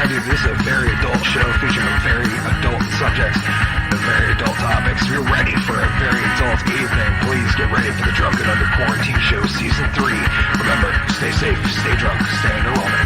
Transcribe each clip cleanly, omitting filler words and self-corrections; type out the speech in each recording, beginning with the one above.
dude, this is a very adult show featuring very adult subjects and very adult topics. If you're ready for a very adult evening, please get ready for the Drunken Under Quarantine Show Season 3. Remember, stay safe, stay drunk, stay underwhelming.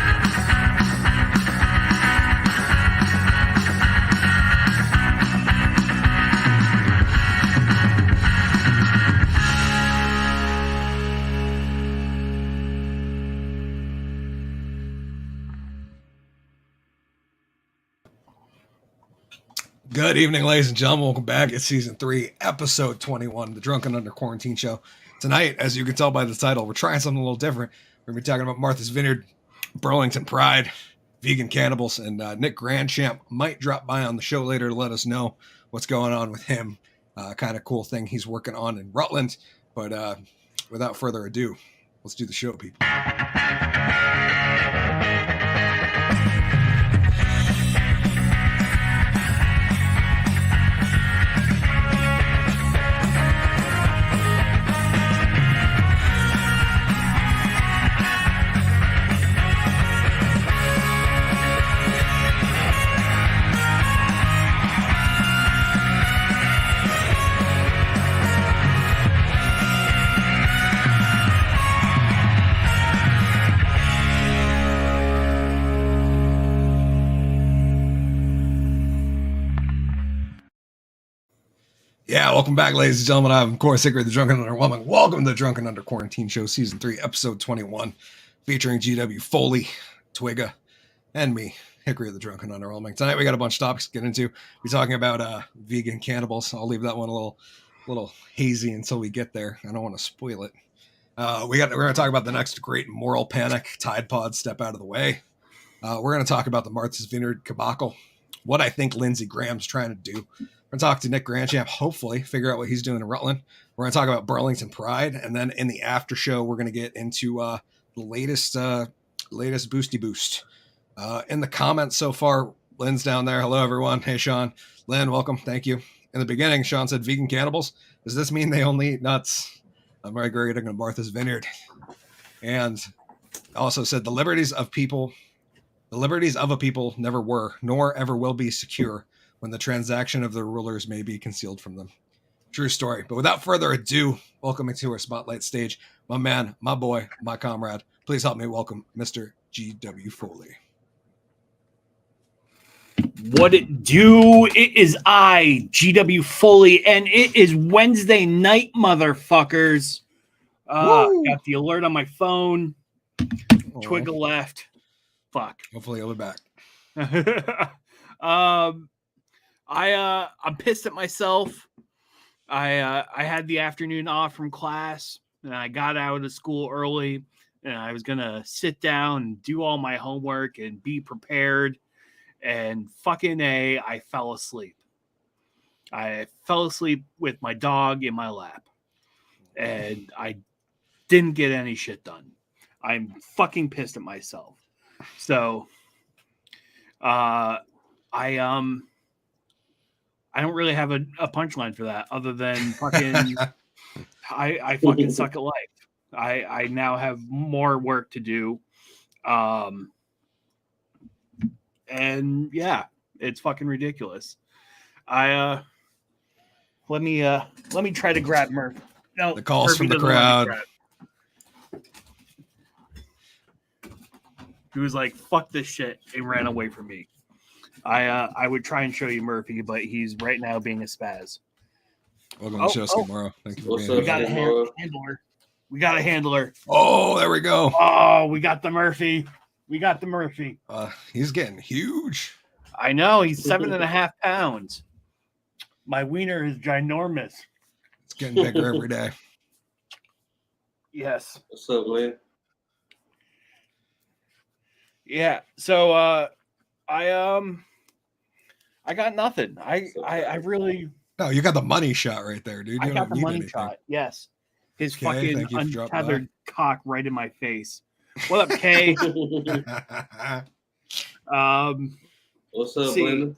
Good evening, ladies and gentlemen. Welcome back. It's Season 3, Episode 21, the Drunken Under Quarantine Show. Tonight, as you can tell by the title, we're trying something a little different. We're going to be talking about Martha's Vineyard, Burlington Pride, vegan cannibals, and Nick Grandchamp might drop by on the show later to let us know what's going on with him. Kind of cool thing he's working on in Rutland. But without further ado, let's do the show, people. Yeah, welcome back, ladies and gentlemen. I'm, of course, Hickory, the Drunken Underwhelming. Welcome to the Drunken Under Quarantine Show, Season 3, Episode 21, featuring GW, Foley, Twigga, and me, Hickory, the Drunken Underwhelming. Tonight, we got a bunch of topics to get into. We're talking about vegan cannibals. I'll leave that one a little hazy until we get there. I don't want to spoil it. We're going to talk about the next great moral panic, Tide Pod, step out of the way. We're going to talk about the Martha's Vineyard debacle, what I think Lindsey Graham's trying to do. We're going to talk to Nick Grandchamp, hopefully figure out what he's doing in Rutland. We're going to talk about Burlington Pride. And then in the after show, we're going to get into the latest boosty boost. In the comments so far, Lynn's down there. Hello, everyone. Hey, Sean. Lynn, welcome. Thank you. In the beginning, Sean said vegan cannibals. Does this mean they only eat nuts? I'm migrating to Martha's Vineyard. And also said the liberties of a people never were, nor ever will be secure when the transaction of the rulers may be concealed from them. True story. But without further ado, welcoming to our spotlight stage, my man, my boy, my comrade. Please help me welcome Mr. G.W. Foley. What it do? It is I, G.W. Foley, and it is Wednesday night, motherfuckers. Got the alert on my phone. Twigga left. Fuck. Hopefully he'll be back. I'm pissed at myself. I had the afternoon off from class, and I got out of school early, and I was gonna sit down and do all my homework and be prepared. And I fell asleep. I fell asleep with my dog in my lap, and I didn't get any shit done. I'm fucking pissed at myself. So, I don't really have a punchline for that other than fucking I fucking suck at life. I now have more work to do. And yeah, it's fucking ridiculous. Let me try to grab Murph. No, the calls Murphy from the crowd. He was like, fuck this shit, and ran away from me. I would try and show you Murphy, but he's right now being a spaz. Welcome to the show, tomorrow. Thank you for being here. We got a handler. We got a handler. Oh, there we go. Oh, we got the Murphy. He's getting huge. I know. He's 7.5 pounds. My wiener is ginormous. It's getting bigger every day. Yes. What's up, man? Yeah. So, I got nothing. I really. No, you got the money shot right there, dude. I got the money shot. Yes. His fucking untethered cock right in my face. What up, Kay? What's up, Brandon?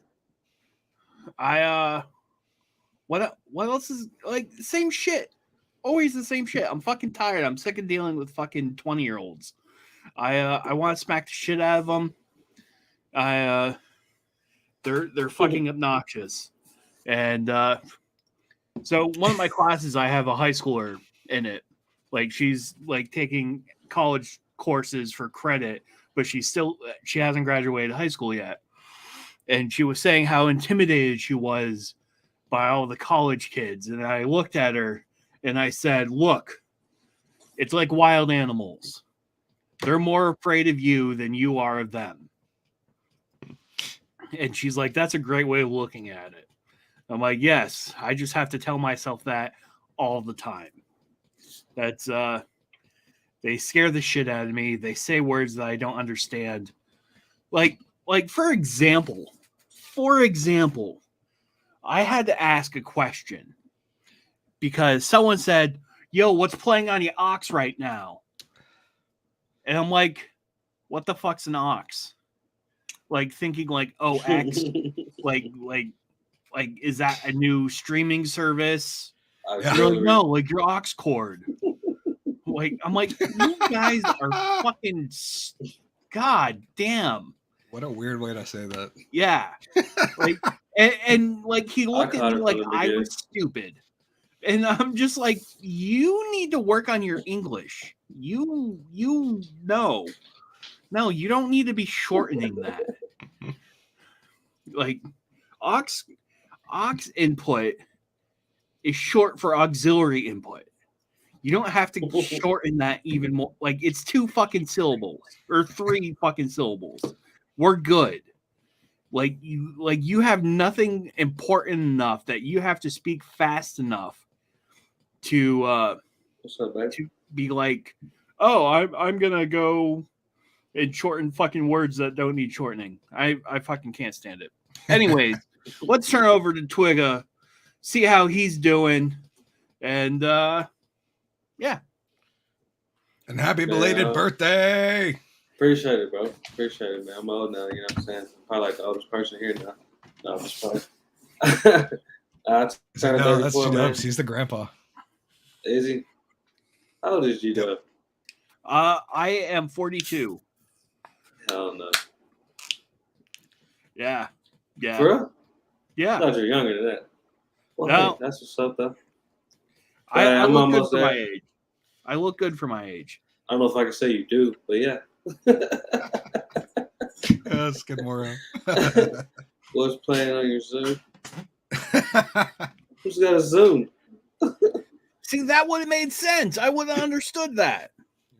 What else is like same shit? Always the same shit. I'm fucking tired. I'm sick of dealing with fucking 20-year-olds. I want to smack the shit out of them. They're fucking obnoxious. And so one of my classes, I have a high schooler in it. Like she's like taking college courses for credit, but she hasn't graduated high school yet. And she was saying how intimidated she was by all the college kids. And I looked at her and I said, look, it's like wild animals. They're more afraid of you than you are of them. And she's like, that's a great way of looking at it. I'm like, yes, I just have to tell myself that all the time. That's, they scare the shit out of me. They say words that I don't understand. Like for example, I had to ask a question because someone said, yo, what's playing on your aux right now? And I'm like, what the fuck's an aux? Like thinking like, oh, X, like, is that a new streaming service? You're like, no, like your aux cord. Like, I'm like, you guys are fucking, god damn. What a weird way to say that. Yeah. Like, and like he looked at me like I was stupid. And I'm just like, you need to work on your English. You know. No, you don't need to be shortening that. Like, aux input is short for auxiliary input. You don't have to shorten that even more. Like, it's 2 fucking syllables or 3 fucking syllables. We're good. Like you have nothing important enough that you have to speak fast enough to what's up, man? To be like, oh, I'm gonna go and shorten fucking words that don't need shortening. I fucking can't stand it. Anyways, let's turn over to Twigga, see how he's doing, and yeah. And happy belated birthday! Appreciate it, bro. Appreciate it, man. I'm old now, you know what I'm saying? I'm probably like the oldest person here now. No, I'm just playing. No, that's G-Dubs. He's the grandpa. Is he? How old is G-Dub? Yep. I am 42. Hell no. Yeah. Yeah. For real? Yeah. I thought you were younger than that. Well, No. hey, that's what's up, though. I look good for my age. I look good for my age. I don't know if I can say you do, but yeah. Let's get more. What's playing on your Zoom? Who's got a Zoom? See, that would have made sense. I would have understood that.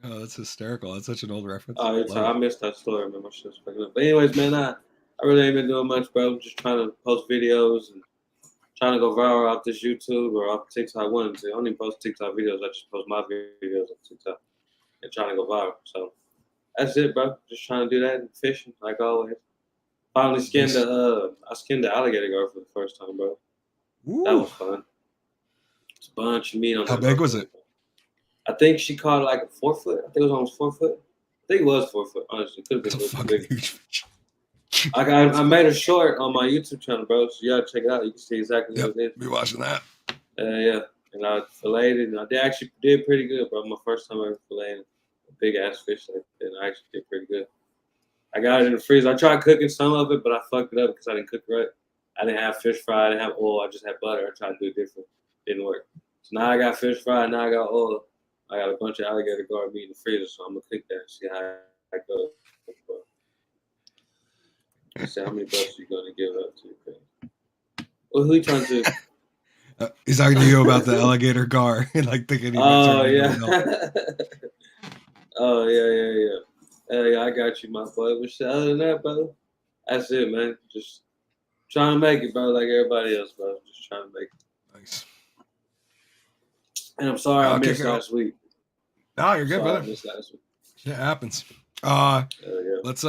Oh, that's hysterical. That's such an old reference. Oh, I missed that story, man. My shit's fucking up. But anyways, man, I really ain't been doing much, bro. I'm just trying to post videos and trying to go viral off this YouTube or off TikTok. I wanted to. I don't even post TikTok videos. I just post my videos on TikTok and trying to go viral. So that's it, bro. Just trying to do that and fishing, like always. Finally skinned I skinned the alligator gar for the first time, bro. Ooh. That was fun. It's a bunch of meat on. How big was it? I think she caught like a 4 foot. I think it was almost 4 foot. I think it was 4 foot. Honestly, could have been That's a a little fucking bigger. huge fish. I made a short on my YouTube channel, bro. So you gotta check it out. You can see exactly what it is. Be watching that. Yeah, and I filleted it, and I actually did pretty good, bro. My first time ever filleting a big ass fish like that, and I actually did pretty good. I got it in the freezer. I tried cooking some of it, but I fucked it up because I didn't cook right. I didn't have fish fry. I didn't have oil. I just had butter. I tried to do it different. Didn't work. So now I got fish fry. Now I got oil. I got a bunch of alligator gar meat in the freezer, so I'm gonna cook that and see how it goes. See how many bucks you gonna give up to? Well, who you trying to? He's talking to you about the alligator gar and like thinking. Oh yeah. Oh yeah. Hey, I got you, my boy. But other than that, bro, that's it, man. Just trying to make it, bro, like everybody else, bro. Just trying to make it. Nice. And I'm sorry I missed last week. No, you're good, brother. I missed last week. It happens. Yeah. Let's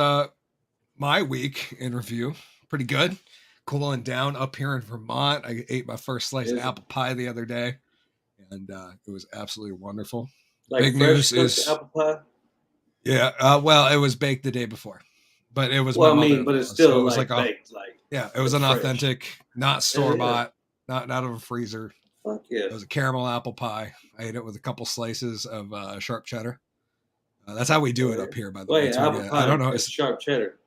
my week in review. Pretty good. Cooling down up here in Vermont. I ate my first slice of apple pie the other day, and it was absolutely wonderful. Like big news is apple pie. Yeah. Well, it was baked the day before, but it was. Well, I mean, but it's still so it was like baked. It was an fresh. Authentic, not store bought, not out of a freezer. Fuck yeah. It was a caramel apple pie. I ate it with a couple slices of sharp cheddar. That's how we do it up here, by the way. Apple pie. I don't know. It's sharp cheddar.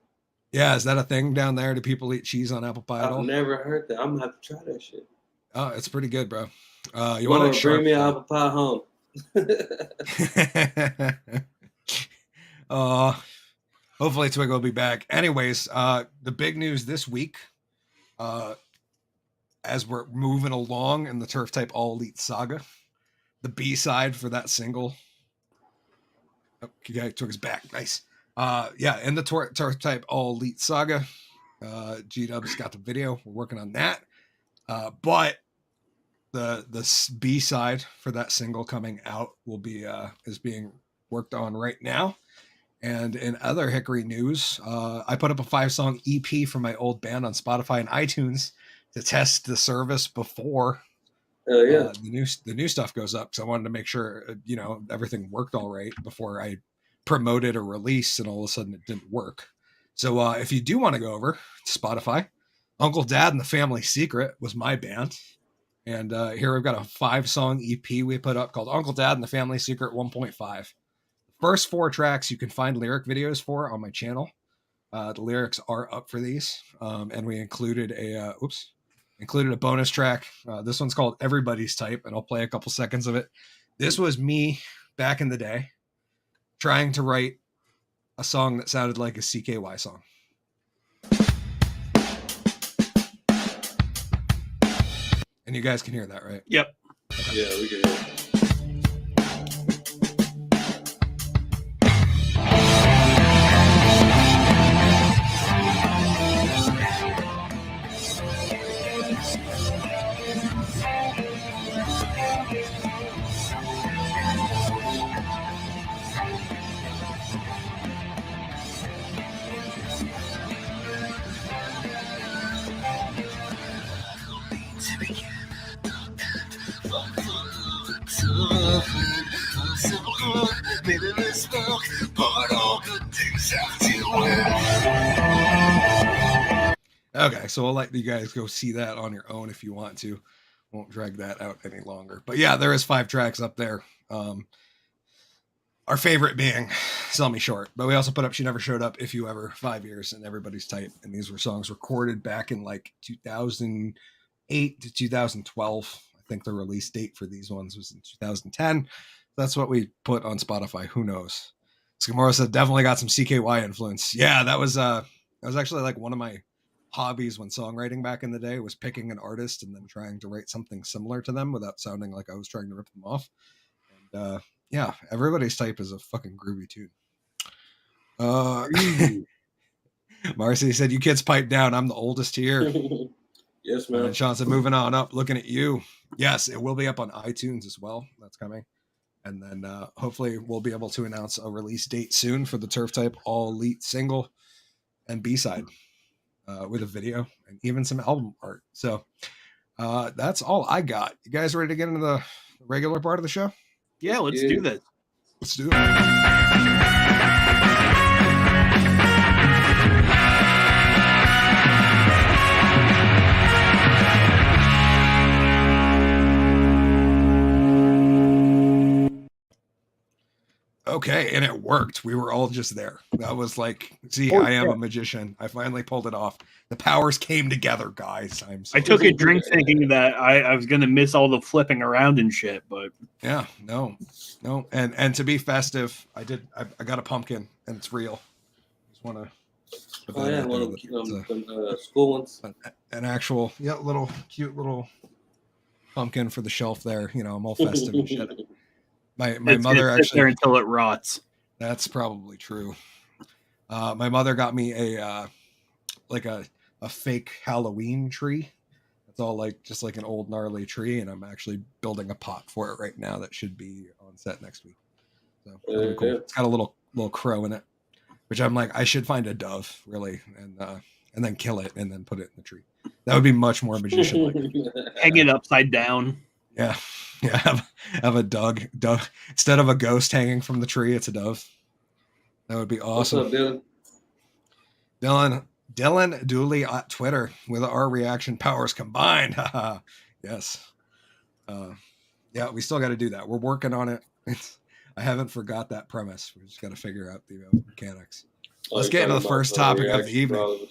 Yeah, is that a thing down there? Do people eat cheese on apple pie at all? I've never heard that. I'm gonna have to try that shit. Oh, it's pretty good, bro. You Lord, want to bring me an apple pie home. Hopefully Twig will be back. Anyways, the big news this week, as we're moving along in the Turf Type All Elite saga, the B-side for that single. Okay, Twig is back. Nice. Yeah, in the Turf Type All Elite saga, G-Dub's got the video. We're working on that. But the B-side for that single coming out will be is being worked on right now. And in other Hickory news, I put up a 5-song EP for my old band on Spotify and iTunes to test the service before the new stuff goes up. So I wanted to make sure everything worked all right before I promoted a release, and all of a sudden it didn't work. So if you do want to go over to Spotify, Uncle Dad and the Family Secret was my band. And here we've got a 5-song EP we put up called Uncle Dad and the Family Secret 1.5. First 4 tracks you can find lyric videos for on my channel. The lyrics are up for these. And we included a bonus track. This one's called Everybody's Type, and I'll play a couple seconds of it. This was me back in the day trying to write a song that sounded like a CKY song. And you guys can hear that, right? Yep. Okay. Yeah, we can hear it. Okay, so I'll let you guys go see that on your own if you want to. Won't drag that out any longer. But yeah, there is 5 tracks up there. Our favorite being Sell Me Short. But we also put up She Never Showed Up, If You Ever, 5 years, and Everybody's Type. And these were songs recorded back in like 2008 to 2012. I think the release date for these ones was in 2010. That's what we put on Spotify. Who knows? Scamora said definitely got some CKY influence. Yeah, that was actually like one of my hobbies when songwriting back in the day, was picking an artist and then trying to write something similar to them without sounding like I was trying to rip them off. And yeah, Everybody's Type is a fucking groovy tune. Marcy said, "You kids pipe down. I'm the oldest here." Yes, man. And Sean said, "Moving on up, looking at you." Yes, it will be up on iTunes as well. That's coming. And then hopefully we'll be able to announce a release date soon for the Turf Type All Elite single and B-side with a video and even some album art. So that's all I got. You guys ready to get into the regular part of the show? Yeah, let's do this. Let's do it. Okay, and it worked. We were all just there. That was like, see, I am a magician. I finally pulled it off. The powers came together, guys. I took a drink thinking that I was going to miss all the flipping around and shit, but yeah, no. And to be festive, I got a pumpkin, and it's real. Just want to. Oh yeah, one of the school ones. An actual, little cute little pumpkin for the shelf there. I'm all festive and shit. My mother actually there until it rots. That's probably true. My mother got me a fake Halloween tree. It's all just like an old gnarly tree, and I'm actually building a pot for it right now that should be on set next week. So cool. Yeah. It's got a little crow in it, which I'm like, I should find a dove really, and then kill it and then put it in the tree. That would be much more magician-like. Hang it upside down. Yeah. Have a dove instead of a ghost hanging from the tree. It's a dove. That would be awesome. What's up, Dylan? Dylan Dooley at Twitter with our reaction powers combined. Yes. Yeah, we still got to do that. We're working on it. I haven't forgot that premise. We just got to figure out the mechanics. Let's get into the first topic of the evening.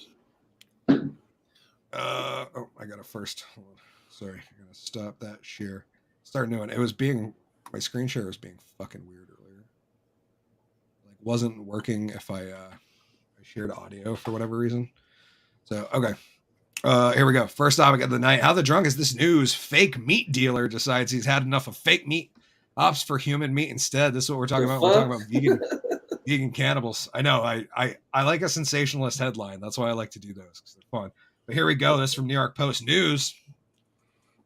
I got a first. Hold on. Sorry, I'm gonna stop that share. Start new one. It was my screen share was being fucking weird earlier. Like wasn't working if I shared audio for whatever reason. So okay. Here we go. First topic of the night. How the drunk is this news? Fake meat dealer decides he's had enough of fake meat. Opts for human meat instead. This is what we're talking about. We're talking about vegan cannibals. I know. I like a sensationalist headline. That's why I like to do those because they're fun. But here we go. This is from New York Post News.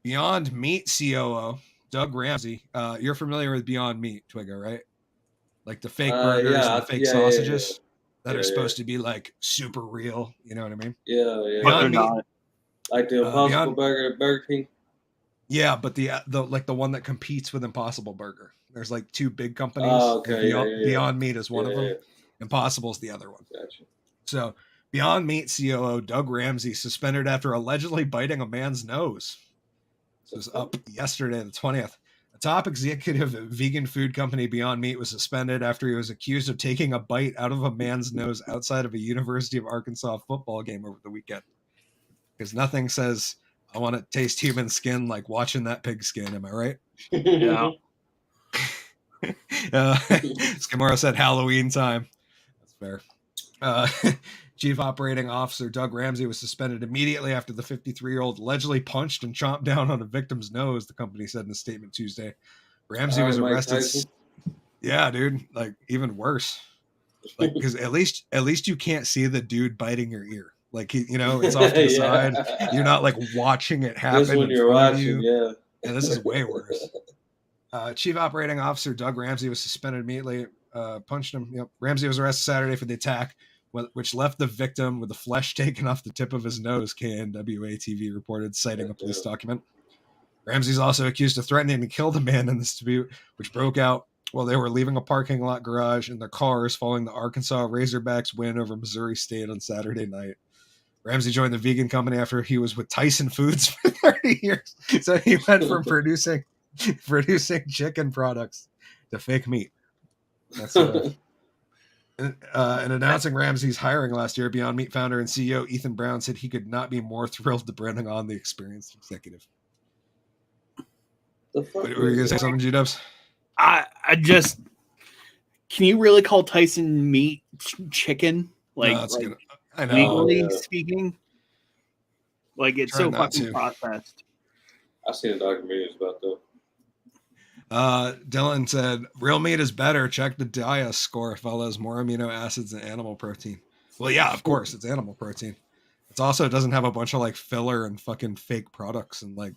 Beyond Meat COO Doug Ramsey. You're familiar with Beyond Meat, Twigga, right? Like the fake burgers and the fake sausages that are supposed to be like super real. You know what I mean? Yeah. But they're not. Like the Impossible Burger at Burger King. Yeah, but the like the one that competes with Impossible Burger. There's like two big companies. Oh, okay. Beyond Meat is one of them. Impossible's the other one. Gotcha. So Beyond Meat COO Doug Ramsey suspended after allegedly biting a man's nose. This was up yesterday, the 20th. A top executive at vegan food company Beyond Meat was suspended after he was accused of taking a bite out of a man's nose outside of a University of Arkansas football game over the weekend. Because nothing says, I want to taste human skin like watching that pig skin. Am I right? Yeah. Skimora said Halloween time. That's fair. Chief Operating Officer Doug Ramsey was suspended immediately after the 53-year-old allegedly punched and chomped down on a victim's nose, the company said in a statement Tuesday. Ramsey was arrested. Yeah, dude. Like, even worse. Like, because at least you can't see the dude biting your ear. Like, it's off to the side. You're not, like, watching it happen. This when you're watching, yeah, this is way worse. Chief Operating Officer Doug Ramsey was suspended immediately. Punched him. Yep. Ramsey was arrested Saturday for the attack, which left the victim with the flesh taken off the tip of his nose, KNWA-TV reported, citing a police document. Ramsey's also accused of threatening to kill the man in this dispute, which broke out while they were leaving a parking lot garage in their cars following the Arkansas Razorbacks win over Missouri State on Saturday night. Ramsey joined the vegan company after he was with Tyson Foods for 30 years. So he went from producing chicken products to fake meat. That's and announcing Ramsey's hiring last year, Beyond Meat founder and CEO Ethan Brown said he could not be more thrilled to bring on the experienced executive. Were you going to say something, G-Dubs? I just, can you really call Tyson meat chicken? Like, no, I know. Legally speaking, like it's so fucking processed. I've seen a documentary about that. Dylan said, real meat is better. Check the DIA score. Follows more amino acids than animal protein. Well, yeah, of course, it's animal protein. It also doesn't have a bunch of like filler and fucking fake products and like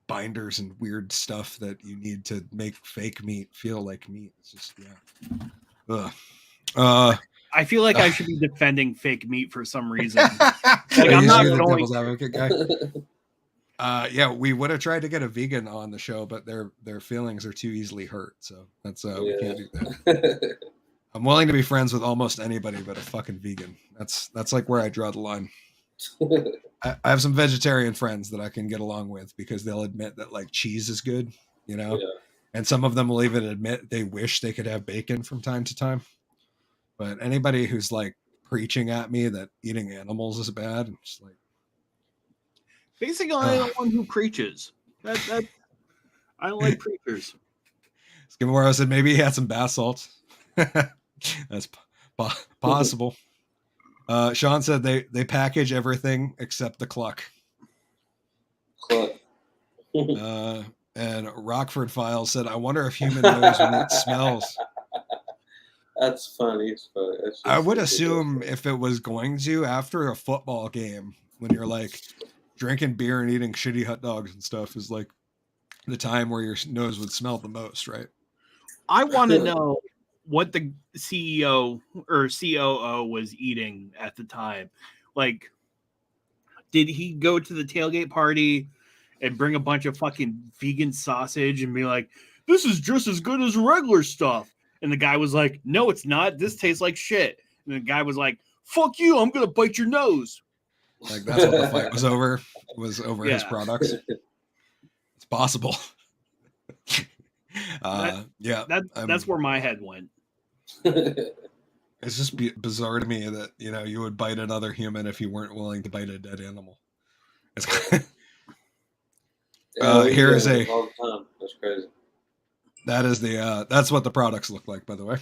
binders and weird stuff that you need to make fake meat feel like meat. It's just, yeah. I feel like I should be defending fake meat for some reason. Like, I'm not going to. Yeah, we would have tried to get a vegan on the show, but their feelings are too easily hurt. So that's we can't do that. I'm willing to be friends with almost anybody but a fucking vegan. That's like where I draw the line. I have some vegetarian friends that I can get along with because they'll admit that like cheese is good, and some of them will even admit they wish they could have bacon from time to time. But anybody who's like preaching at me that eating animals is bad, I'm just like, basically I'm the one who preaches. That I don't like preachers. Skimora said maybe he had some bath salts. That's possible. Sean said they package everything except the cluck. And Rockford Files said, I wonder if human knows when it smells. That's funny. It's funny. I would assume if it was going to, after a football game, when you're like drinking beer and eating shitty hot dogs and stuff, is like the time where your nose would smell the most, right? I want to know what the CEO or COO was eating at the time. Like, did he go to the tailgate party and bring a bunch of fucking vegan sausage and be like, this is just as good as regular stuff? And the guy was like, no, it's not. This tastes like shit. And the guy was like, fuck you. I'm going to bite your nose. Like, that's what the fight was over his products. It's possible. That's where my head went. It's just bizarre to me that, you know, you would bite another human if you weren't willing to bite a dead animal. It's here is a all the time. That's crazy. that is the that's what the products look like, by the way.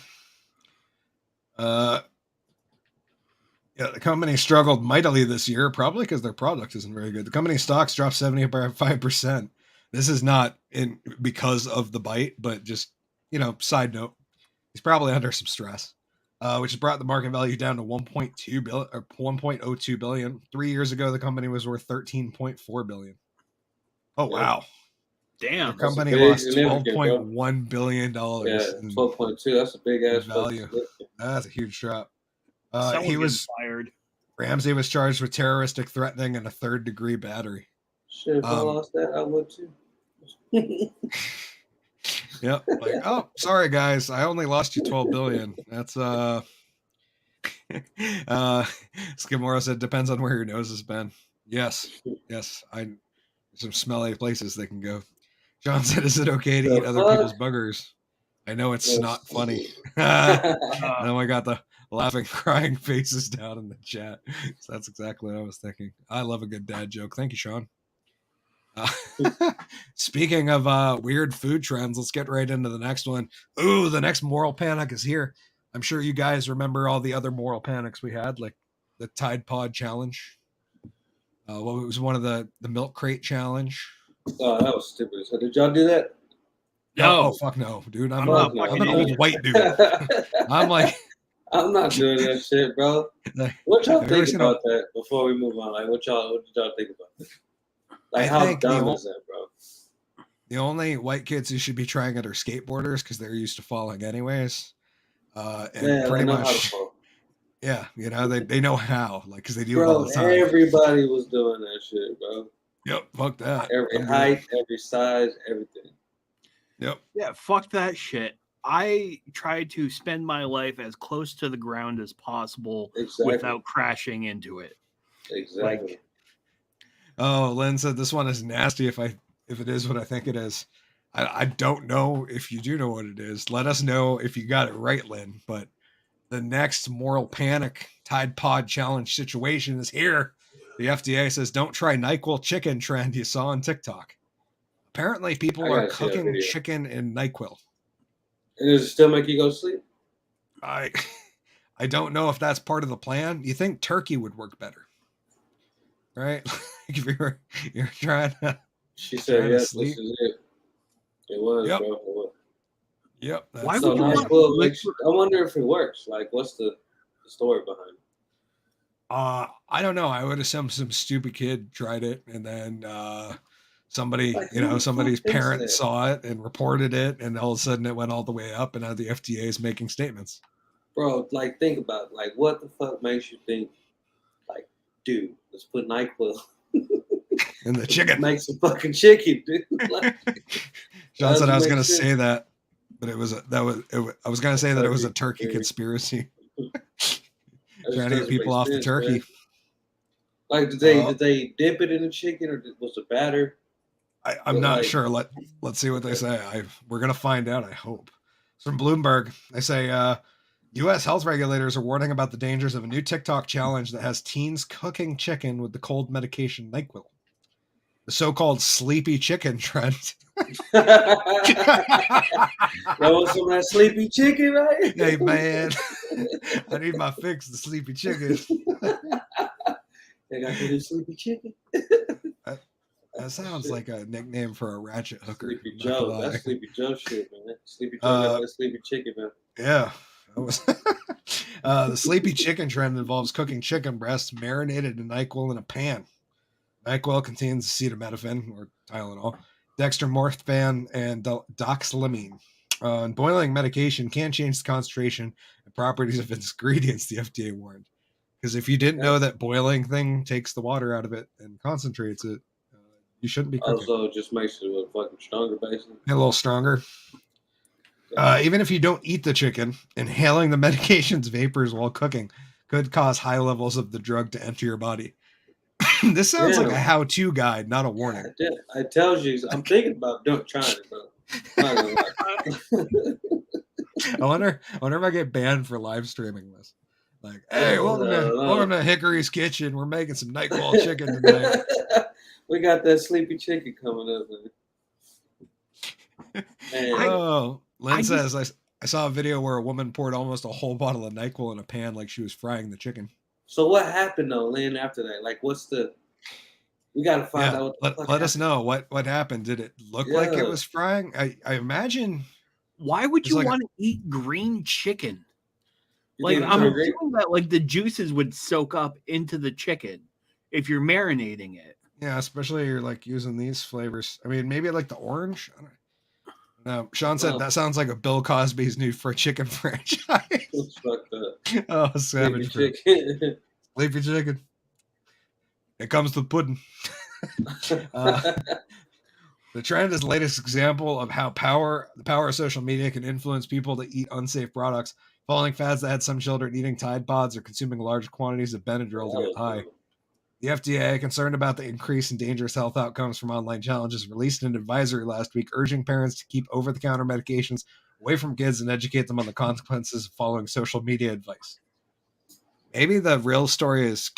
Yeah, the company struggled mightily this year, probably because their product isn't very good. The company's stocks dropped 75%. This is not in because of the bite, but just, you know, side note, he's probably under some stress, which has brought the market value down to 1.2 billion or 1.02 billion. 3 years ago, the company was worth 13.4 billion. Oh, wow. Damn. The company big lost significant, bro. $12.1 billion. Yeah, 12.2. That's a big ass value. fucking That's a huge drop. Someone He was gets fired. Ramsey was charged with terroristic threatening and a third-degree battery. Shit, if I lost that, I would too. Yep. Like, oh, sorry guys, I only lost you 12 billion. That's Skimora said depends on where your nose has been. Yes. Some smelly places they can go. John said, is it okay to eat other people's boogers? I know it's not funny. And then I got the laughing, crying faces down in the chat. So that's exactly what I was thinking. I love a good dad joke. Thank you, Sean. Speaking of weird food trends, let's get right into the next one. Ooh, the next moral panic is here. I'm sure you guys remember all the other moral panics we had, like the Tide Pod challenge. Well, it was one of the milk crate challenge. Oh, that was stupid. So did y'all do that? No, oh, fuck no, dude. I'm an old white dude. I'm not doing that shit, bro. What y'all think about that before we move on? Like, what did y'all think about that? Like, how dumb is that, bro? The only white kids who should be trying it are skateboarders because they're used to falling anyways. And pretty much, yeah, you know, they know how, like, because they do it all the time. Everybody was doing that shit, bro. Yep, fuck that. Every height, every size, everything. Yep. Yeah, fuck that shit. I try to spend my life as close to the ground as possible without crashing into it. Exactly. Like, oh, Lynn said this one is nasty if it is what I think it is. I don't know if you do know what it is. Let us know if you got it right, Lynn. But the next moral panic Tide Pod challenge situation is here. The FDA says don't try NyQuil chicken trend you saw on TikTok. Apparently people are cooking chicken in NyQuil. And does it still make you go to sleep? I don't know if that's part of the plan. You think turkey would work better, right? If you're trying to. She said, "Yes, this is it." It was, yep. bro. It was. Yep. Why so would you I wonder if it works. Like, what's the story behind it? I don't know. I would assume some stupid kid tried it, and then somebody, somebody's parents saw it and reported it, and all of a sudden it went all the way up, and now the FDA is making statements. Bro, like, think about it. Like, what the fuck makes you think, like, dude, let's put NyQuil in the chicken. Make some fucking chicken, dude. Like, John said I was going to say that, but I was going to say that it was a turkey conspiracy. Trying to get people off the turkey. Man. Like, did they dip it in the chicken, or was it batter? I'm not sure. Let's see what they say. We're gonna find out. I hope. It's from Bloomberg. They say U.S. health regulators are warning about the dangers of a new TikTok challenge that has teens cooking chicken with the cold medication NyQuil. The so-called sleepy chicken trend. That was some of that sleepy chicken, right? Hey man, I need my fix. The sleepy chicken. They got to do sleepy chicken. That sounds like a nickname for a ratchet hooker. Sleepy Joe. That's Sleepy Joe shit, man. Sleepy Joe got that sleepy chicken, man. Yeah. The sleepy chicken trend involves cooking chicken breasts marinated in NyQuil in a pan. NyQuil contains acetaminophen, or Tylenol, dextromorphan, and doxylamine. And boiling medication can change the concentration and properties of its ingredients, the FDA warned. Because if you didn't know that boiling thing takes the water out of it and concentrates it, you shouldn't be cooking. Also, it just makes it fucking stronger, basically. A little stronger. Even if you don't eat the chicken, inhaling the medication's vapors while cooking could cause high levels of the drug to enter your body. This sounds like a how-to guide, not a warning. I tell you, I'm thinking about trying it, bro. I wonder if I get banned for live streaming this. Like, hey, welcome to Hickory's Kitchen. We're making some NyQuil chicken tonight. We got that sleepy chicken coming up, man. Oh, Lynn says, I saw a video where a woman poured almost a whole bottle of NyQuil in a pan like she was frying the chicken. So what happened though, Lynn, after that? Like, we got to find out what the fuck let us know what happened. Did it look like it was frying? I imagine. Why would you want to eat green chicken? Like, I'm assuming that like the juices would soak up into the chicken if you're marinating it. Yeah, especially you're like using these flavors. I mean, maybe like the orange. I don't know. No, Sean said that sounds like a Bill Cosby's new for chicken franchise. Oh, savage chicken. Sleepy chicken. It comes to pudding. The trend is the latest example of how the power of social media can influence people to eat unsafe products. Following fads that had some children eating Tide Pods or consuming large quantities of Benadryl to get high. The FDA, concerned about the increase in dangerous health outcomes from online challenges, released an advisory last week urging parents to keep over-the-counter medications away from kids and educate them on the consequences of following social media advice. Maybe the real story is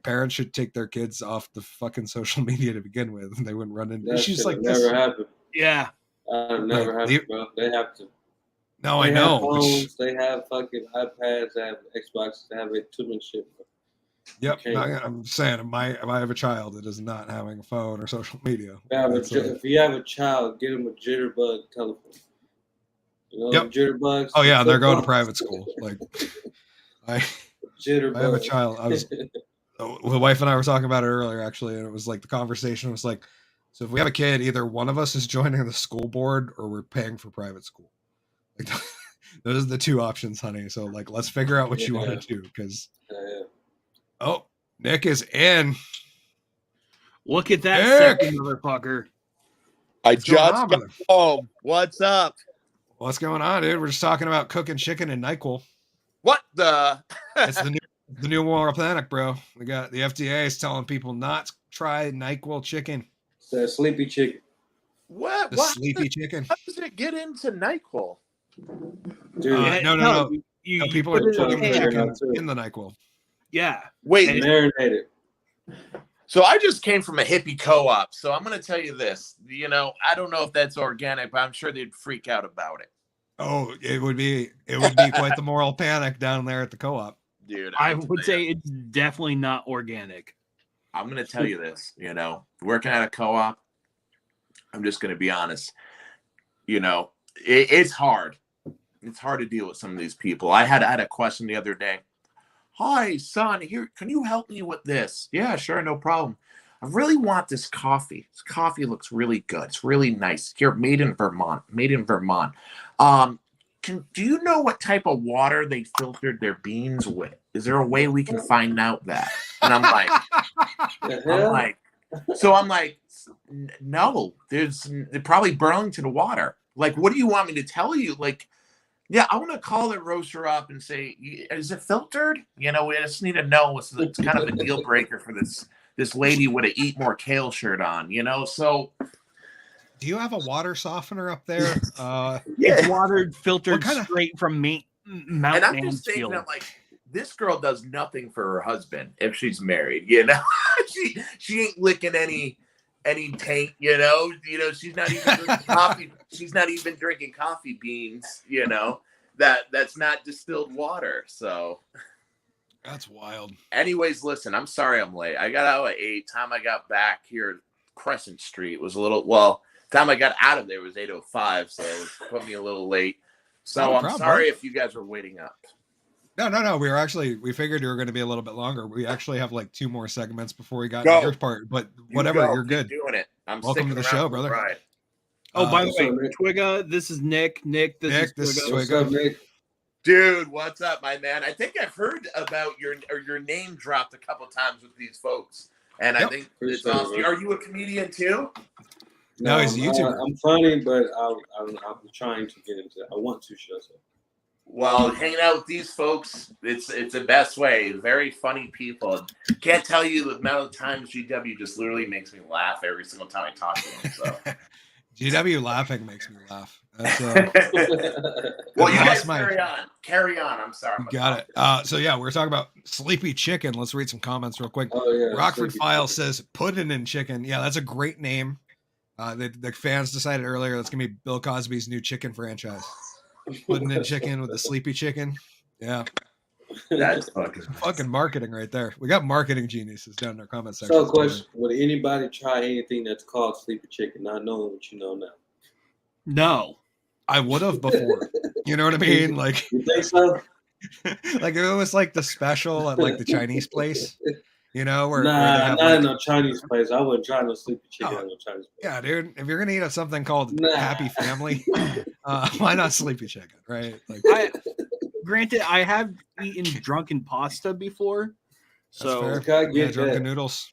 parents should take their kids off the fucking social media to begin with, and they wouldn't run into issues like this. Never happened. Yeah. Never happened, bro. They have to. No, I know. Phones, they have fucking iPads, they have Xboxes, they have too much shit, bro. Yep, I'm saying if I have a child that is not having a phone or social media. If you have a child, get them a jitterbug telephone. You know, jitterbugs. Oh yeah, they're going to private school. Like, I have a child. The wife and I were talking about it earlier, actually, and it was like the conversation was like, so if we have a kid, either one of us is joining the school board or we're paying for private school. Like, those are the two options, honey. So like, let's figure out what you want to do because. Oh, Nick is in. Look at that second motherfucker. I just got home. What's up? What's going on, dude? We're just talking about cooking chicken and NyQuil. What the? It's the new moral panic, bro. We got the FDA is telling people not to try NyQuil chicken. It's that sleepy chicken. What? Sleepy chicken. How does it get into NyQuil? Dude, no. People are putting the chicken in the NyQuil. Yeah. Wait. Marinated. So I just came from a hippie co-op. So I'm going to tell you this. You know, I don't know if that's organic, but I'm sure they'd freak out about it. Oh, it would be quite the moral panic down there at the co-op. Dude, I would say it's definitely not organic. I'm going to tell you this, you know, working at a co-op, I'm just going to be honest. You know, it's hard. It's hard to deal with some of these people. I had a question the other day. Hi, son, here, can you help me with this? Yeah, sure, no problem. I really want this coffee. This coffee looks really good. It's really nice. Here, made in Vermont. Do you know what type of water they filtered their beans with? Is there a way we can find out that? And I'm like, no, there's probably Burlington water. Like, what do you want me to tell you? Like, yeah, I want to call the roaster up and say, is it filtered? You know, we just need to know. It's kind of a deal breaker for this lady with a Eat More Kale shirt on, you know? So. Do you have a water softener up there? It's watered, filtered straight from Mount Mansfield. And I'm just thinking, I'm like, this girl does nothing for her husband if she's married, you know? she ain't licking any taint, you know, she's not even drinking coffee. She's not even drinking coffee beans, you know, that's not distilled water. So that's wild. Anyways, listen, I'm sorry I'm late. I got out at 8. Time I got back here at Crescent Street was time I got out of there was 8:05, so it put me a little late. So I'm sorry if you guys were waiting up. No. We figured you were going to be a little bit longer. We actually have like 2 more segments before we got to your part, but whatever, you're good. Keep doing it. Welcome to the show, brother. Right. Oh, by the way, Twigga, this is Nick. Nick, this is Twigga. What's up, Nick? Dude, what's up, my man? I think I've heard about your name dropped a couple times with these folks, and I think it's awesome. Are you a comedian too? No, he's a YouTuber. I'm funny, but I'm trying to get into it. I want to, show so. Well, hanging out with these folks, it's the best way. Very funny people. Can't tell you the amount of times GW just literally makes me laugh every single time I talk to him. So GW laughing makes me laugh. That's Well, you lost guys carry on. Carry on. I'm sorry. got it. So yeah, we're talking about sleepy chicken. Let's read some comments real quick. Oh yeah. Rockford Sleepy File chicken. says pudding and chicken. Yeah, that's a great name. The fans decided earlier that's gonna be Bill Cosby's new chicken franchise. Pudding and chicken with the sleepy chicken. Yeah, That's fucking fucking marketing right there. We got marketing geniuses down in our comment section. So, question: would anybody try anything that's called sleepy chicken, not knowing what you know now? No. I would have before. You know what I mean? Like, You think so? like if it was like the special at like the Chinese place, you know, where they Nah, have not like, in no Chinese place. I wouldn't try no sleepy chicken Oh, in no Chinese place. yeah, dude. If you're gonna eat something called Nah. Happy Family, why not sleepy chicken, right? Like, Granted, I have eaten drunken pasta before. So fair. Okay, I Yeah, get drunken that. noodles.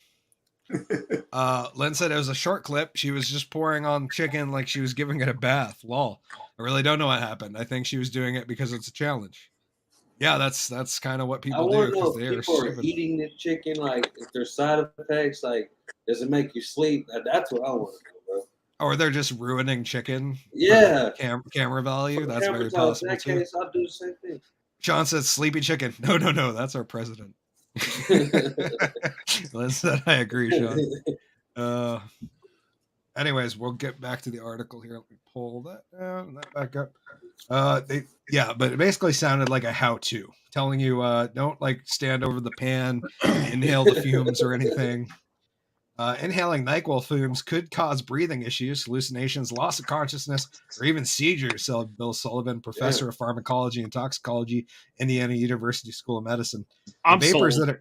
Lynn said it was a short clip. She was just pouring on chicken like she was giving it a bath. Lol. I really don't know what happened. I think she was doing it because it's a challenge. Yeah, that's kind of what I people do want to know because if they are people are stupid. eating the chicken, like if there's side effects, like does it make you sleep? That's what I want to know, bro. Or they're just ruining chicken. for Yeah. camera value. That's Camera very talk, in possible that too. case, I'll do the same thing. Sean says sleepy chicken. No, that's our president. Lynn said I agree, Sean. Anyways, we'll get back to the article here. Let me pull that down and that back up. But it basically sounded like a how-to, telling you don't like stand over the pan, inhale the fumes or anything. Inhaling NyQuil fumes could cause breathing issues, hallucinations, loss of consciousness, or even seizures, said Bill Sullivan, professor of pharmacology and toxicology, Indiana University School of Medicine. The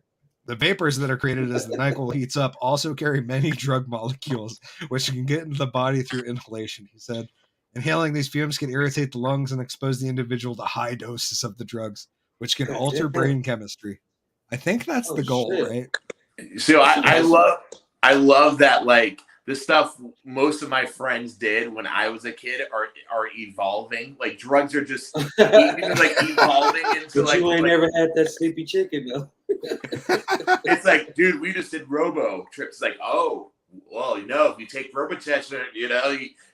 vapors that are created as the NyQuil heats up also carry many drug molecules, which can get into the body through inhalation, he said. Inhaling these fumes can irritate the lungs and expose the individual to high doses of the drugs, which can alter brain chemistry. I think that's the goal, right? So I love that, like, the stuff most of my friends did when I was a kid are evolving. Like, drugs are just evolving into, But like, you ain't never had that sleepy chicken though. it's like, dude, we just did robo trips. Like, oh, well, if you take Robitussin, you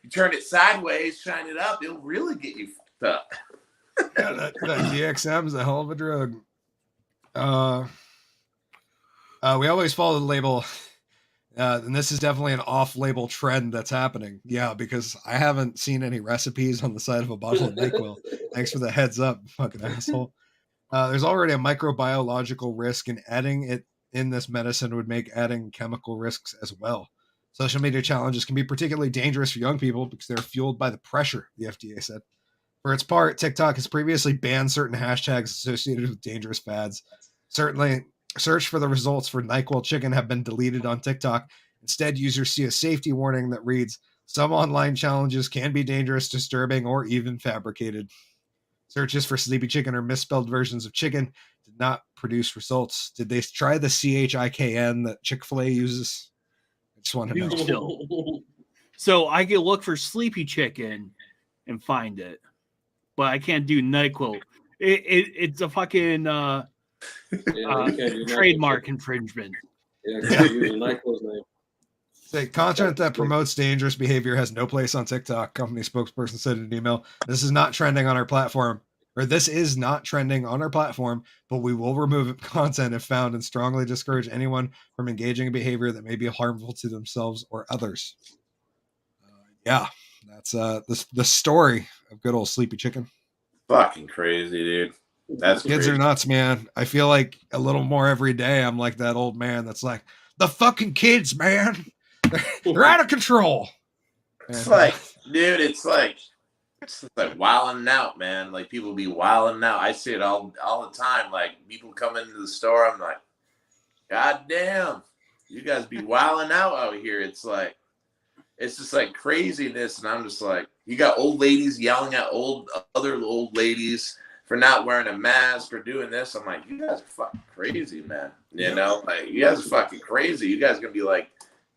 turn it sideways, shine it up, it'll really get you fucked up. Yeah, that DXM is a hell of a drug. We always follow the label. And this is definitely an off-label trend that's happening. Yeah, because I haven't seen any recipes on the side of a bottle of NyQuil. Thanks for the heads up, fucking asshole. There's already a microbiological risk, and adding it in this medicine would make adding chemical risks as well. Social media challenges can be particularly dangerous for young people because they're fueled by the pressure, the FDA said. For its part, TikTok has previously banned certain hashtags associated with dangerous fads. Certainly, search for the results for NyQuil chicken have been deleted on TikTok. Instead, users see a safety warning that reads, "Some online challenges can be dangerous, disturbing, or even fabricated." Searches for sleepy chicken or misspelled versions of chicken did not produce results. Did they try the CHIKN that Chick-fil-A uses? I just want to know. Chill. So I can look for sleepy chicken and find it, but I can't do NyQuil. It's a fucking trademark infringement. Yeah, can't use NyQuil's name. Say, content that promotes dangerous behavior has no place on TikTok, company spokesperson said in an email. This is not trending on our platform, but we will remove content if found and strongly discourage anyone from engaging in behavior that may be harmful to themselves or others. That's the story of good old sleepy chicken. Fucking crazy, dude. That's Kids crazy. are nuts, man. I feel like a little more every day I'm like that old man that's like, the fucking kids, man. They're out of control. It's like, dude, it's like wilding out, man. Like, people be wilding out. I see it all the time. Like, people come into the store, I'm like, God damn, you guys be wilding out here. It's just like craziness, and I'm just like, you got old ladies yelling at other old ladies for not wearing a mask or doing this. I'm like, you guys are fucking crazy, man. You know, like, you guys are fucking crazy. You guys gonna be like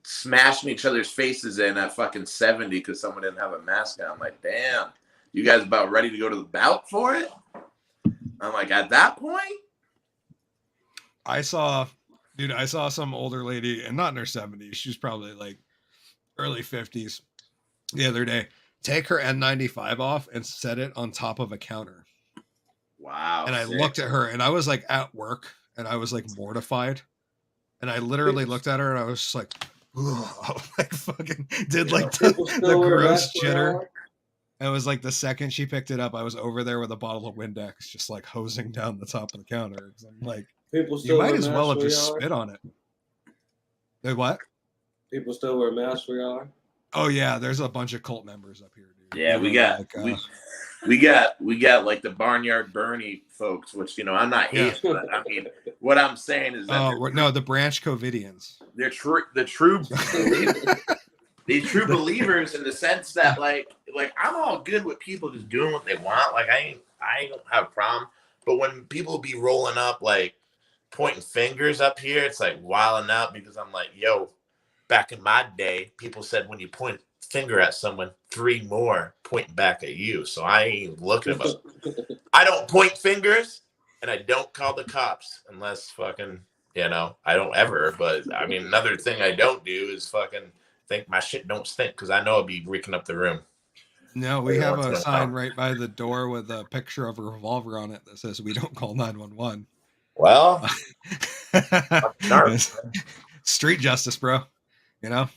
smashing each other's faces in at fucking 70 because someone didn't have a mask on. I'm like, damn, you guys about ready to go to the bout for it? I'm like, at that point, I saw some older lady, and not in her 70s. She was probably like early 50s the other day. take her N95 off and set it on top of a counter. Wow. And I sick. looked at her and I was like at work and I was like mortified. And I literally looked at her and I was just like, like fucking did like the gross jitter. It was like the second she picked it up, I was over there with a bottle of Windex, just like hosing down the top of the counter. I'm like, you might as well have just spit on it. They what? People still wear masks where y'all are? Oh yeah, there's a bunch of cult members up here, dude. Yeah, we got we got like the Barnyard Bernie folks, which I'm not hating, but I mean, what I'm saying is that no, the Branch Covidians. They're true believers in the sense that like I'm all good with people just doing what they want. Like I don't have a problem. But when people be rolling up like pointing fingers up here, it's like wilding out because I'm like, yo, back in my day, people said when you point a finger at someone, 3 more pointing back at you. So I ain't looking at them. I don't point fingers and I don't call the cops unless fucking, I don't ever. But I mean, another thing I don't do is fucking think my shit don't stink because I know I'll be reeking up the room. No, we have a sign right by the door with a picture of a revolver on it that says we don't call 911. Well, street justice, bro.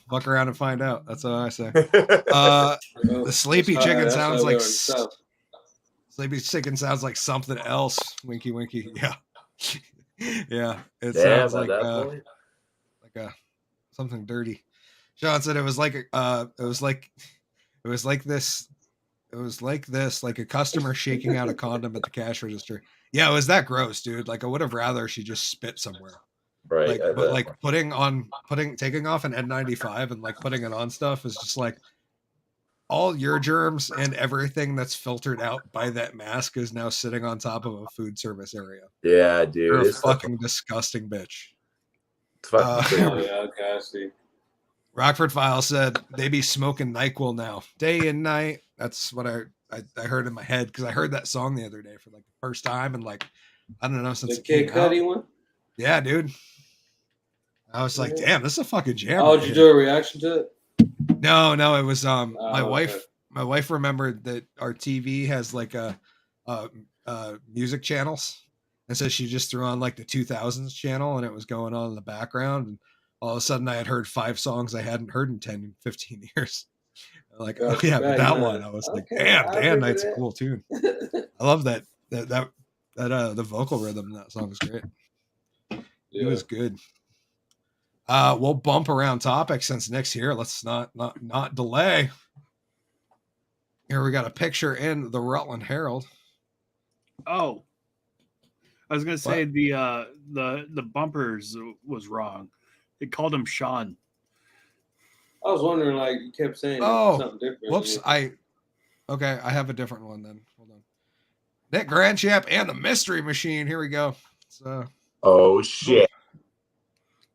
Fuck around and find out. That's what I say. The sleepy chicken sounds like sleepy chicken sounds like something else. Winky, winky. Yeah, yeah. It sounds like something dirty. Sean said it was like this, like a customer shaking out a condom at the cash register. Yeah, it was that gross, dude. Like I would have rather she just spit somewhere. Right. But like taking off an N95 and like putting it on stuff is just like all your germs and everything that's filtered out by that mask is now sitting on top of a food service area. Yeah, dude. You're a fucking disgusting bitch. Okay, I see. Rockford File said they be smoking NyQuil now, day and night. That's what I heard in my head because I heard that song the other day for like the first time and like I don't know since the Kid Cudi one. Yeah, dude. I was like, damn, this is a fucking jam. How did you do a reaction to it? No, it was my wife. My wife remembered that our TV has like a music channels, and so she just threw on like the 2000s channel, and it was going on in the background, and all of a sudden I had heard 5 songs I hadn't heard in 10, 15 years. Like, oh yeah, but that one, I was like, damn, Dan Night's a cool tune. I love that the vocal rhythm in that song is great. It was good. We'll bump around topics since Nick's here. Let's not delay. Here we got a picture in the Rutland Herald. Oh, I was gonna say the bumpers was wrong. They called him Sean. I was wondering, like you kept saying something different. Whoops! I have a different one then. Hold on. Nick Grandchamp and the Mystery Machine. Here we go. So. Oh shit.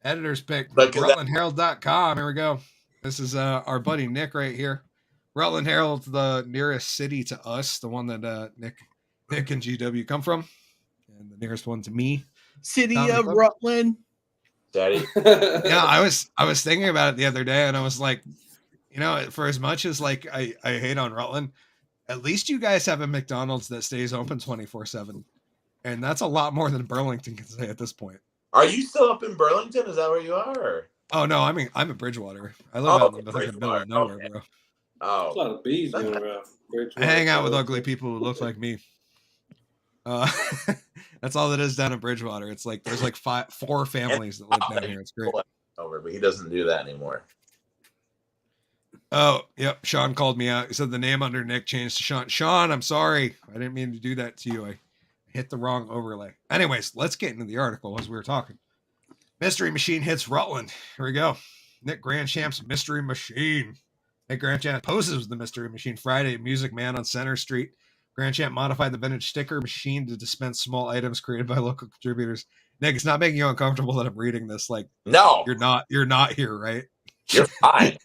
Editor's pick, RutlandHerald.com. Here we go. This is our buddy Nick right here. Rutland Herald's the nearest city to us, the one that Nick and GW come from, and the nearest one to me. City of Rutland. Daddy. Yeah, I was thinking about it the other day, and I was like, for as much as like I hate on Rutland, at least you guys have a McDonald's that stays open 24/7, and that's a lot more than Burlington can say at this point. Are you still up in Burlington? Is that where you are? Or? Oh no, I'm at Bridgewater. I live out in the middle of nowhere, bro. Oh, there's a lot of bees going around. I hang out with ugly people who look like me. That's all that is down in Bridgewater. It's like there's like 4 families that live down here. It's great. Over, but he doesn't do that anymore. Oh, yep. Sean called me out. He said the name under Nick changed to Sean. Sean, I'm sorry. I didn't mean to do that to you. I hit the wrong overlay. Anyways, let's get into the article as we were talking. Mystery Machine hits Rutland. Here we go. Nick Grandchamp's Mystery Machine. Nick Grandchamp poses with the Mystery Machine Friday at Music Man on Center Street. Grandchamp modified the vintage sticker machine to dispense small items created by local contributors. Nick, it's not making you uncomfortable that I'm reading this. Like, no, you're not here, right? You're fine.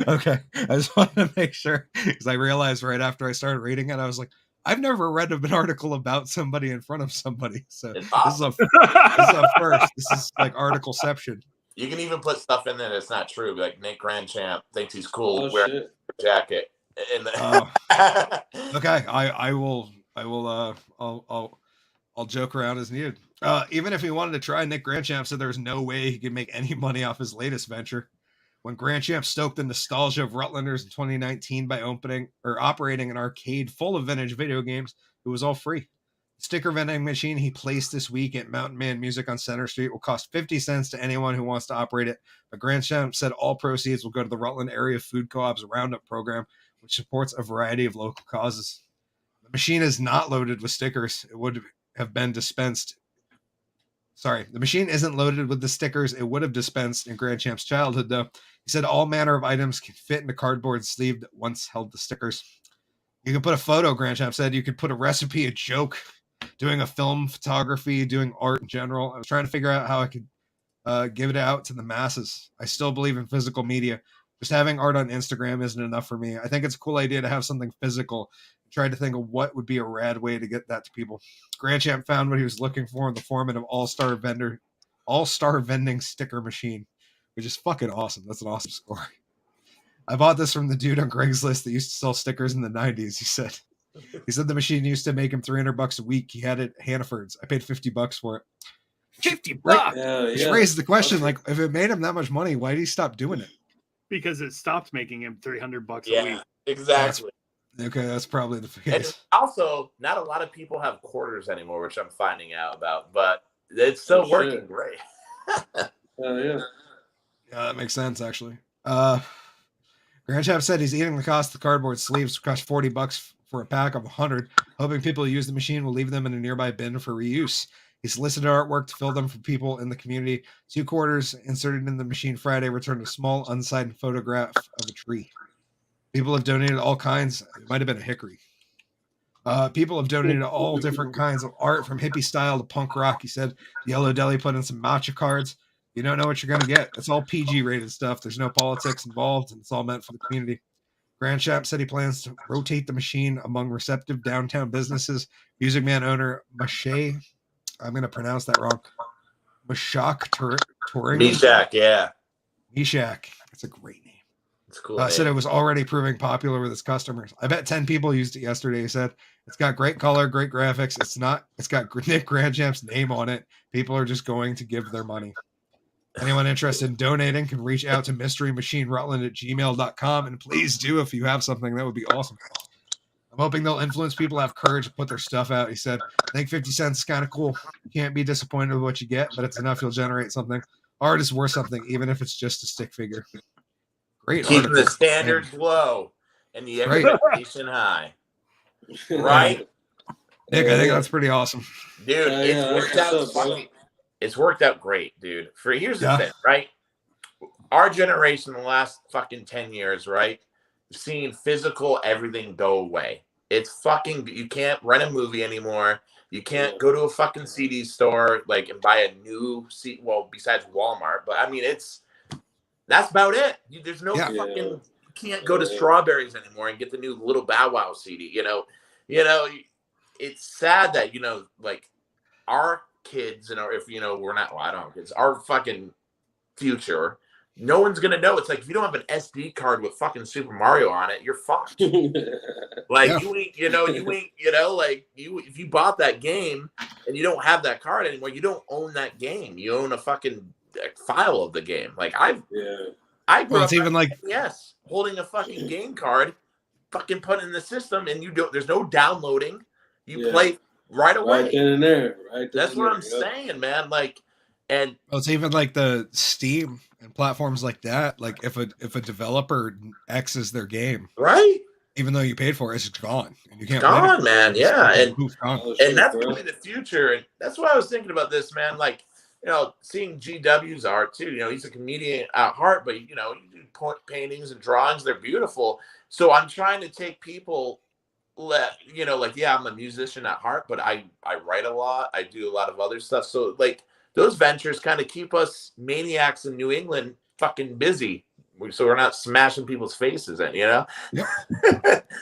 Okay. I just wanted to make sure because I realized right after I started reading it, I was like, I've never read an article about somebody in front of somebody. So this is a first. This is like articleception. You can even put stuff in there that's not true. Like Nick Grandchamp thinks he's cool wearing a jacket. Okay, I'll joke around as needed. Even if he wanted to try, Nick Grandchamp said there's no way he could make any money off his latest venture. When Grandchamp stoked the nostalgia of Rutlanders in 2019 by operating an arcade full of vintage video games, it was all free. The sticker vending machine he placed this week at Mountain Man Music on Center Street will cost 50 cents to anyone who wants to operate it, but Grandchamp said all proceeds will go to the Rutland Area Food Co-op's Roundup program, which supports a variety of local causes. The machine is not loaded with stickers. It would have been dispensed. Sorry, the machine isn't loaded with the stickers it would have dispensed in Grandchamp's childhood, though. He said all manner of items can fit in a cardboard sleeve that once held the stickers. You can put a photo, Grandchamp said. You could put a recipe, a joke, doing a film, photography, doing art in general. I was trying to figure out how I could give it out to the masses. I still believe in physical media. Just having art on Instagram isn't enough for me. I think it's a cool idea to have something physical. I tried to think of what would be a rad way to get that to people. Grandchamp found what he was looking for in the format of all-star vending sticker machine, which is fucking awesome. That's an awesome story. I bought this from the dude on Craigslist that used to sell stickers in the 90s, he said. He said the machine used to make him $300 a week. He had it at Hannaford's. I paid $50 for it. $50. Which raises the question, like, if it made him that much money, why did he stop doing it? Because it stopped making him $300 a week. Exactly. Okay, that's probably the case. And also, not a lot of people have quarters anymore, which I'm finding out about, but it's still working great. Yeah, that makes sense, actually. Grandchamp said he's eating the cost of the cardboard sleeves, which cost $40 for a pack of 100, hoping people who use the machine will leave them in a nearby bin for reuse. He solicited artwork to fill them for people in the community. 2 quarters inserted in the machine Friday returned a small, unsigned photograph of a tree. People have donated all kinds. It might have been a hickory. People have donated all different kinds of art, from hippie style to punk rock. He said Yellow Deli put in some matcha cards. You don't know what you're going to get. It's all PG rated stuff. There's no politics involved, and it's all meant for the community. Grandchamp said he plans to rotate the machine among receptive downtown businesses. Music Man owner Mache, I'm going to pronounce that wrong, Meshach Touring. Meshach, yeah. Meshach. That's a great name. It's cool. Said it was already proving popular with its customers. I bet 10 people used it yesterday. He said it's got great color, great graphics. It's got Nick Grandchamp's name on it. People are just going to give their money. Anyone interested in donating can reach out to mysterymachinerutland@gmail.com, and please do if you have something. That would be awesome. I'm hoping they'll influence people to have courage to put their stuff out. He said, I think 50 cents is kind of cool. You can't be disappointed with what you get, but it's enough you'll generate something. Art is worth something, even if it's just a stick figure. Great. Keeping the standards low and the expectation high. Right? Nick, I think that's pretty awesome. Dude, it's worked out great, dude. Here's the thing, right? Our generation, the last fucking 10 years, right? Seeing physical everything go away. It's fucking, you can't rent a movie anymore. You can't go to a fucking CD store like and buy a new CD, well, besides Walmart. But I mean, that's about it. There's no fucking, you can't go to Strawberries anymore and get the new Little Bow Wow CD. You know, it's sad that, like our kids, and if we're not, I don't know kids, our fucking future, no one's gonna know. It's like if you don't have an SD card with fucking Super Mario on it, you're fucked. Like you ain't, like if you bought that game and you don't have that card anymore, you don't own that game. You own a fucking file of the game. Like I grew up even like holding a fucking game card, fucking put it in the system, and there's no downloading. You play right away. Right then and there. That's what I'm saying, man. Like, and it's even like the Steam and platforms like that. Like if a developer X's their game, right? Even though you paid for it, it's gone. And you can't gone, man. Yeah, and that's gonna be the future. And that's why I was thinking about this, man. Like, seeing GW's art too. He's a comedian at heart, but you do paintings and drawings. They're beautiful. So I'm trying to take people. I'm a musician at heart, but I write a lot. I do a lot of other stuff. So like those ventures kind of keep us maniacs in New England fucking busy, so we're not smashing people's faces in. Yep.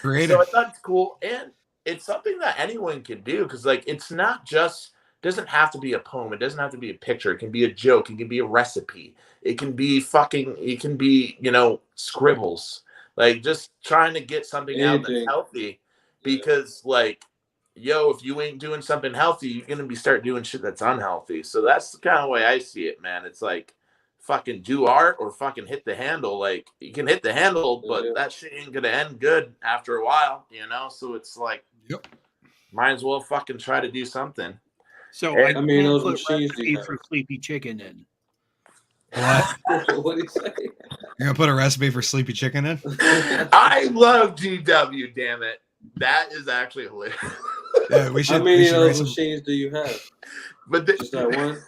Creative. So I thought it's cool, and it's something that anyone can do because like it's not just doesn't have to be a poem. It doesn't have to be a picture. It can be a joke. It can be a recipe. It can be scribbles. Like just trying to get something out that's Anything. healthy, because like, yo, if you ain't doing something healthy, you're gonna be start doing shit that's unhealthy. So that's the kind of way I see it, man. It's like fucking do art or fucking hit the handle. Like you can hit the handle, but that shit ain't gonna end good after a while, you know. So it's like, Yep. might as well fucking try to do something. So And- I mean, those put machines do recipe that. for sleepy chicken in. What? What do you say? You're gonna put a recipe for sleepy chicken in? I love GW, damn it. That is actually hilarious. Yeah, we should. How many we of should those raise some- machines do you have? But Just that one?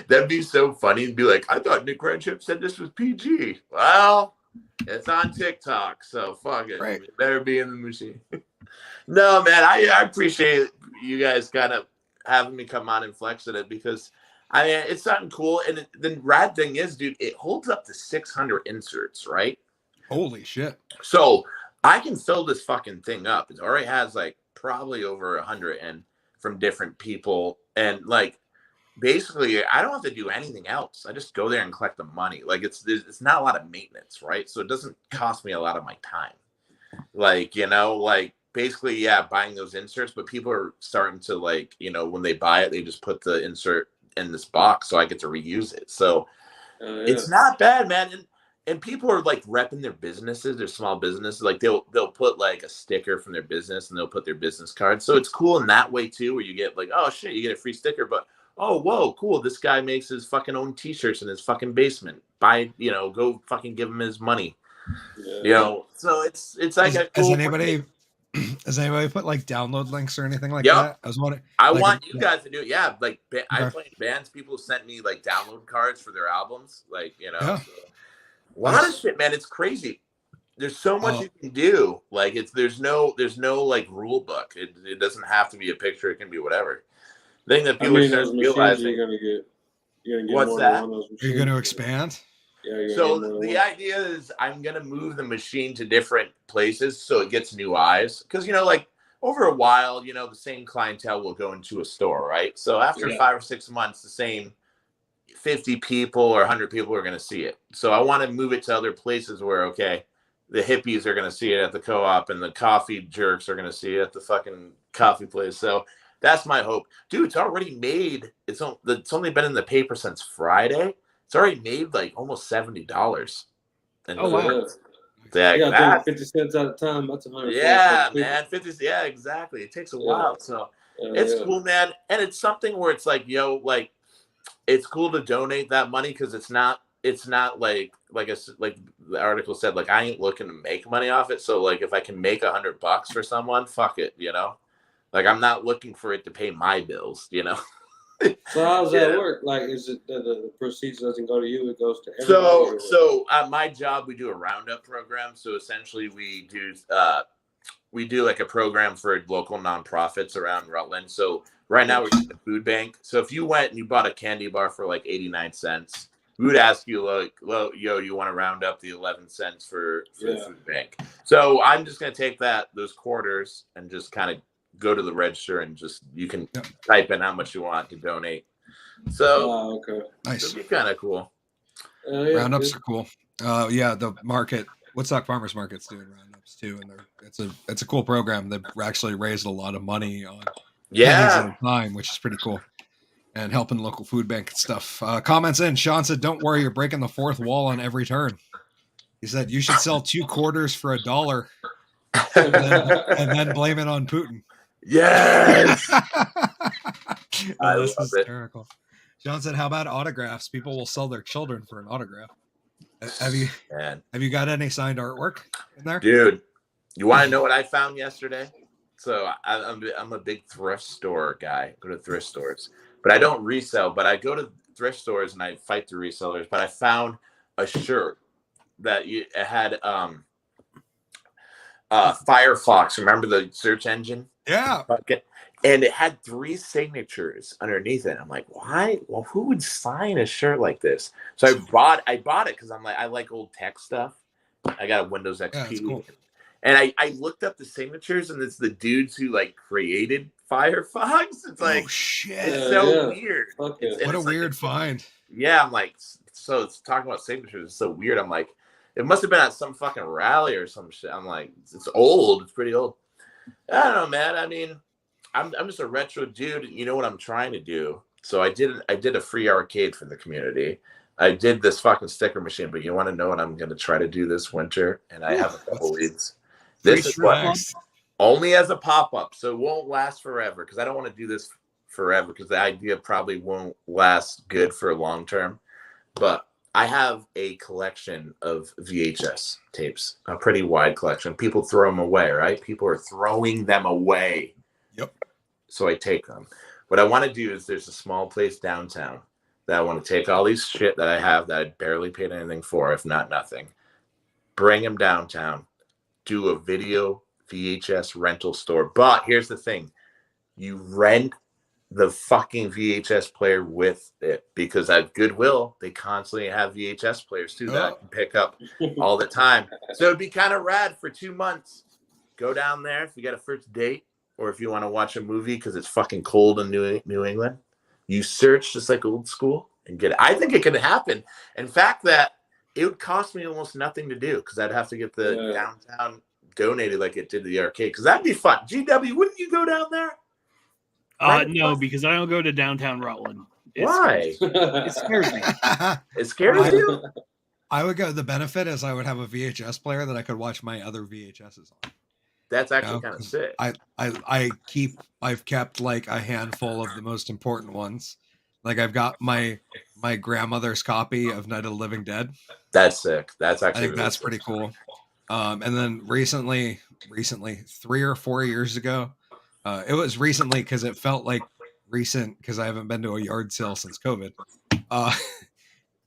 that'd be so funny to be like, I thought Nick Grandchamp said this was PG. Well, it's on TikTok, so fuck it. Right. It better be in the machine. No, man, I appreciate you guys kind of having me come on and flex at it, because I mean, it's something cool. And the rad thing is, dude, it holds up to 600 inserts, right? Holy shit! So I can fill this fucking thing up. It already has like probably over 100 and from different people. And like, basically, I don't have to do anything else. I just go there and collect the money. Like it's not a lot of maintenance, right? So it doesn't cost me a lot of my time. Like, you know, like basically, yeah, buying those inserts, but people are starting to like, you know, when they buy it, they just put the insert in this box so I get to reuse it. So it's not bad, man. And people are like repping their businesses, their small businesses. Like they'll put like a sticker from their business and they'll put their business card. So it's cool in that way too, where you get like, oh shit, you get a free sticker, but oh whoa, cool. This guy makes his fucking own t-shirts in his fucking basement. Buy, you know, go fucking give him his money. Yeah. You know, so it's like a cool has anybody put like download links or anything like Yep. that? I was wondering. I like, want you guys to do it. Yeah, like I Okay. play in bands. People sent me like download cards for their albums. Like, you know, Yeah. so, a lot of shit, man. It's crazy. There's so much you can do. Like there's no like rule book. It doesn't have to be a picture. It can be whatever. The thing that people are those starting machines realizing. you're gonna get What's more that? than one of those Are machines. you going to expand? Yeah, you're So gonna get more the than one. idea is I'm going to move the machine to different places so it gets new eyes. Because, you know, like over a while, you know, the same clientele will go into a store, right? So after 5 or 6 months, the same 50 people or 100 people are going to see it. So I want to move it to other places where, okay, the hippies are going to see it at the co-op and the coffee jerks are going to see it at the fucking coffee place. So that's my hope. Dude, it's already made. It's only been in the paper since Friday. It's already made like almost $70. And Oh, wow. yeah, Yeah, I that, think 50 cents at a time. That's 100. yeah, man, 50. Yeah, exactly. It takes a while, so it's cool, man. And it's something where it's like, yo, like it's cool to donate that money because it's not like the article said, like I ain't looking to make money off it. So like if I can make $100 for someone, fuck it, you know. Like I'm not looking for it to pay my bills, you know. So how does that work? Like, is it that the proceeds doesn't go to you; it goes to everybody? So at my job, we do a roundup program. So essentially, we do like a program for local nonprofits around Rutland. So right now we're doing the food bank. So if you went and you bought a candy bar for like 89 cents, we would ask you like, well, yo, you want to round up the 11 cents for the food bank? So I'm just gonna take those quarters and just kind of go to the register and just you can type in how much you want to donate. So okay, nice. It'd be kind of cool. Roundups are cool. Yeah, the market, Woodstock Farmers Market's doing roundups too, and it's a cool program. They've actually raised a lot of money on time, which is pretty cool, and helping local food bank and stuff. Comments in. Sean said, "Don't worry, you're breaking the fourth wall on every turn." He said, "You should sell 2 quarters for $1, and then blame it on Putin." Yes. I That's love hysterical. John said, "How about autographs? People will sell their children for an autograph." Have you got any signed artwork in there, dude? You want to know what I found yesterday? So I'm a big thrift store guy. I go to thrift stores, but I don't resell. But I go to thrift stores and I fight the resellers. But I found a shirt that it had Firefox. Remember the search engine? Yeah. And it had 3 signatures underneath it. I'm like, why? Well, who would sign a shirt like this? So I bought it because I'm like, I like old tech stuff. I got a Windows XP. Yeah, that's cool. And I looked up the signatures, and it's the dudes who like created Firefox. It's like, oh shit, it's so weird. What a weird find. Yeah, I'm like, so it's talking about signatures. It's so weird. I'm like, It must have been at some fucking rally or some shit. I'm like, it's old. It's pretty old. I don't know, man. I mean, I'm just a retro dude. You know what I'm trying to do? So I did a free arcade for the community. I did this fucking sticker machine, but you want to know what I'm going to try to do this winter? And I have a couple leads. This is what, only as a pop-up, so it won't last forever because I don't want to do this forever because the idea probably won't last good for long term. But I have a collection of VHS tapes, a pretty wide collection. People throw them away, right? People are throwing them away. Yep. So I take them. What I want to do is there's a small place downtown that I want to take all these shit that I have that I barely paid anything for, if not nothing, bring them downtown, do a video VHS rental store. But here's the thing. You rent the fucking VHS player with it because at Goodwill, they constantly have VHS players too that I can pick up all the time. So it'd be kind of rad for 2 months. Go down there if you got a first date or if you want to watch a movie because it's fucking cold in New England. You search just like old school and get it. I think it could happen. In fact, that it would cost me almost nothing to do because I'd have to get the downtown donated like it did the arcade because that'd be fun. GW, wouldn't you go down there? No, because I don't go to downtown Rutland. Why? It scares me. It scares you? I would go. The benefit is I would have a VHS player that I could watch my other VHSs on. That's actually kind of sick. I've kept like a handful of the most important ones. Like I've got my grandmother's copy of Night of the Living Dead. That's sick. That's actually I think that's pretty cool. And then recently, 3 or 4 years ago, it was recently because it felt like recent because I haven't been to a yard sale since COVID.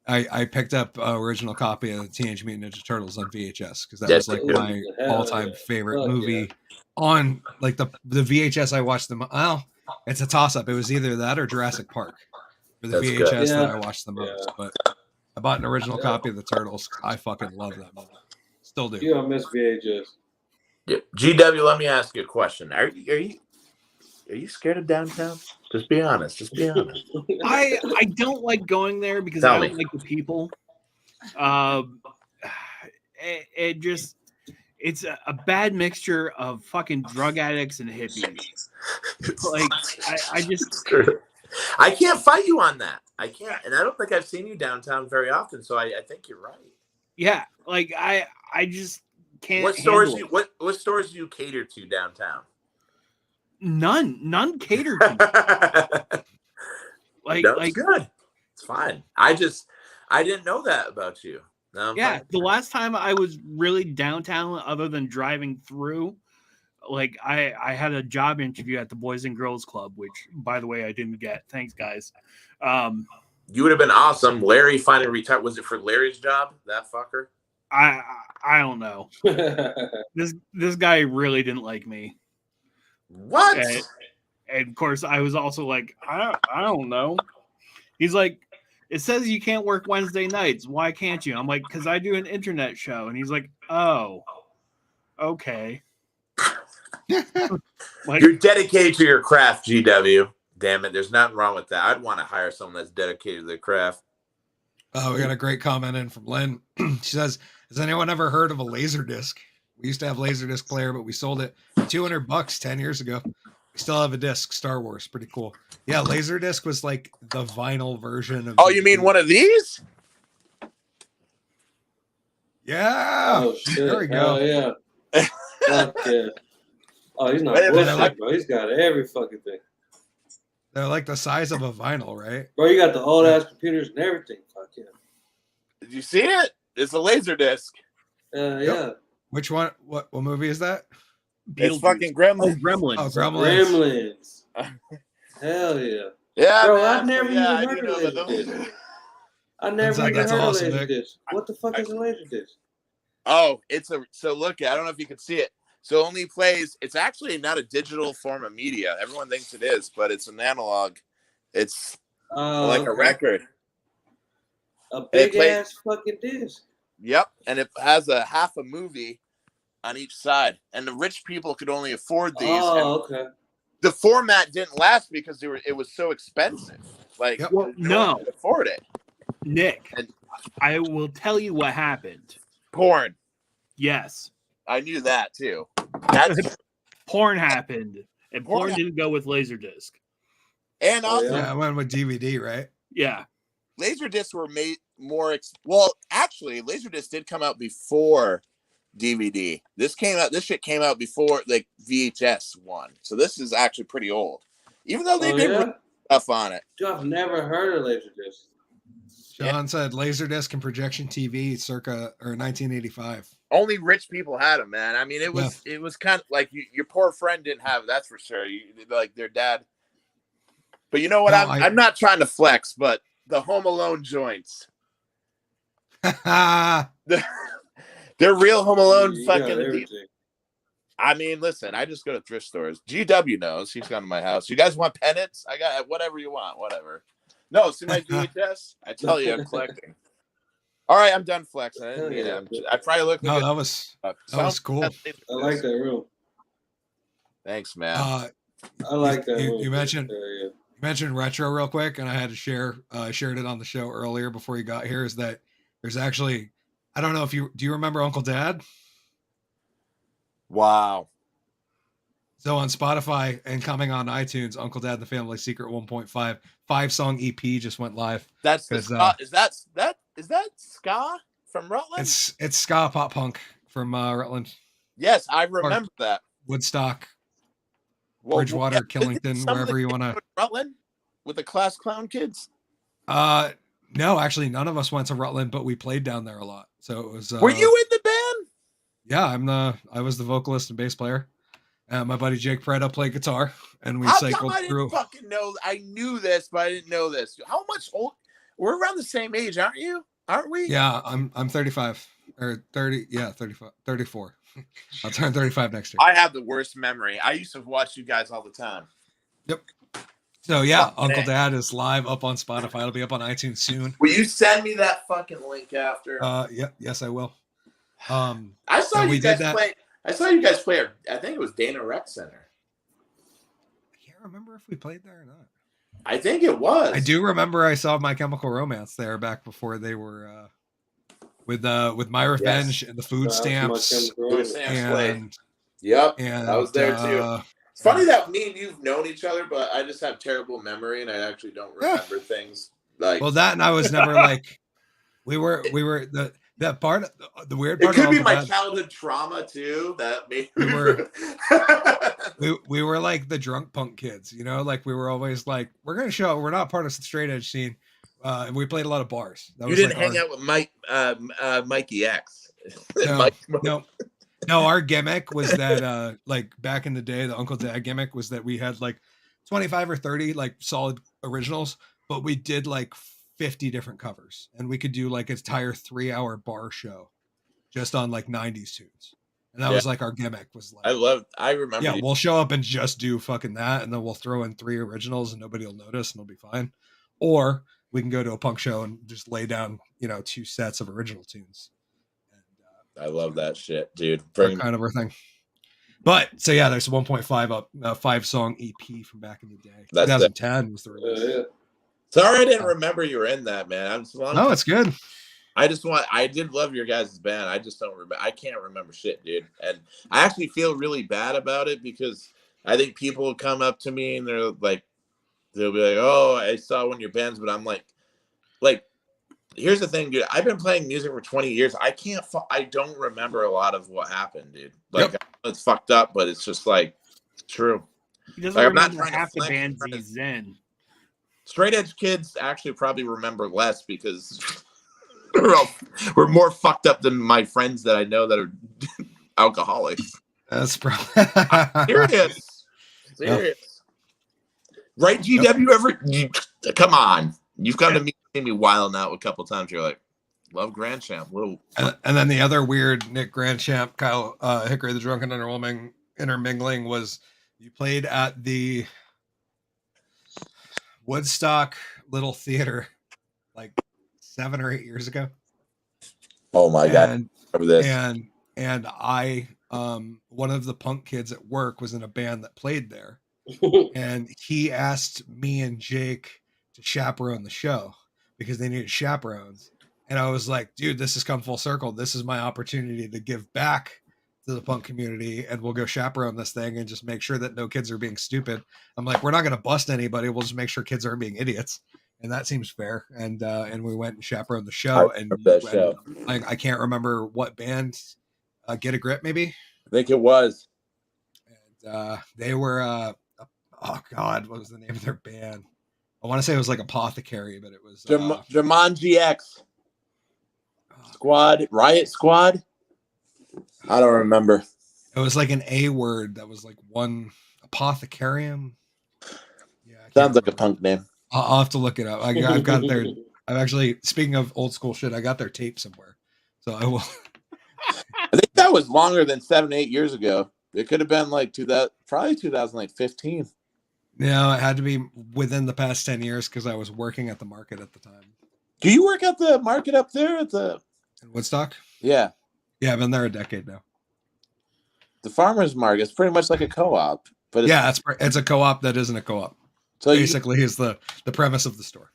I picked up an original copy of the Teenage Mutant Ninja Turtles on VHS because that was like my all-time favorite movie. On like the VHS I watched them. Well, it's a toss-up. It was either that or Jurassic Park for the VHS that I watched the most. But I bought an original copy of the Turtles. I fucking love that movie. Still do. You don't miss VHS. Yeah. GW, let me ask you a question. Are you scared of downtown? Just be honest. Just be honest. I don't like going there because I don't like the people. It's a bad mixture of fucking drug addicts and hippies. Like I can't fight you on that. I can't, and I don't think I've seen you downtown very often. So I think you're right. Yeah, like I just can't. What stores do you cater to downtown? None catered to. That's good. It's fine. I didn't know that about you. No, yeah, the last time I was really downtown, other than driving through, like I had a job interview at the Boys and Girls Club, which, by the way, I didn't get. Thanks, guys. You would have been awesome. Larry finally retired. Was it for Larry's job? That fucker. I don't know. This guy really didn't like me. What? And of course, I was also like, I don't know. He's like, it says you can't work Wednesday nights. Why can't you? I'm like, because I do an internet show. And he's like, oh, okay. Like, you're dedicated to your craft, GW. Damn it. There's nothing wrong with that. I'd want to hire someone that's dedicated to their craft. We got a great comment in from Lynn. She says, has anyone ever heard of a Laserdisc? We used to have Laserdisc player, but we sold it $200 10 years ago. We still have a disc, Star Wars. Pretty cool. Yeah, Laserdisc was like the vinyl version of. Oh, you mean one of these? Yeah. Oh, shit. There we go. Yeah. Fuck yeah. Oh, he's not bullshit, bro. He's got every fucking thing. They're like the size of a vinyl, right? Bro, you got the old ass computers and everything. Fuck yeah. Did you see it? It's a Laserdisc. Yeah. Which one? What movie is that? It's fucking Gremlins. Gremlins. Oh, Gremlins. Hell yeah. Yeah, bro, man. I've never even heard of Laserdisc. I never even heard of Laserdisc. What the fuck is a Laserdisc? Oh, so look, I don't know if you can see it. So it only plays, it's actually not a digital form of media. Everyone thinks it is, but it's an analog. It's like a record. A big ass fucking disc. Yep. And it has a half a movie on each side. And the rich people could only afford these. Oh, okay. The format didn't last because it was so expensive. Like, no one could afford it. Nick, I will tell you what happened. porn. Yes. I knew that too. That's Porn happened, and Porn porn didn't go with Laserdisc. and Oh, also Yeah, I went with DVD, right? Yeah. Laserdiscs were made more. Well, actually, Laserdisc did come out before DVD. This shit came out before like VHS one. So this is actually pretty old, even though they did really stuff on it. Dude, I've never heard of Laserdisc. Sean said Laserdisc and projection TV circa or 1985. Only rich people had them, man. I mean, it was kind of like your poor friend didn't have it, that's for sure. Like their dad. But you know what? No, I'm not trying to flex, but the Home Alone joints, they're real Home Alone fucking. I mean, listen, I just go to thrift stores. GW knows. He's gone to my house. You guys want pennants? I got whatever you want, whatever. No, see my VHS? I tell you, I'm collecting. All right, I'm done flexing. I didn't mean it. I probably look like that was cool. I like that room. Thanks, man. I like that room. You mentioned retro real quick, and I had to shared it on the show earlier before you got here. Is that there's actually, I don't know if do you remember Uncle Dad? Wow. So on Spotify and coming on iTunes, Uncle Dad the Family Secret 1.5 5-song EP just went live. That's the ska. Is that ska from Rutland? It's ska pop punk from Rutland. Yes, I remember that. Woodstock, Bridgewater, Killington, wherever you want to. Rutland with the Class Clown kids. No, actually, none of us went to Rutland, but we played down there a lot. So it was. Were you in the band? Yeah, I was the vocalist and bass player. My buddy Jake Preda played guitar, and we How cycled come I through. didn't fucking know. I knew this, but I didn't know this. How much old? We're around the same age, aren't you? Aren't we? Yeah, I'm 35 or 30. Yeah, 35, 34. I'll turn 35 next year. I have the worst memory. I used to watch you guys all the time. Yep. So yeah, Uncle Dad is live up on Spotify. It'll be up on iTunes soon. Will you send me that fucking link after? Yes, I will. I saw you guys play. I saw you guys play. I think it was Dana Rec Center. I can't remember if we played there or not. I think it was. I do remember I saw My Chemical Romance there back before they were with My Revenge and the food stamps. Yep, and I was there too. It's funny that me and you've known each other, but I just have terrible memory and I actually don't remember things. Like, well, that and I was never like we were that part. The weird part. It could be my childhood trauma too. That made we were like the drunk punk kids, you know. Like we were always like, we're gonna show we're not part of the straight edge scene, and we played a lot of bars. That you didn't hang out with Mikey X. No, our gimmick was that like back in the day, the Uncle Dad gimmick was that we had like 25 or 30 like solid originals, but we did like 50 different covers, and we could do like an entire 3-hour bar show just on like 90s tunes. And that was like our gimmick was like, I remember. Yeah, we'll show up and just do fucking that, and then we'll throw in 3 originals and nobody will notice and it'll be fine. Or we can go to a punk show and just lay down, 2 sets of original tunes. I love that shit, dude. That kind of our thing. But so yeah, there's a 1.5 up 5-song EP from back in the day. 2010 was the release. Sorry, I didn't remember you were in that, man. No, it's good. I did love your guys' band. I just don't remember. I can't remember shit, dude. And I actually feel really bad about it because I think people will come up to me and they'll be like, "Oh, I saw one of your bands," but I'm like, here's the thing, dude. I've been playing music for 20 years. I don't remember a lot of what happened, dude. It's fucked up, but it's just like it's true. He doesn't remember half the bands he's in. Straight edge kids actually probably remember less because we're more fucked up than my friends that I know that are alcoholics. That's probably serious. Yep. Right, GW? Come on. You've come to me wilding out a couple times. You're like, love Grandchamp. And then the other weird Nick Grandchamp, Kyle Hickory, the Drunken Underwhelming intermingling was you played at the Woodstock Little Theater like 7 or 8 years ago. Oh my God. Remember this. And I one of the punk kids at work was in a band that played there. And he asked me and Jake to chaperone the show because they needed chaperones. And I was like, dude, this has come full circle. This is my opportunity to give back to the punk community, and we'll go chaperone this thing and just make sure that no kids are being stupid. I'm like, we're not going to bust anybody. We'll just make sure kids aren't being idiots. And that seems fair. And we went and chaperoned the show. I remember that show. I can't remember what band, Get a Grip, maybe? I think it was. And they were, oh God, what was the name of their band? I want to say it was like Apothecary, but it was Jumanji X Squad, Riot Squad. I don't remember. It was like an A word that was like one Apothecarium. Yeah, Sounds like a punk name. I'll have to look it up. I've got their. I've actually, speaking of old school shit, I got their tape somewhere, so I will. I think that was longer than 7-8 years ago. It could have been like 2015. No, it had to be within the past 10 years because I was working at the market at the time. Do you work at the market up there at the In Woodstock? Yeah. Yeah, I've been there a decade now. The farmer's market is pretty much like a co-op, but it's a co-op that isn't a co-op. So basically is the premise of the store.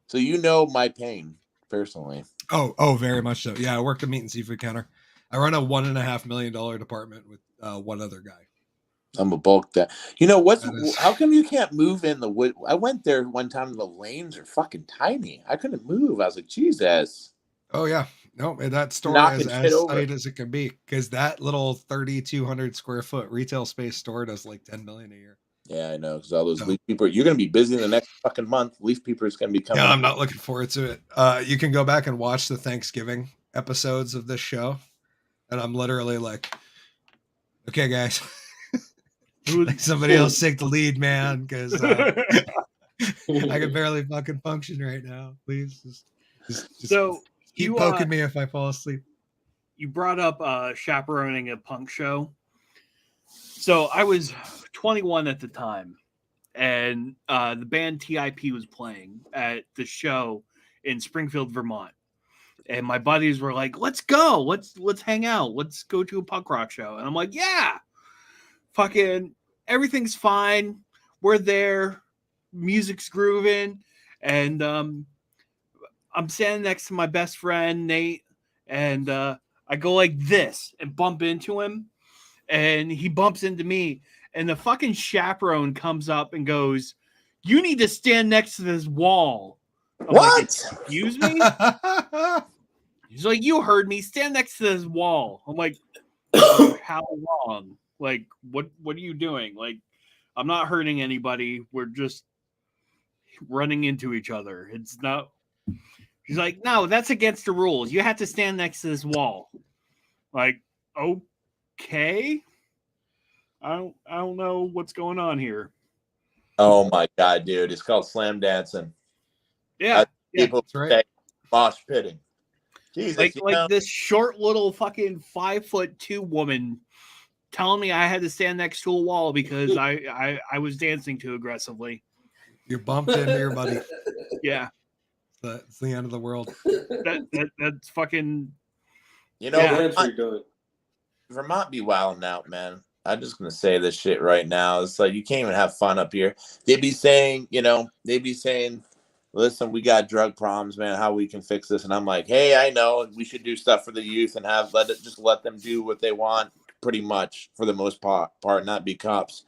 So you know my pain personally. Oh, very much so. Yeah, I work the meat and seafood counter. I run a $1.5 million department with one other guy. I'm a bulk that. You know how come you can't move in the wood? I went there one time. The lanes are fucking tiny. I couldn't move. I was like, Jesus. Oh yeah, no, that store is as tight as it can be because that little 3,200 square foot retail space store does like 10 million a year. Yeah, I know, because all those leaf peeper. You're going to be busy in the next fucking month. Leaf peeper is going to be coming. Yeah, I'm not looking forward to it. You can go back and watch the Thanksgiving episodes of this show, and I'm literally like, okay, guys. Like somebody else take the lead, man, because I can barely fucking function right now. Please, just so keep poking me if I fall asleep. You brought up chaperoning a punk show. So I was 21 at the time, and the band TIP was playing at the show in Springfield, Vermont. And my buddies were like, "Let's go, let's hang out, let's go to a punk rock show." And I'm like, "Yeah, fucking." Everything's fine. We're there. Music's grooving. And I'm standing next to my best friend, Nate. And I go like this and bump into him. And he bumps into me. And the fucking chaperone comes up and goes, "You need to stand next to this wall." I'm what? Like, excuse me? He's like, "You heard me. Stand next to this wall." I'm like, "How long? Like, what are you doing? Like, I'm not hurting anybody. We're just running into each other. It's not." He's like, "No, that's against the rules. You have to stand next to this wall." Like, okay. I don't know what's going on here. Oh my god, dude. It's called slam dancing. Yeah. People say mosh pitting. Jesus, like this short little fucking 5'2" woman telling me I had to stand next to a wall because I was dancing too aggressively. You bumped into your buddy. Yeah. It's the end of the world. That's fucking. You know, Vermont be wilding out, man. I'm just gonna say this shit right now. It's like you can't even have fun up here. They be saying, listen, we got drug problems, man. How we can fix this? And I'm like, hey, I know we should do stuff for the youth and let them do what they want, pretty much for the most part, not be cops.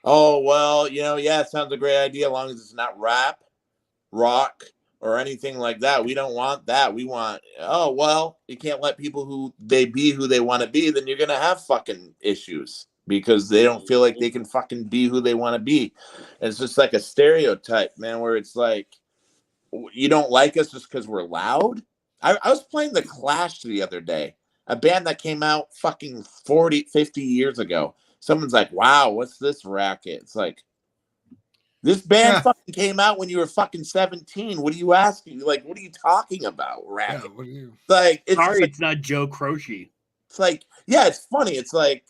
Oh well, yeah, it sounds a great idea, as long as it's not rap, rock, or anything like that. We don't want that. We want, oh well, you can't let people who they want to be. Then you're gonna have fucking issues because they don't feel like they can fucking be who they want to be. And it's just like a stereotype, man, where it's like, you don't like us just because we're loud. I was playing The Clash the other day, a band that came out fucking 40, 50 years ago. Someone's like, wow, what's this racket? It's like, this band fucking came out when you were fucking 17. What are you asking? Like, what are you talking about, racket? Yeah, Sorry, it's not Joe Croce. It's like, yeah, it's funny. It's like,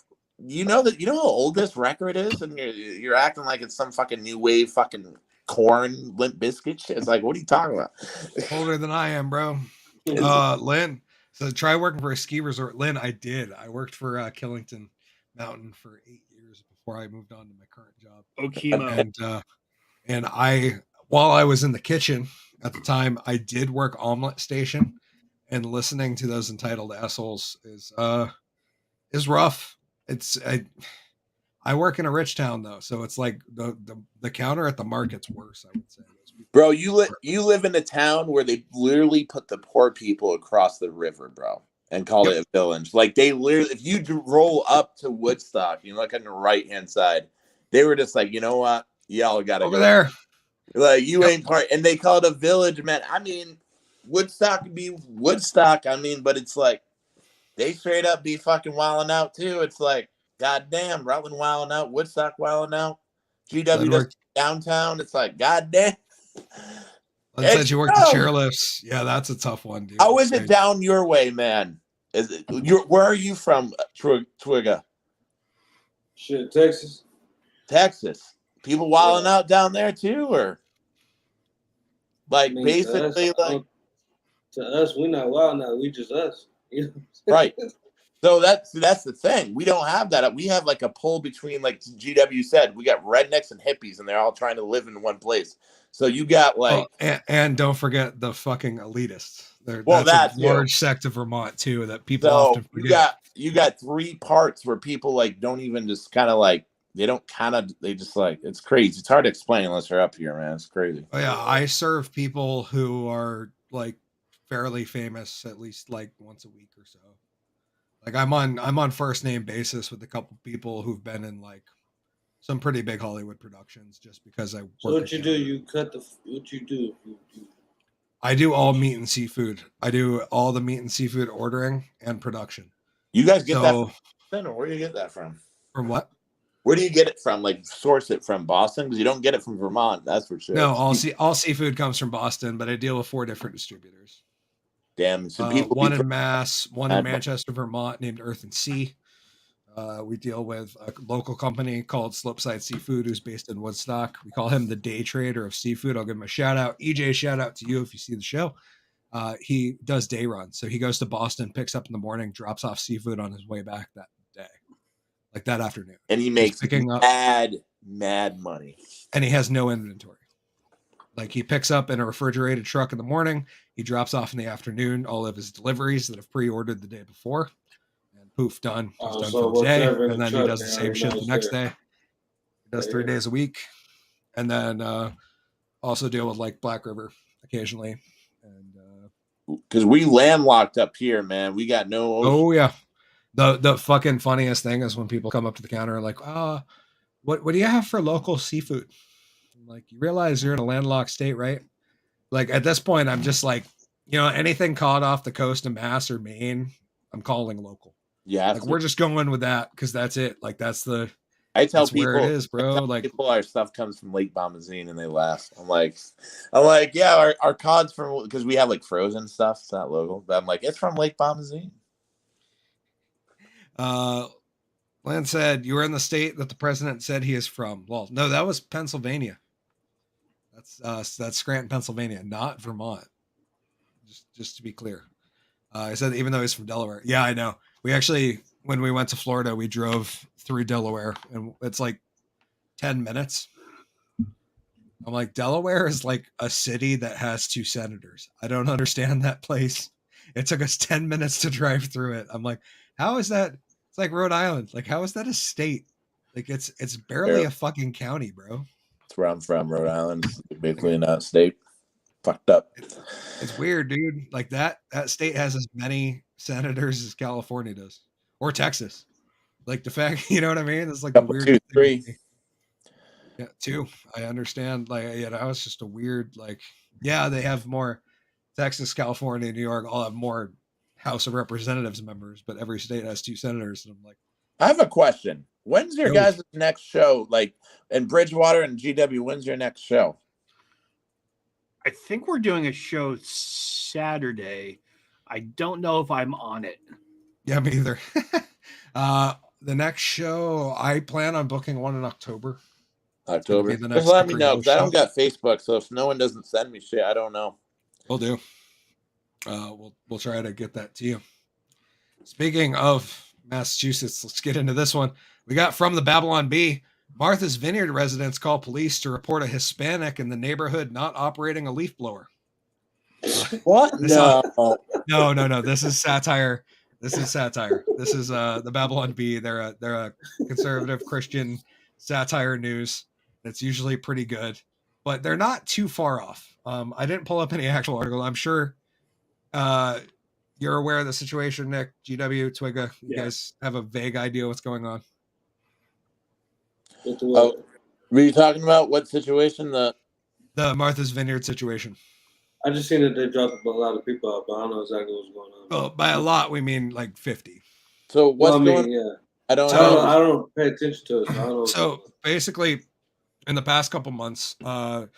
you know how old this record is, and you're acting like it's some fucking new wave fucking Corn, Limp Bizkit shit. It's like, what are you talking about? Older than I am, bro. Lynn, so try working for a ski resort. Lynn, I did. I worked for Killington Mountain for 8 years before I moved on to my current job. Okemo. And while I was in the kitchen at the time, I did work omelet station, and listening to those entitled assholes is rough. I work in a rich town though, so it's like the counter at the market's worse, I would say. Bro, you live in a town where they literally put the poor people across the river, bro, and call it a village. Like they literally, if you roll up to Woodstock, you look on the right hand side, they were just like, you know what, y'all gotta over go there. Like you ain't part, and they call it a village, man. I mean, Woodstock would be Woodstock. I mean, but it's like they straight up be fucking wilding out too. It's like, goddamn, Rutland wilding out, Woodstock wilding out, GW does downtown. It's like, goddamn. And said you worked the chairlifts. Yeah, that's a tough one, dude. How is it down your way, man? Is it where are you from, Twigga? Shit, Texas. Texas. People wilding out down there too, or like I mean, basically to us, we're not wild now. We just us. Right. So that's the thing. We don't have that. We have like a pull between, like GW said, we got rednecks and hippies, and they're all trying to live in one place. So you got like, and don't forget the fucking elitists. That's a large sect of Vermont too that people often forget. You got three parts where people like don't even just kind of like they just like, it's crazy. It's hard to explain unless you're up here, man. It's crazy. Oh yeah, I serve people who are like fairly famous at least like once a week or so. Like I'm on first name basis with a couple people who've been in like some pretty big Hollywood productions just because I work. So what you do? You cut what you do? I do all meat and seafood. I do all the meat and seafood ordering and production. You guys get that from, or where do you get that from? From what? Where do you get it from? Like source it from Boston? Because you don't get it from Vermont. That's for sure. No, all seafood comes from Boston, but I deal with 4 different distributors. Damn. So people one in Mass, one in Manchester, Vermont, named Earth and Sea. We deal with a local company called Slopeside Seafood, who's based in Woodstock. We call him the day trader of seafood. I'll give him a shout out. EJ, shout out to you if you see the show. He does day runs. So he goes to Boston, picks up in the morning, drops off seafood on his way back that day, like that afternoon. And he makes mad money. And he has no inventory. Like he picks up in a refrigerated truck in the morning. He drops off in the afternoon all of his deliveries that have pre-ordered the day before. And poof, done. He's done for the day. And then he does the same shit the next day. He does 3 days a week. And then also deal with like Black River occasionally. And because we landlocked up here, man. We got no ocean. Oh yeah. The fucking funniest thing is when people come up to the counter and like, what do you have for local seafood? I'm like, you realize you're in a landlocked state, right? Like at this point, I'm just like, anything caught off the coast of Mass or Maine, I'm calling local. Yeah. Like we're just going with that because that's it. Like that's I tell people where it is, bro. Like people, our stuff comes from Lake Bombazine and they laugh. I'm like, yeah, our cod's from, because we have like frozen stuff. It's not local, but I'm like, it's from Lake Bombazine. Lance said you were in the state that the president said he is from. Well, no, that was Pennsylvania. That's Scranton, Pennsylvania, not Vermont. Just to be clear. I said even though he's from Delaware. Yeah, I know. We actually, when we went to Florida, we drove through Delaware, and it's like 10 minutes. I'm like, Delaware is like a city that has 2 senators. I don't understand that place. It took us 10 minutes to drive through it. I'm like, how is that? It's like Rhode Island. Like, how is that a state? Like, it's barely a fucking county, bro. That's where I'm from, Rhode Island. It's basically not state. Fucked up. It's weird, dude. Like that state has as many senators as California does, or Texas. Like the fact, you know what I mean? It's like a weird 2, 3. Yeah, 2. I understand. Like, that was just a weird. Like, yeah, they have more. Texas, California, New York all have more House of Representatives members, but every state has 2 senators. And I'm like, I have a question. When's your guys' next show? Like in Bridgewater and GW, when's your next show? I think we're doing a show Saturday. I don't know if I'm on it. Yeah, me either. The next show, I plan on booking one in October. Just let me know, because I don't got Facebook, so if no one doesn't send me shit, I don't know. We'll do. We'll try to get that to you. Speaking of Massachusetts, let's get into this one. We got from the Babylon Bee. Martha's Vineyard residents call police to report a Hispanic in the neighborhood not operating a leaf blower. What? No. No. This is satire. This is the Babylon Bee. They're a conservative Christian satire news. That's usually pretty good, but they're not too far off. I didn't pull up any actual article. I'm sure you're aware of the situation, Nick, GW, Twigga. You guys have a vague idea what's going on. Oh, were you talking about what situation? The Martha's Vineyard situation. I just seen that they dropped a lot of people out, but I don't know exactly what's going on. Well, by a lot we mean like 50. So what's going? Yeah. I don't know. I don't pay attention to it. So I don't know. So basically, in the past couple months, Ron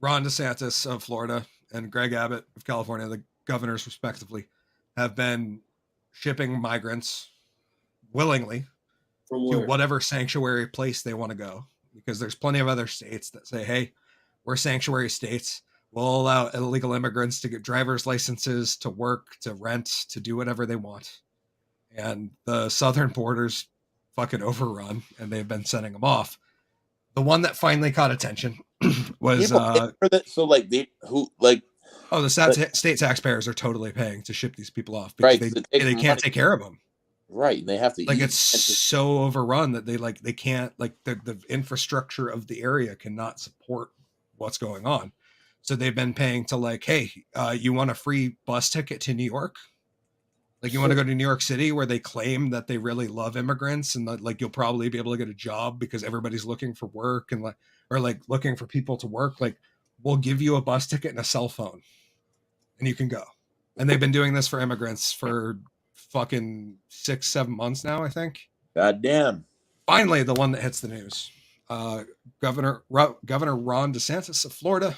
DeSantis of Florida and Greg Abbott of California, the governors respectively, have been shipping migrants willingly to whatever sanctuary place they want to go, because there's plenty of other states that say, hey, we're sanctuary states. We'll allow illegal immigrants to get driver's licenses, to work, to rent, to do whatever they want. And the southern border's fucking overrun, and they've been sending them off. The one that finally caught attention was the state taxpayers are totally paying to ship these people off because they can't take care of them. Right, and they have to it's so overrun that they can't, the infrastructure of the area cannot support what's going on. So they've been paying to hey, you want a free bus ticket to New York? You want to go to New York City where they claim that they really love immigrants and that you'll probably be able to get a job because everybody's looking for work and looking for people to work. We'll give you a bus ticket and a cell phone and you can go. And they've been doing this for immigrants for fucking 6-7 months now, I think. God damn. Finally, the one that hits the news. Governor Ron DeSantis of Florida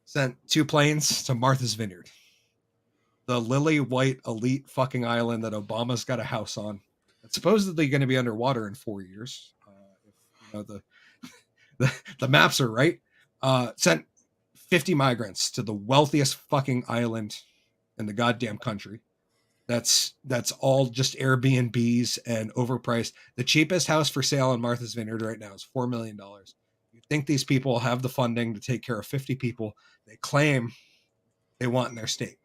sent 2 planes to Martha's Vineyard, the lily white elite fucking island that Obama's got a house on. It's supposedly going to be underwater in 4 years. If the maps are right. Sent 50 migrants to the wealthiest fucking island in the goddamn country. That's all just Airbnbs and overpriced. The cheapest house for sale in Martha's Vineyard right now is $4 million. You think these people have the funding to take care of 50 people they claim they want in their state.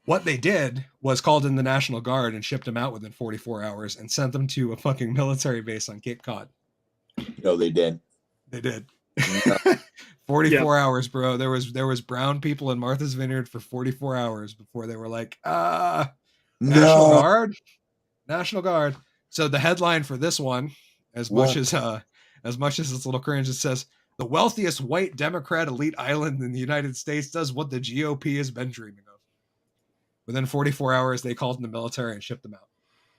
What they did was called in the National Guard and shipped them out within 44 hours and sent them to a fucking military base on Cape Cod. No, they did. They did. 44 hours, bro. There was brown people in Martha's Vineyard for 44 hours before they were like, National Guard. So the headline for this one, as much as it's a little cringe, it says, the wealthiest white Democrat elite island in the United States does what the GOP has been dreaming of. Within 44 hours, they called in the military and shipped them out.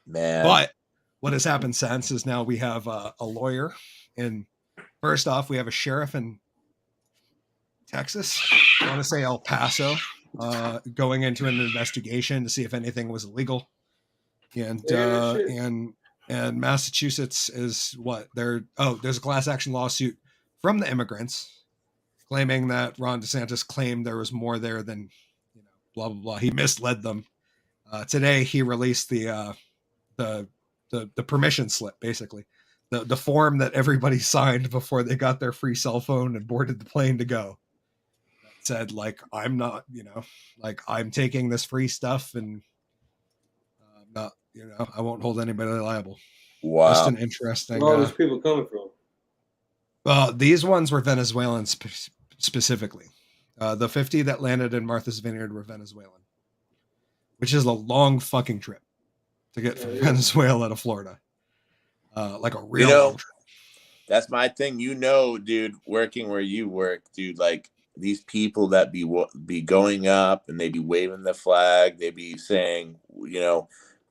Man. But what has happened since is now we have a lawyer. And first off, we have a sheriff in Texas, I want to say El Paso, going into an investigation to see if anything was illegal. And Massachusetts is what? There's a class action lawsuit from the immigrants claiming that Ron DeSantis claimed there was more there than, blah, blah, blah. He misled them. Today, he released the permission slip, basically. The form that everybody signed before they got their free cell phone and boarded the plane to go. It said, I'm not, I'm taking this free stuff and not, I won't hold anybody liable. Wow. Just an interesting. Where are those people coming from? Well, these ones were Venezuelans specifically. The 50 that landed in Martha's Vineyard were Venezuelan, which is a long fucking trip to get from Venezuela to Florida. Like a real long trip. That's my thing. Dude, working where you work, dude, these people that be going up and they be waving the flag, they be saying,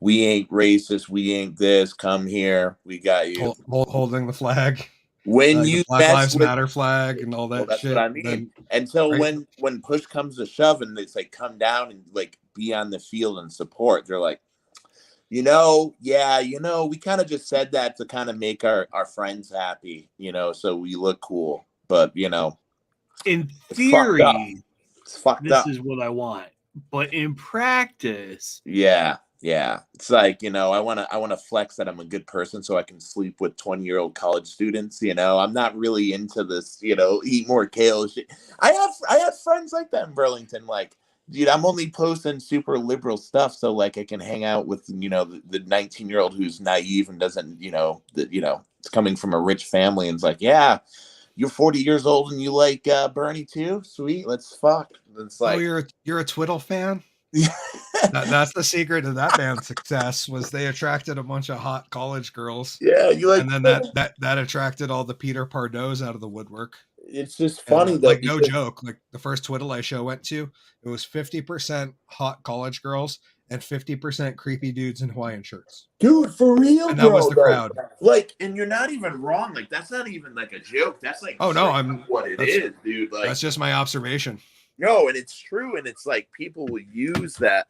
we ain't racist, we ain't this, come here, we got you. Holding the flag. When you Black Lives Matter flag and all that that's shit. What I mean. When push comes to shove and it's come down and be on the field and support, they're like, we kind of just said that to kind of make our friends happy, so we look cool. But in theory, it's fucked up. This is what I want. But in practice, yeah. It's I want to flex that I'm a good person so I can sleep with 20-year-old college students. I'm not really into this, eat more kale shit. I have friends like that in Burlington. dude, I'm only posting super liberal stuff so like I can hang out with, you know, the 19-year-old who's naive and doesn't, you know, it's coming from a rich family and it's like, yeah, you're 40 years old and you like Bernie too? Sweet, let's fuck. It's like, you're a Twiddle fan? That's the secret to that band's success, was they attracted a bunch of hot college girls. Yeah, you like, and then that attracted all the Peter Pardoes out of the woodwork. It's just funny though. Like, no joke. Like the first Twiddle I show went to, it was 50% hot college girls and 50% creepy dudes in Hawaiian shirts. Dude, for real, and that was the crowd. Like, and you're not even wrong. Like, that's not even like a joke. That's like, oh no, I'm what it is, dude. Like, that's just my observation. No, and it's true, and it's like people will use that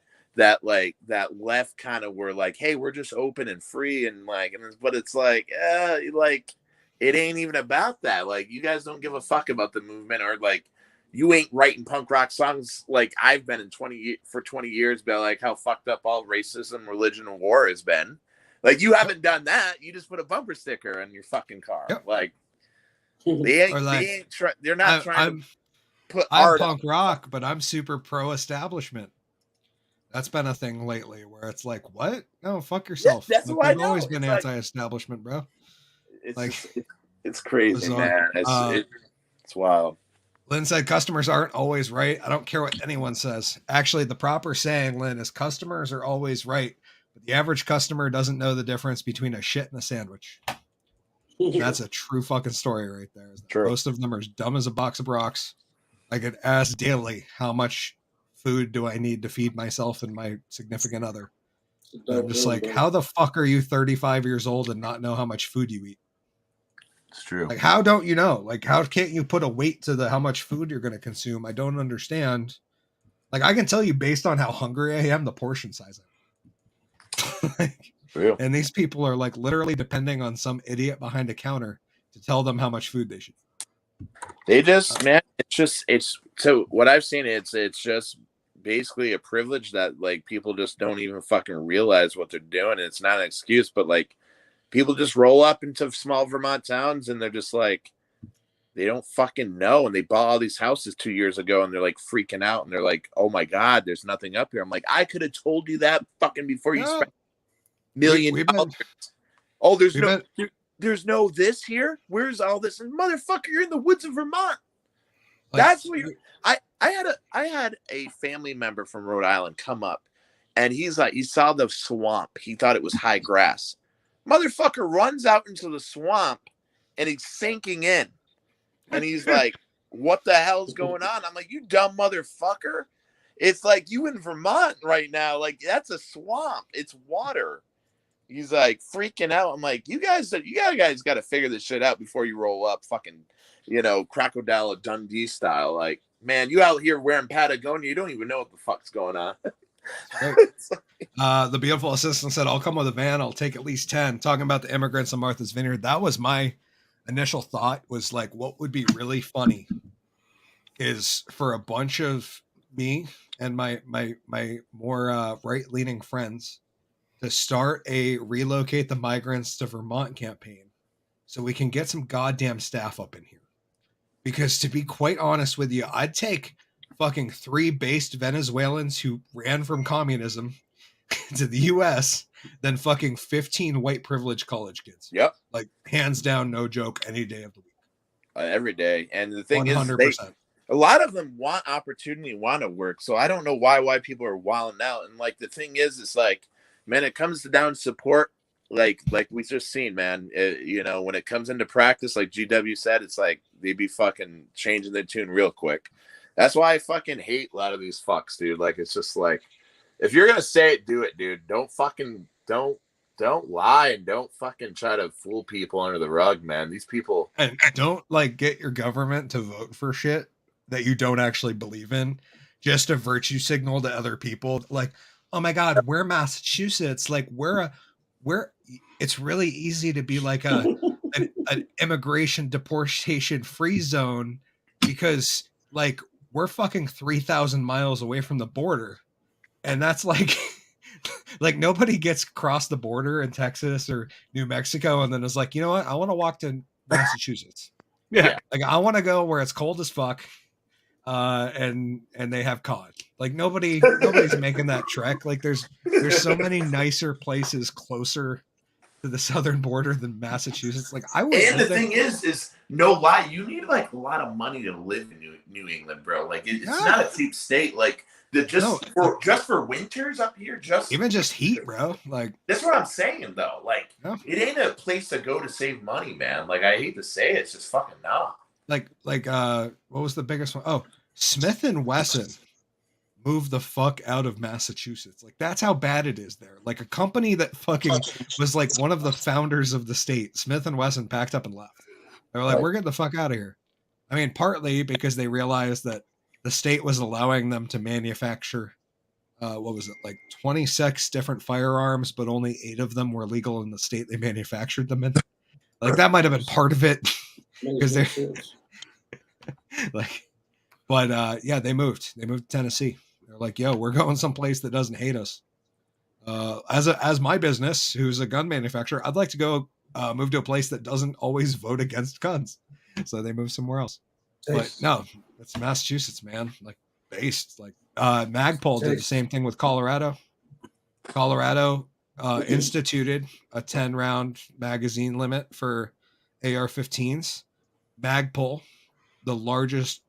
left kind of were like, hey, we're just open and free, and like, but it's like it ain't even about that. Like, you guys don't give a fuck about the movement, or like, you ain't writing punk rock songs like I've been for 20 years about like how fucked up all racism, religion, and war has been. Like, you haven't done that. You just put a bumper sticker on your fucking car. Yep. Like, they're not trying to put art. I'm punk rock, but I'm super pro-establishment. That's been a thing lately where it's like, what? No, fuck yourself. Yeah, that's like, why I've always been like, anti-establishment, bro. It's like, just, it's crazy, man. It's wild. Lynn said customers aren't always right. I don't care what anyone says. Actually, the proper saying, Lynn, is customers are always right, but the average customer doesn't know the difference between a shit and a sandwich. That's a true fucking story right there. True. Most of them are as dumb as a box of rocks. I get asked daily, how much food do I need to feed myself and my significant other? And I'm just like, how the fuck are you 35 years old and not know how much food you eat? It's true. Like, how don't you know? Like, how can't you put a weight to how much food you're going to consume? I don't understand. Like, I can tell you based on how hungry I am, the portion size. Like, real. And these people are like literally depending on some idiot behind a counter to tell them how much food they should eat. They just, man, it's so what I've seen, it's just basically a privilege that like people just don't even fucking realize what they're doing. It's not an excuse, but like people just roll up into small Vermont towns and they're just like, they don't fucking know. And they bought all these houses 2 years ago and they're like freaking out and they're like, oh my God, there's nothing up here. I'm like, I could have told you that fucking before you spent $1 million. Oh, there's no this here. Where's all this? And motherfucker, you're in the woods of Vermont. Like, that's where I had a family member from Rhode Island come up and he's like, he saw the swamp. He thought it was high grass. Motherfucker runs out into the swamp and he's sinking in. And he's like, what the hell's going on? I'm like, you dumb motherfucker. It's like you in Vermont right now. Like, that's a swamp. It's water. He's like freaking out. I'm like, you guys got to figure this shit out before you roll up fucking, Crocodile Dundee style. Like, man, you out here wearing Patagonia. You don't even know what the fuck's going on. The beautiful assistant said, I'll come with a van. I'll take at least 10. Talking about the immigrants in Martha's Vineyard. That was my initial thought, was like, what would be really funny is for a bunch of me and my more right-leaning friends to start a relocate the migrants to Vermont campaign so we can get some goddamn staff up in here. Because to be quite honest with you, I'd take fucking 3 based Venezuelans who ran from communism to the US than fucking 15 white privileged college kids. Yep. Like, hands down, no joke, any day of the week. Every day. And the thing 100%. is, a lot of them want opportunity, want to work. So I don't know why people are wilding out. And like, the thing is, it's like, man, it comes down to support. Like we just seen, man, when it comes into practice, like GW said, it's like they be fucking changing their tune real quick. That's why I fucking hate a lot of these fucks, dude. Like, it's just like, if you're going to say it, do it, dude. Don't lie and don't fucking try to fool people under the rug, man. These people. And don't like get your government to vote for shit that you don't actually believe in, just a virtue signal to other people. Like, oh my God, we're Massachusetts. Like, we're it's really easy to be like an immigration deportation free zone because like we're fucking 3,000 miles away from the border. And that's like, like nobody gets across the border in Texas or New Mexico and then is like, you know what? I want to walk to Massachusetts. Yeah. Like, I want to go where it's cold as fuck. and they have cod. Like nobody's making that trek. Like there's so many nicer places closer to the southern border than Massachusetts. Like I would. And the thing is no lie, you need like a lot of money to live in New England, bro. Like it's not a cheap state. Like just for winters up here, just heat, bro. Like that's what I'm saying though. Like it ain't a place to go to save money, man. Like I hate to say it, it's just fucking not. Like what was the biggest one? Oh, Smith and Wesson moved the fuck out of Massachusetts. Like that's how bad it is there. Like a company that fucking was like one of the founders of the state, Smith and Wesson, packed up and left. They were like, we're getting the fuck out of here. I mean, partly because they realized that the state was allowing them to manufacture, what was it, like 26 different firearms, but only 8 of them were legal in the state they manufactured them in. Like that might have been part of it. Because they're like, but yeah, they moved to Tennessee. They're like, yo, we're going someplace that doesn't hate us. As my business, who's a gun manufacturer, I'd like to go move to a place that doesn't always vote against guns. So they moved somewhere else. But no, it's Massachusetts, man. Like based, like Magpul did the same thing with Colorado. Colorado instituted a 10-round magazine limit for AR-15s. Magpul, the largest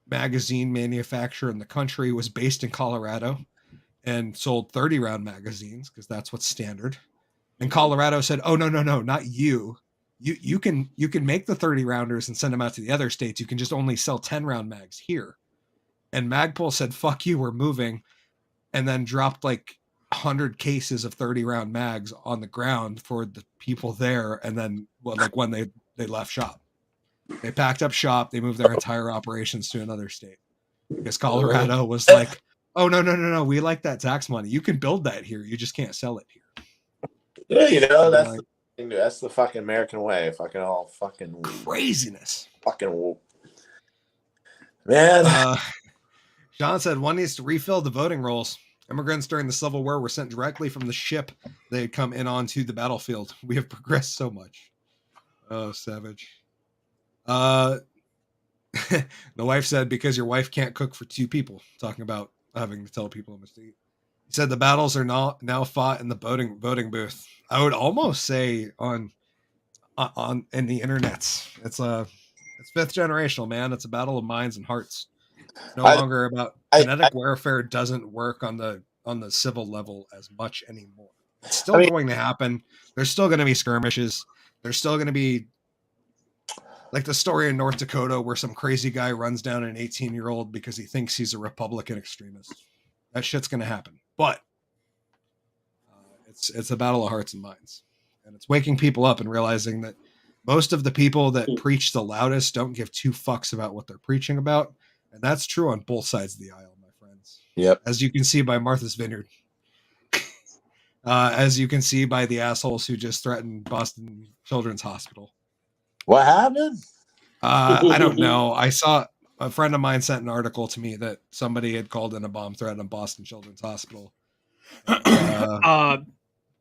magazine manufacturer in the country, was based in Colorado and sold 30-round magazines because that's what's standard. And Colorado said, "Oh no, not you. You can make the 30-rounders and send them out to the other states. You can just only sell 10-round mags here." And Magpul said, "Fuck you, we're moving," and then dropped like 100 cases of 30-round mags on the ground for the people there. And then, well, like when they left shop. They packed up shop. They moved their entire operations to another state because Colorado was like, "Oh no, we like that tax money. You can build that here. You just can't sell it here." Yeah, that's the fucking American way. Fucking craziness. Fucking man. John said one needs to refill the voting rolls. Immigrants during the Civil War were sent directly from the ship they had come in onto the battlefield. We have progressed so much. Oh, savage. The wife said, because your wife can't cook for 2 people, talking about having to tell people to eat. He said the battles are now fought in the voting booth. I would almost say on in the internets. It's 5th generational, man. It's a battle of minds and hearts. It's no longer about genetic warfare. Doesn't work on the civil level as much anymore. It's still going to happen. There's still going to be skirmishes. There's still going to be like the story in North Dakota where some crazy guy runs down an 18-year-old because he thinks he's a Republican extremist. That shit's going to happen. But it's a battle of hearts and minds. And it's waking people up and realizing that most of the people that preach the loudest don't give 2 fucks about what they're preaching about. And that's true on both sides of the aisle, my friends. Yep. As you can see by Martha's Vineyard. As you can see by the assholes who just threatened Boston Children's Hospital. What happened? I don't know. I saw a friend of mine sent an article to me that somebody had called in a bomb threat on Boston Children's Hospital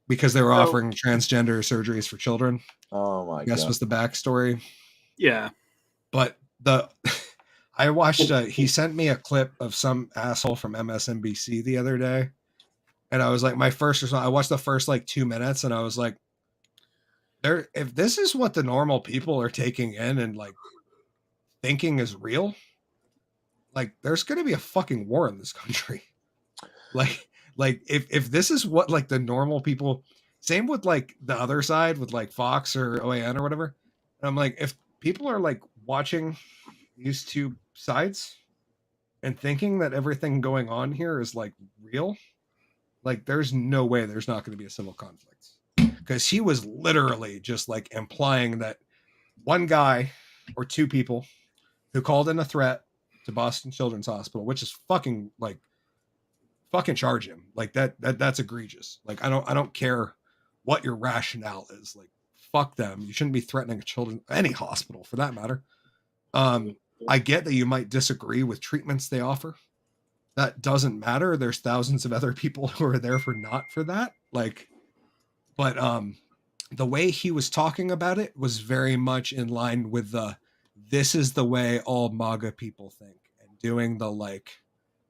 because they were offering transgender surgeries for children. Oh my god! Guess was the backstory. Yeah, but I watched. He sent me a clip of some asshole from MSNBC the other day, and I was like, my first response. I watched the first like 2 minutes, and I was like, if this is what the normal people are taking in and like thinking is real, like there's going to be a fucking war in this country. Like if this is what like the normal people, same with like the other side with like Fox or OAN or whatever. And I'm like, if people are like watching these 2 sides and thinking that everything going on here is like real, like there's no way there's not going to be a civil conflict. Because he was literally just like implying that one guy or 2 people who called in a threat to Boston Children's Hospital, which is fucking charge him. Like that's egregious. Like I don't care what your rationale is. Like fuck them. You shouldn't be threatening any hospital for that matter. I get that you might disagree with treatments they offer. That doesn't matter. There's thousands of other people who are there for that. Like, but the way he was talking about it was very much in line with this is the way all MAGA people think. And doing the like,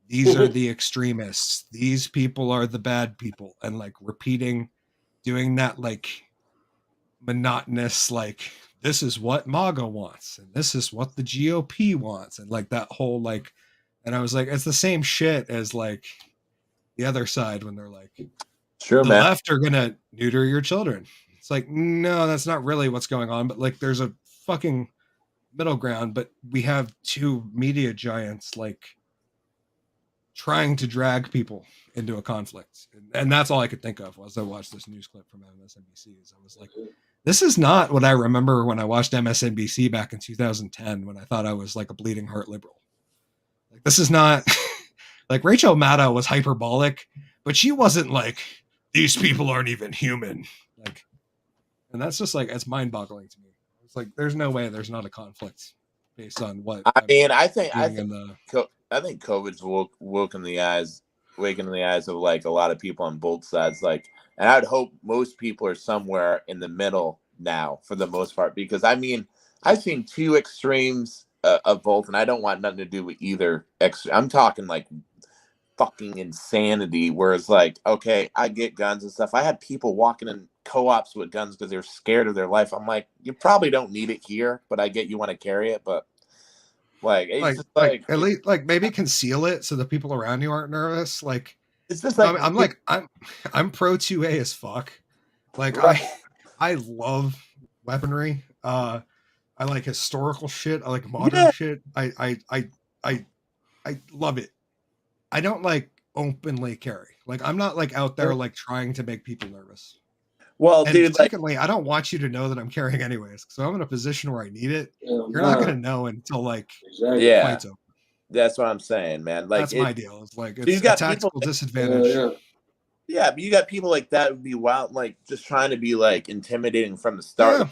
these are the extremists, these people are the bad people, and like repeating, doing that like monotonous, like, this is what MAGA wants, and this is what the GOP wants, and like that whole like, and I was like, it's the same shit as like the other side when they're like, Sure, the man. left are gonna neuter your children. It's like, no, that's not really what's going on. But like, there's a fucking middle ground. But we have two media giants like trying to drag people into a conflict, and that's all I could think of as I watched this news clip from MSNBC. Is I was like, this is not what I remember when I watched MSNBC back in 2010 when I thought I was like a bleeding heart liberal. Like, this is not like Rachel Maddow was hyperbolic, but she wasn't like, these people aren't even human. Like, and that's just like, it's mind boggling to me. It's like, there's no way there's not a conflict based on what I mean, I think COVID's waking the eyes of like a lot of people on both sides. Like, and I'd hope most people are somewhere in the middle now for the most part, because I mean, I've seen two extremes of both, and I don't want nothing to do with either. I'm talking like fucking insanity, where it's like, okay, I get guns and stuff. I had people walking in co-ops with guns because they're scared of their life. I'm like, you probably don't need it here, but I get you want to carry it, but like, it's just like at least like maybe conceal it so the people around you aren't nervous. Like, it's just like I'm pro 2A as fuck. Like, right. I love weaponry. I like historical shit. I like modern shit. I love it. I don't like openly carry. Like, I'm not like out there like trying to make people nervous. Well, and dude, secondly, I don't want you to know that I'm carrying anyways. So I'm in a position where I need it. You're not gonna know until like fight's over. That's what I'm saying, man. Like, that's my deal. It's like, it's a tactical disadvantage. Yeah, but you got people like that would be wild, like just trying to be like intimidating from the start,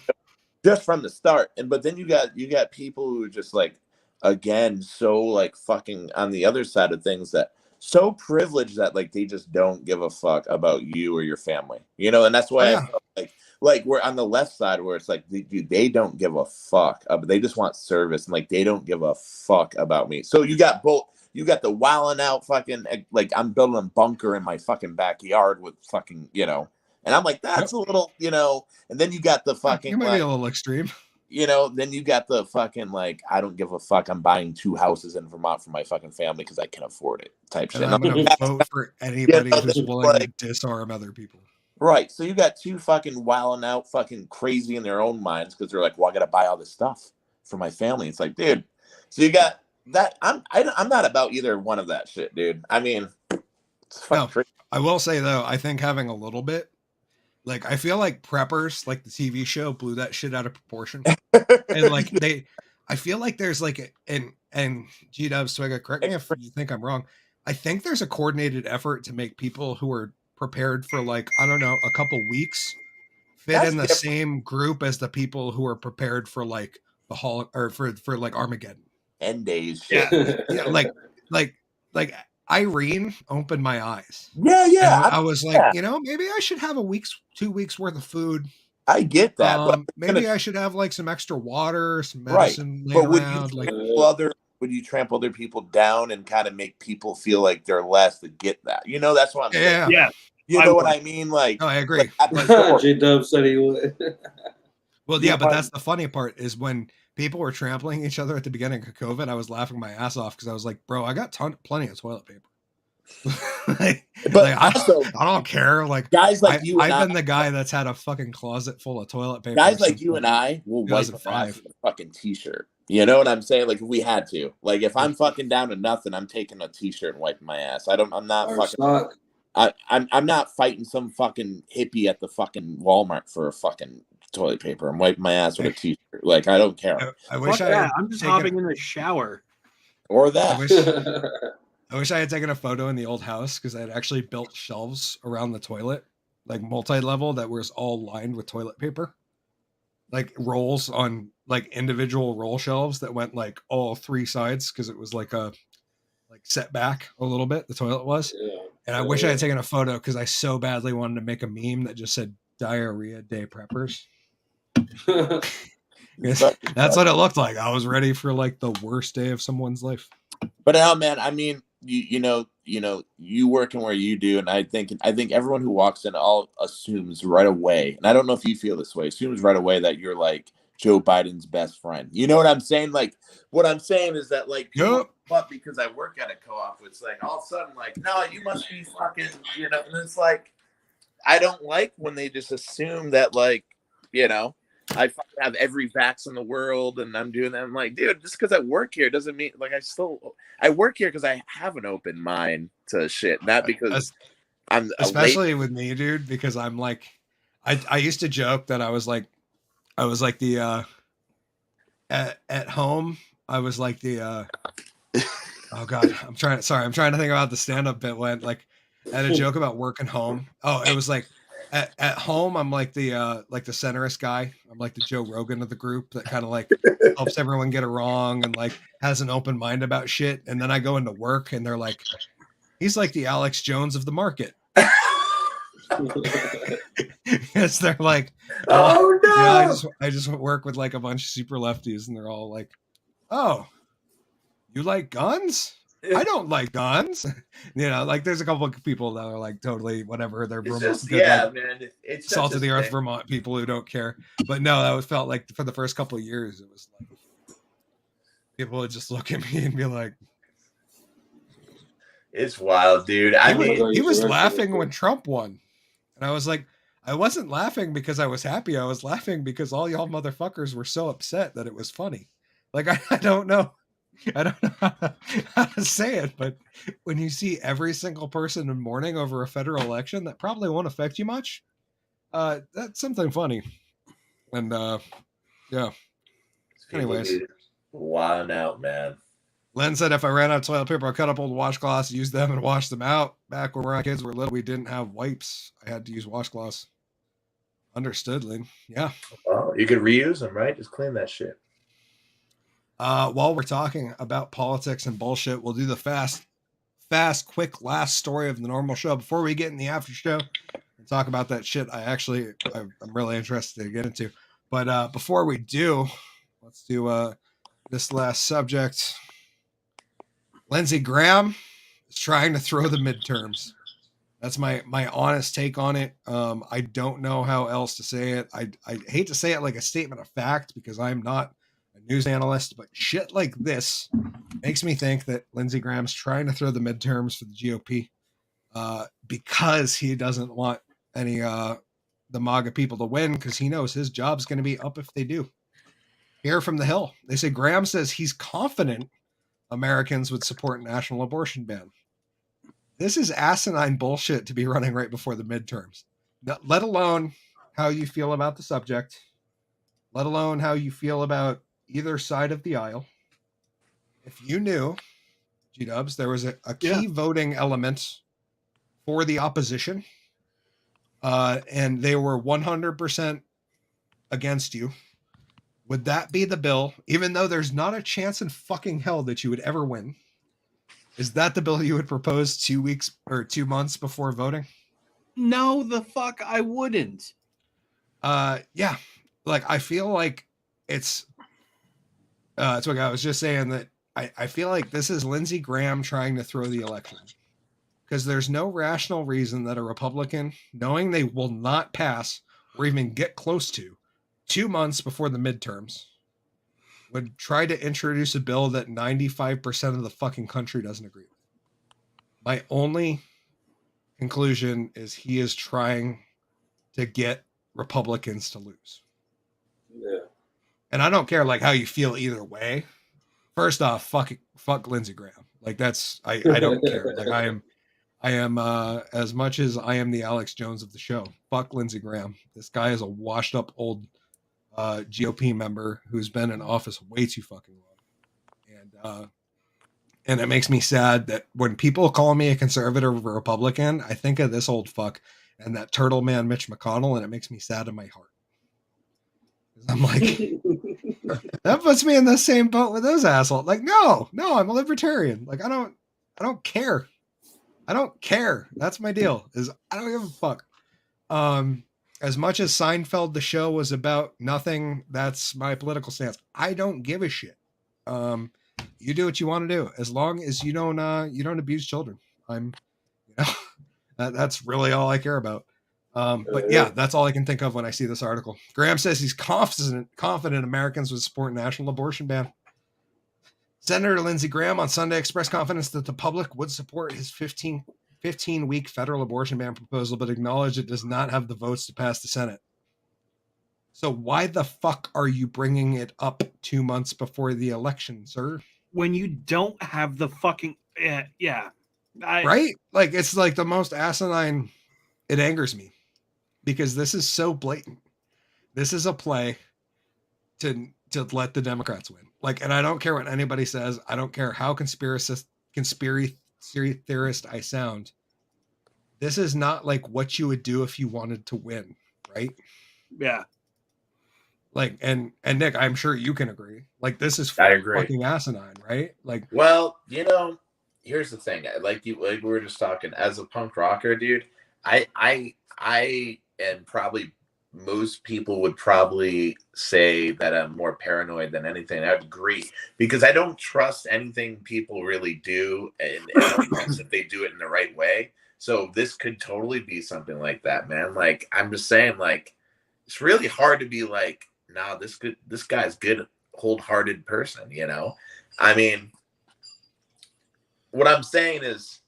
just from the start. And but then you got people who are just like, again, so like fucking on the other side of things, that so privileged that like they just don't give a fuck about you or your family, you know. And that's why I felt like we're on the left side where it's like, dude, they don't give a fuck, they just want service, and like they don't give a fuck about me. So you got both. You got the wilding out fucking, like, I'm building a bunker in my fucking backyard with fucking, you know, and I'm like, that's a little, you know. And then you got the fucking, you might be a little extreme, you know. Then you got the fucking like, I don't give a fuck, I'm buying 2 houses in Vermont for my fucking family because I can afford it type shit. And I'm gonna vote for anybody who's willing to disarm other people. Right. So you got two fucking wilding out, fucking crazy in their own minds because they're like, well, I gotta buy all this stuff for my family. It's like, dude. So you got that. I'm not about either one of that shit, dude. I mean, it's fucking crazy. I will say though, I think having a little bit, like, I feel like Preppers, like the TV show, blew that shit out of proportion. And like I feel like there's like and G-Dubs, Twigga, correct me if you think I'm wrong. I think there's a coordinated effort to make people who are prepared for like, I don't know, a couple weeks fit in the same group as the people who are prepared for like the hall or for like Armageddon. End days. Yeah. Like Irene opened my eyes. Yeah. I was like, you know, maybe I should have 2 weeks worth of food. I get that, but maybe I should have like some extra water, some medicine. Right. But would you trample other people down and kind of make people feel like they're less to get that? You know, that's what I'm saying. Yeah. You know what I mean? Like, no, I agree. G-Dub said he would. Well, yeah, but that's the funny part is when people were trampling each other at the beginning of COVID, I was laughing my ass off because I was like, bro, I got plenty of toilet paper. I don't care. Like, guys like you, I've been the guy that's had a fucking closet full of toilet paper. Guys like you and I will wipe a fucking t-shirt. You know what I'm saying? Like, if we had to. Like, if I'm fucking down to nothing, I'm taking a t-shirt and wiping my ass. I'm not fighting some fucking hippie at the fucking Walmart for a fucking toilet paper. I'm wiping my ass with a t-shirt. Like, I don't care. I'm just hopping in the shower. Or that. I wish I had taken a photo in the old house because I had actually built shelves around the toilet, like multi-level, that was all lined with toilet paper. Like rolls on like individual roll shelves that went like all 3 sides because it was like set back a little bit, the toilet was. Yeah. And I wish I had taken a photo because I so badly wanted to make a meme that just said diarrhea day preppers. That's what it looked like. I was ready for like the worst day of someone's life. But now, man, I mean, you working where you do, and I think everyone who walks in all assumes right away, and I don't know if you feel this way, assumes right away that you're like Joe Biden's best friend. You know what I'm saying? Like, what I'm saying is that like, but because I work at a co-op, it's like all of a sudden like, no, you must be fucking, and it's like, I don't like when they just assume that like, I fucking have every vax in the world and I'm doing that. I'm like, dude, just because I work here doesn't mean like I work here because I have an open mind to shit, not because I'm especially with me, dude, because I'm like, I used to joke that I was like the at home I was like the oh god, I'm trying to think about the stand-up bit when like I had a joke about working home. Oh, it was like at home I'm like the centerist guy. I'm like the Joe Rogan of the group that kind of like helps everyone get it wrong and like has an open mind about shit. And then I go into work and they're like, he's like the Alex Jones of the market. Yes, they're like, oh no, I just work with like a bunch of super lefties and they're all like, oh, you like guns? I don't like guns. Like there's a couple of people that are like totally whatever. They're man. It's salt of the earth Vermont people who don't care. But no, that felt like for the first couple of years, it was like people would just look at me and be like, it's wild, dude. He was laughing when Trump won. And I was like, I wasn't laughing because I was happy. I was laughing because all y'all motherfuckers were so upset that it was funny. Like, I don't know. I don't know how to say it, but when you see every single person in mourning over a federal election, that probably won't affect you much. That's something funny. And yeah. Anyways. Wild out, man. Len said if I ran out of toilet paper, I'll cut up old washcloths, use them, and wash them out. Back when our kids were little, we didn't have wipes. I had to use washcloths. Understood, Len. Yeah. Well, you could reuse them, right? Just clean that shit. While we're talking about politics and bullshit, we'll do the fast, quick last story of the normal show before we get in the after show and talk about that shit. I'm really interested to get into. But before we do, let's do this last subject. Lindsey Graham is trying to throw the midterms. That's my honest take on it. I don't know how else to say it. I hate to say it like a statement of fact because I'm not a news analyst, but shit like this makes me think that Lindsey Graham's trying to throw the midterms for the GOP because he doesn't want any the MAGA people to win because he knows his job's going to be up if they do. Here from the Hill, they say Graham says he's confident Americans would support national abortion ban. This is asinine bullshit to be running right before the midterms, let alone how you feel about the subject, let alone how you feel about either side of the aisle. If you knew, G-Dubs, there was a key voting element for the opposition, and they were 100% against you, would that be the bill, even though there's not a chance in fucking hell that you would ever win? Is that the bill you would propose 2 weeks or 2 months before voting? No, the fuck I wouldn't. Yeah. Like, I feel like it's what I was just saying that I feel like this is Lindsey Graham trying to throw the election because there's no rational reason that a Republican, knowing they will not pass or even get close to 2 months before the midterms, would try to introduce a bill that 95% of the fucking country doesn't agree with. My only conclusion is he is trying to get Republicans to lose. Yeah. And I don't care like how you feel either way. First off, fuck Lindsey Graham. Like that's I don't care. Like I am as much as I am the Alex Jones of the show. Fuck Lindsey Graham. This guy is a washed up old GOP member who's been in office way too fucking long. And it makes me sad that when people call me a conservative or Republican, I think of this old fuck and that turtle man Mitch McConnell, and it makes me sad in my heart. I'm like, that puts me in the same boat with those assholes. Like, no, I'm a libertarian. Like, I don't care. I don't care. That's my deal. Is I don't give a fuck. as much as Seinfeld, the show, was about nothing, that's my political stance. I don't give a shit. You do what you want to do, as long as you don't abuse children. That's really all I care about. But yeah, that's all I can think of when I see this article. Graham says he's confident Americans would support national abortion ban. Senator Lindsey Graham on Sunday expressed confidence that the public would support his 15-week federal abortion ban proposal, but acknowledged it does not have the votes to pass the Senate. So why the fuck are you bringing it up 2 months before the election, sir? When you don't have the fucking right? Like, it's like the most asinine. It angers me because this is so blatant. This is a play to let the Democrats win. Like, and I don't care what anybody says. I don't care how conspiracy theorist I sound. This is not like what you would do if you wanted to win, right? Yeah. Like, and Nick, I'm sure you can agree. Like, this is I agree. fucking asinine, right? Like, well, here's the thing. Like we were just talking, as a punk rocker, dude, I and probably most people would probably say that I'm more paranoid than anything. I'd agree, because I don't trust anything people really do, and if they do it in the right way. So this could totally be something like that, man. Like, I'm just saying, like, it's really hard to be like, nah, this guy's good, wholehearted person, I mean, what I'm saying is,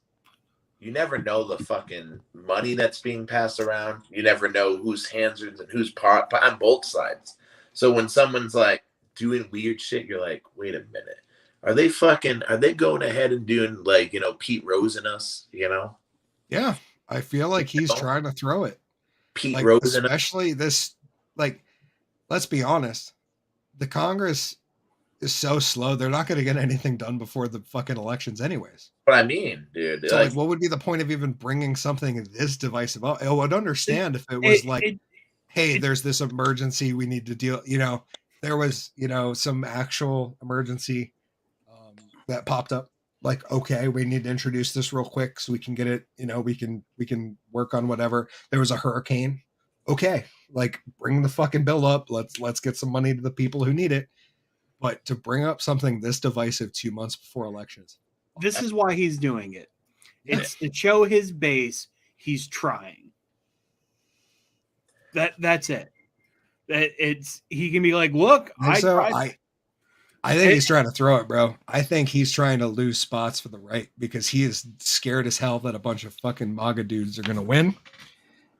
you never know the fucking money that's being passed around. You never know whose hands are and whose part on both sides. So when someone's like doing weird shit, you're like, wait a minute. Are they going ahead and doing, like, Pete Rose and us, Yeah. I feel like he's trying to throw it. Pete like, Rose, especially this, like, let's be honest. The Congress is so slow. They're not going to get anything done before the fucking elections anyways. What I mean, dude. So, like, what would be the point of even bringing something this divisive up? I would understand if it was hey, there's this emergency we need to deal, there was, some actual emergency that popped up. Like, okay, we need to introduce this real quick so we can get it, we can work on whatever. There was a hurricane. Okay, like, bring the fucking bill up. Let's get some money to the people who need it. But to bring up something this divisive 2 months before elections. This is why he's doing it. It's to show his base he's trying. That's it. He can be like, look, I think he's trying to throw it, bro. I think he's trying to lose spots for the right because he is scared as hell that a bunch of fucking MAGA dudes are going to win,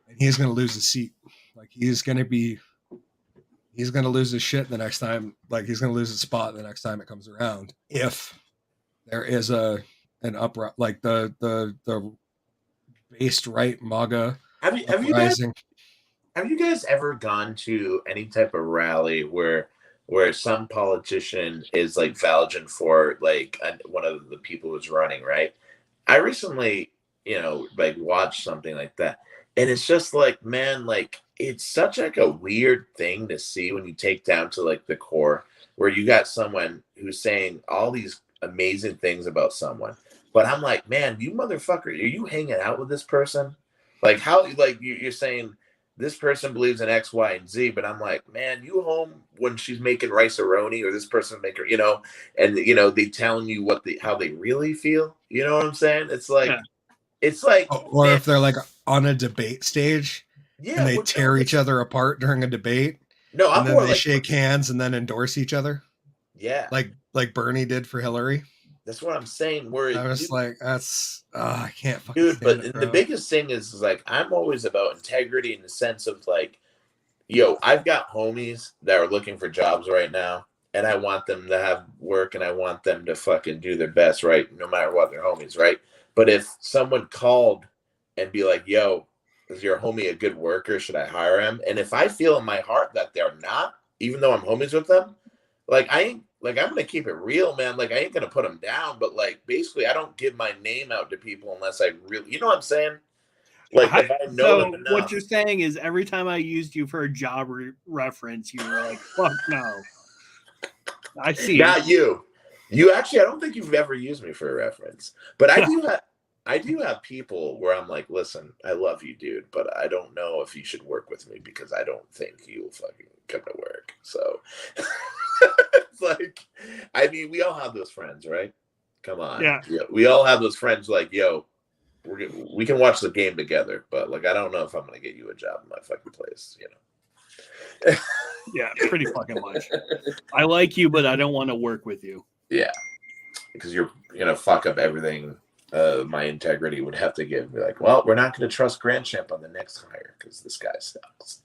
and he's going to lose his seat. Like, he's going to lose his shit the next time. Like, he's going to lose his spot the next time it comes around. If there is an upright, like the based right MAGA. Have you guys ever gone to any type of rally where some politician is like vouching for like one of the people who's running, right? I recently, like, watched something like that, and it's just like, man, like, it's such like a weird thing to see when you take down to like the core, where you got someone who's saying all these amazing things about someone, but I'm like, man, you motherfucker, are you hanging out with this person? Like, how, like, you're saying this person believes in X, Y, and Z, but I'm like, man, you home when she's making rice-a-roni, or this person make her, and they telling you how they really feel. You know what I'm saying? It's like, or if they're like on a debate stage, and they tear each other apart during a debate. No, and then they shake hands and then endorse each other. Yeah, like Bernie did for Hillary. That's what I'm saying. Where I was like, that's I can't fucking. Dude, but the biggest thing is like, I'm always about integrity in the sense of like, I've got homies that are looking for jobs right now, and I want them to have work, and I want them to fucking do their best, right? No matter what, they're homies, right? But if someone called and be like, yo, is your homie a good worker? Should I hire him? And if I feel in my heart that they're not, even though I'm homies with them, like, I'm going to keep it real, man. Like, I ain't going to put them down, but like, basically I don't give my name out to people unless I really, you know what I'm saying? Like, if I know them enough. What you're saying is every time I used you for a job reference, you were like, fuck no. I see. Not you. You actually, I don't think you've ever used me for a reference, but I do have. I do have people where I'm like, listen, I love you, dude, but I don't know if you should work with me because I don't think you'll fucking come to work. So it's like, I mean, we all have those friends, right? Come on. Yeah. We all have those friends like, yo, we can watch the game together, but like, I don't know if I'm going to get you a job in my fucking place, you know? Yeah, pretty fucking much. I like you, but I don't want to work with you. Yeah. Because you're going to fuck up everything. My integrity would have to give me like, well, we're not going to trust Grandchamp on the next hire because this guy sucks.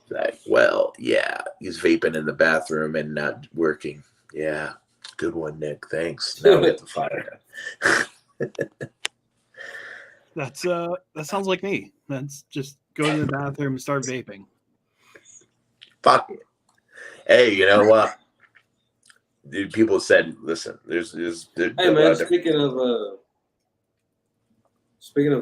Like, well, yeah, he's vaping in the bathroom and not working. Yeah, good one, Nick. Thanks. Now we have to fire him. That sounds like me. That's just go to the bathroom and start vaping. Fuck it. Hey, you know what? Dude, people said, listen, there's Hey man, speaking of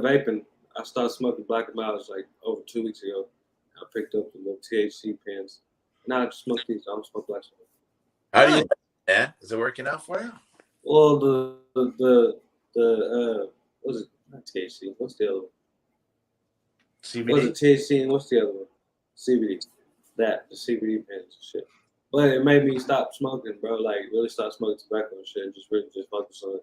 vaping, I started smoking Black & Milds like over 2 weeks ago. I picked up the little THC pens. Now I just smoke these. I don't smoke Black & Milds. How do you? Yeah, is it working out for you? Well, the what's it? Not THC. What's the other one? CBD. What's it? THC and what's the other one? CBD. The CBD pens and shit. But it made me stop smoking, bro. Like really stop smoking tobacco and shit. And just really just focus on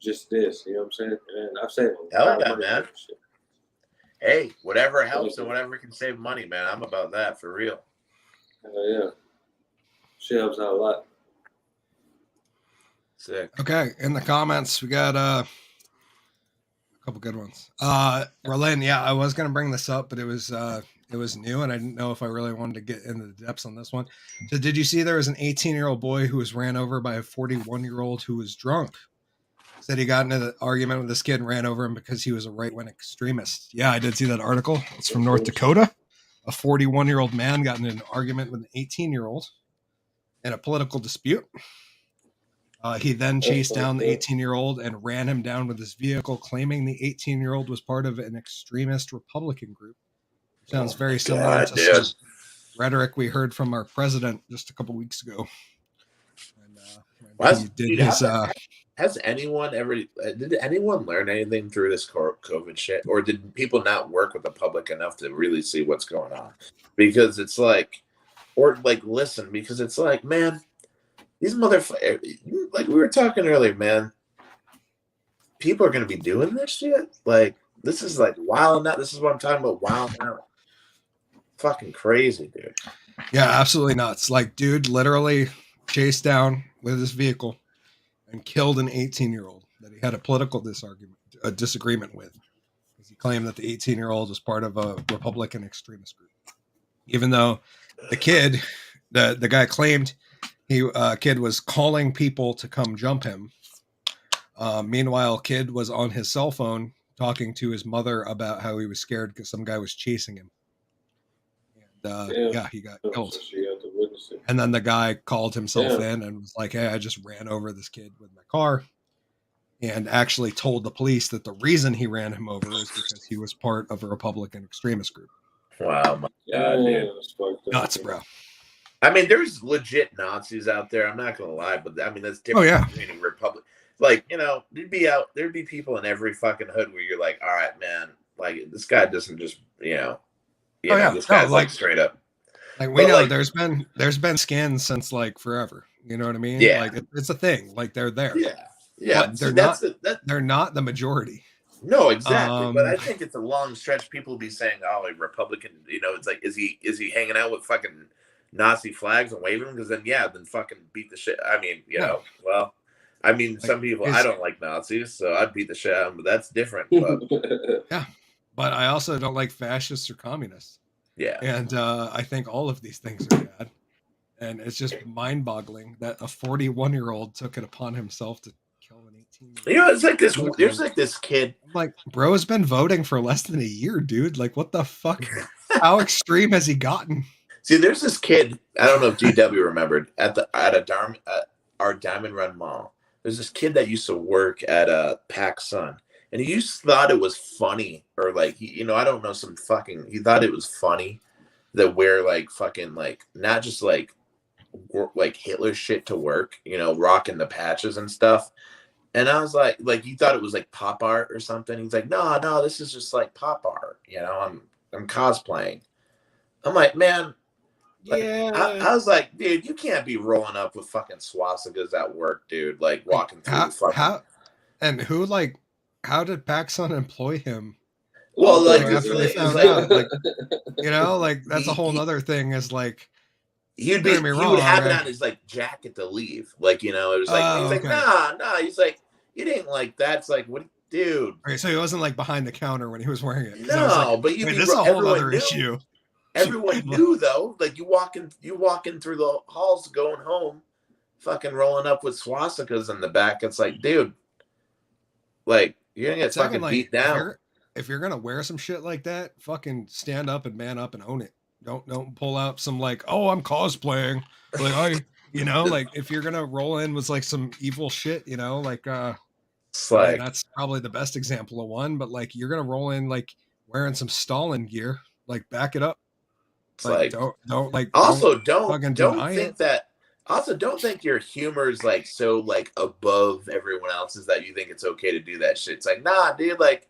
just this. You know what I'm saying? And I've saved a Hell lot of yeah, money man. on this shit. Hey, whatever helps and whatever can save money, man. I'm about that for real. Yeah. Shit helps out a lot. Sick. Okay, in the comments, we got a couple good ones. Berlin, yeah, I was gonna bring this up, but it was new, and I didn't know if I really wanted to get into the depths on this one. So, did you see there was an 18-year-old boy who was ran over by a 41-year-old who was drunk? Said he got into the argument with this kid and ran over him because he was a right-wing extremist. Yeah, I did see that article. It's from North Dakota. A 41-year-old man got into an argument with an 18-year-old in a political dispute. He then chased down the 18-year-old and ran him down with his vehicle, claiming the 18-year-old was part of an extremist Republican group. Sounds very similar to some rhetoric we heard from our president just a couple weeks ago. And, he did his, has anyone ever? Did anyone learn anything through this COVID shit, or did people not work with the public enough to really see what's going on? Because it's like, or like listen, because it's like, man, these motherfuckers. Like we were talking earlier, man. People are gonna be doing this shit. Like this is like wild out. This is what I'm talking about. Wild out. Fucking crazy, dude. Yeah, absolutely nuts. Like, dude, literally chased down with his vehicle and killed an 18-year-old that he had a political disagreement with, because he claimed that the 18-year-old was part of a Republican extremist group, even though the kid, the guy claimed kid was calling people to come jump him. Meanwhile, kid was on his cell phone talking to his mother about how he was scared because some guy was chasing him. Yeah, he got killed. And then the guy called himself in and was like, hey, I just ran over this kid with my car, and actually told the police that the reason he ran him over is because he was part of a Republican extremist group. Wow, my God, dude. Nuts, bro. I mean, there's legit Nazis out there. I'm not gonna lie, but I mean that's different between a republic. Like, you know, there'd be people in every fucking hood where you're like, all right, man, like this guy doesn't just, this guy's like straight up. Like we know, like, there's been skins since like forever. You know what I mean? Yeah. Like it's a thing. Like they're there. Yeah. But they're not the majority. No, exactly. But I think it's a long stretch. People be saying, "Oh, like Republican." You know, it's like, is he hanging out with fucking Nazi flags and waving them? Because then fucking beat the shit. I mean, well, I mean, some people, I don't like Nazis, so I'd beat the shit out of them, but that's different. But yeah. But I also don't like fascists or communists. Yeah. And I think all of these things are bad. And it's just mind-boggling that a 41-year-old took it upon himself to kill an 18-year-old. You know, it's like this. There's like this kid. Like, bro has been voting for less than a year, dude. Like, what the fuck? How extreme has he gotten? See, there's this kid. I don't know if GW remembered at our Diamond Run Mall. There's this kid that used to work at Pac Sun, and he used to thought it was funny, or like I don't know, he thought it was funny that wear like fucking like not just like Hitler shit to work, rocking the patches and stuff. And I was like, you thought it was like pop art or something? He's like, no, this is just like pop art. You know, I'm cosplaying. I'm like, man, like, Yeah. I was like, dude, you can't be rolling up with fucking swastikas at work, dude. Like walking through the fucking. How did PacSun employ him? Well, like After they it's found like, out, like, you know, like that's a whole other thing. Is like, he would have it on his like jacket to leave. Like, you know, it was like he's like, nah. He's like, you didn't like that. It's like, what, dude? Okay, so he wasn't like behind the counter when he was wearing it. No, like, but this is a whole other issue. Everyone knew though. Like you walking through the halls going home, fucking rolling up with swastikas in the back. It's like, dude, like you're gonna get fucking beat down. If you're gonna wear some shit like that, fucking stand up and man up and own it. Don't pull out some like, oh, I'm cosplaying. Like you know, like if you're gonna roll in with like some evil shit, you know, like that's probably the best example of one. But like you're gonna roll in like wearing some Stalin gear, like back it up. Like don't think your humor is like so like above everyone else's that you think it's okay to do that shit. It's like, nah, dude, like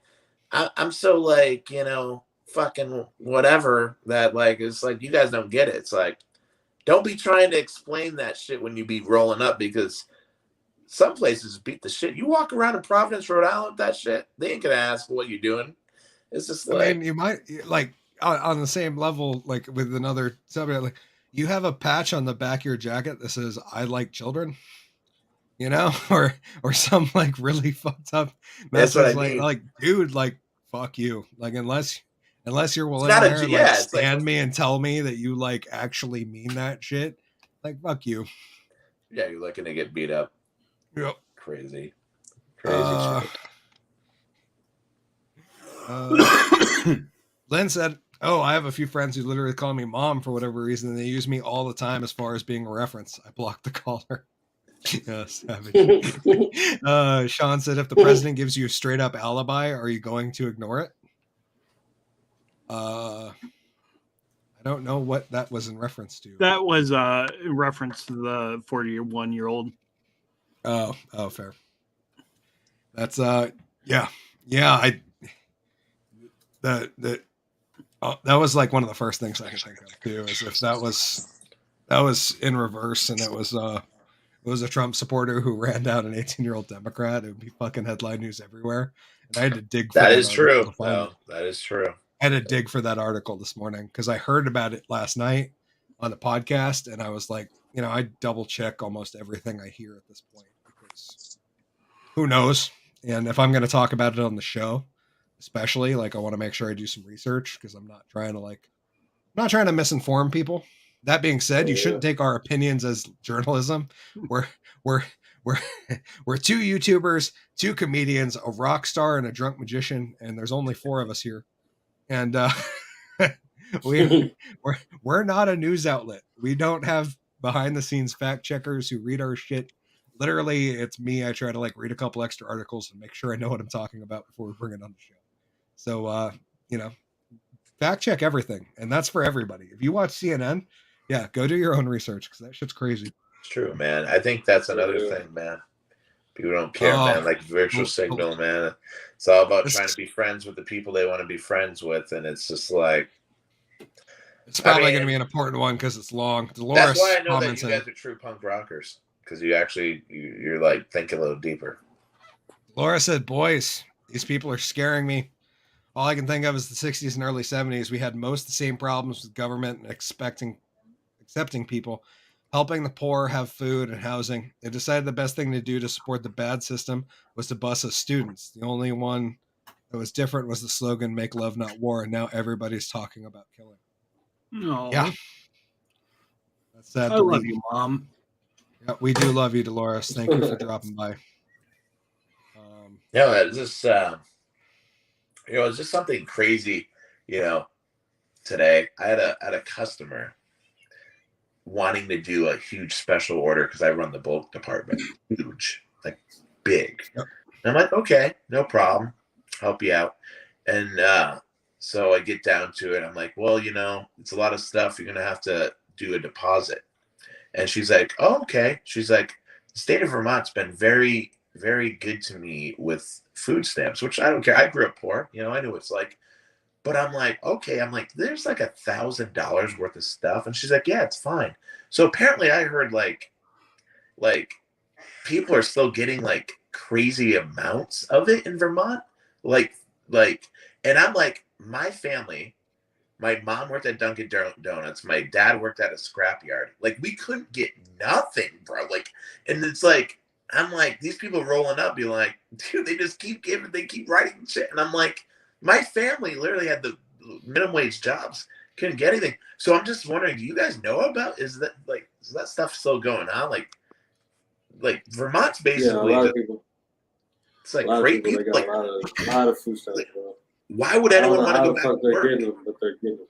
I'm so like, you know, fucking whatever that like it's like you guys don't get it. It's like don't be trying to explain that shit when you be rolling up, because some places beat the shit. You walk around in Providence, Rhode Island with that shit, they ain't gonna ask what you're doing. It's just like, I mean, you might like on the same level, like with another subject, like you have a patch on the back of your jacket that says "I like children," you know, or some like really fucked up message, like dude, like fuck you, like unless you're willing to stand me and tell me that you like actually mean that shit, like fuck you. Yeah, you're looking to get beat up. Yep. Crazy shit. Lynn said, oh, I have a few friends who literally call me mom for whatever reason, and they use me all the time as far as being a reference. I blocked the caller. Savage. Sean said, if the president gives you a straight up alibi, are you going to ignore it? I don't know what that was in reference to. That was in reference to the 41-year-old. Oh, fair. That's yeah. That was like one of the first things I could think of too, is if that was in reverse and it was a Trump supporter who ran down an 18-year-old Democrat, it would be fucking headline news everywhere. And I had to dig for that. Is true. That is true. I had to dig for that article this morning because I heard about it last night on the podcast, and I was like, you know, I double check almost everything I hear at this point because who knows? And if I'm going to talk about it on the show, especially, like I want to make sure I do some research because I'm not trying to misinform people. That being said, you shouldn't take our opinions as journalism. We're two YouTubers, two comedians, a rock star, and a drunk magician, and there's only 4 of us here. And we're not a news outlet. We don't have behind the scenes fact checkers who read our shit. Literally, it's me. I try to like read a couple extra articles and make sure I know what I'm talking about before we bring it on the show. So, you know, fact check everything. And that's for everybody. If you watch CNN, yeah, go do your own research because that shit's crazy. It's true, man. I think that's another thing, man. People don't care, man. Like virtual signal, man. It's all about trying to be friends with the people they want to be friends with. And it's just like... It's probably going to be an important one because it's long. Dolores, that's why I know that you guys are true punk rockers. Because you're like thinking a little deeper. Laura said, boys, these people are scaring me. All I can think of is the 60s and early 70s. We had most of the same problems with government and accepting people, helping the poor have food and housing. They decided the best thing to do to support the bad system was to bus us students. The only one that was different was the slogan, make love, not war. And now everybody's talking about killing. No. Yeah. That's sad. I love you, Mom. Yeah, we do love you, Dolores. Thank you for dropping by. It's just, it's just something crazy, today. I had a customer wanting to do a huge special order because I run the bulk department. Huge, like big. Yep. And I'm like, okay, no problem. Help you out. And so I get down to it. I'm like, well, it's a lot of stuff. You're going to have to do a deposit. And she's like, oh, okay. She's like, the state of Vermont's been very very good to me with food stamps, which I don't care. I grew up poor, you know, I knew what it's like. But I'm like, okay, I'm like, there's like $1,000 worth of stuff. And she's like, yeah, it's fine. So apparently I heard like people are still getting like crazy amounts of it in Vermont. Like, and I'm like, my family, my mom worked at Dunkin' Donuts. My dad worked at a scrapyard. Like, we couldn't get nothing, bro. Like, and it's like, I'm like, these people rolling up, be like, dude, they just keep giving, they keep writing shit. And I'm like, my family literally had the minimum wage jobs, couldn't get anything. So I'm just wondering, do you guys know about, is that stuff still going on? Like Vermont's basically, a lot of people. It's like great people. They got a lot of food stamps, bro. Why would anyone want to go back to work? Getting them, but they're getting them.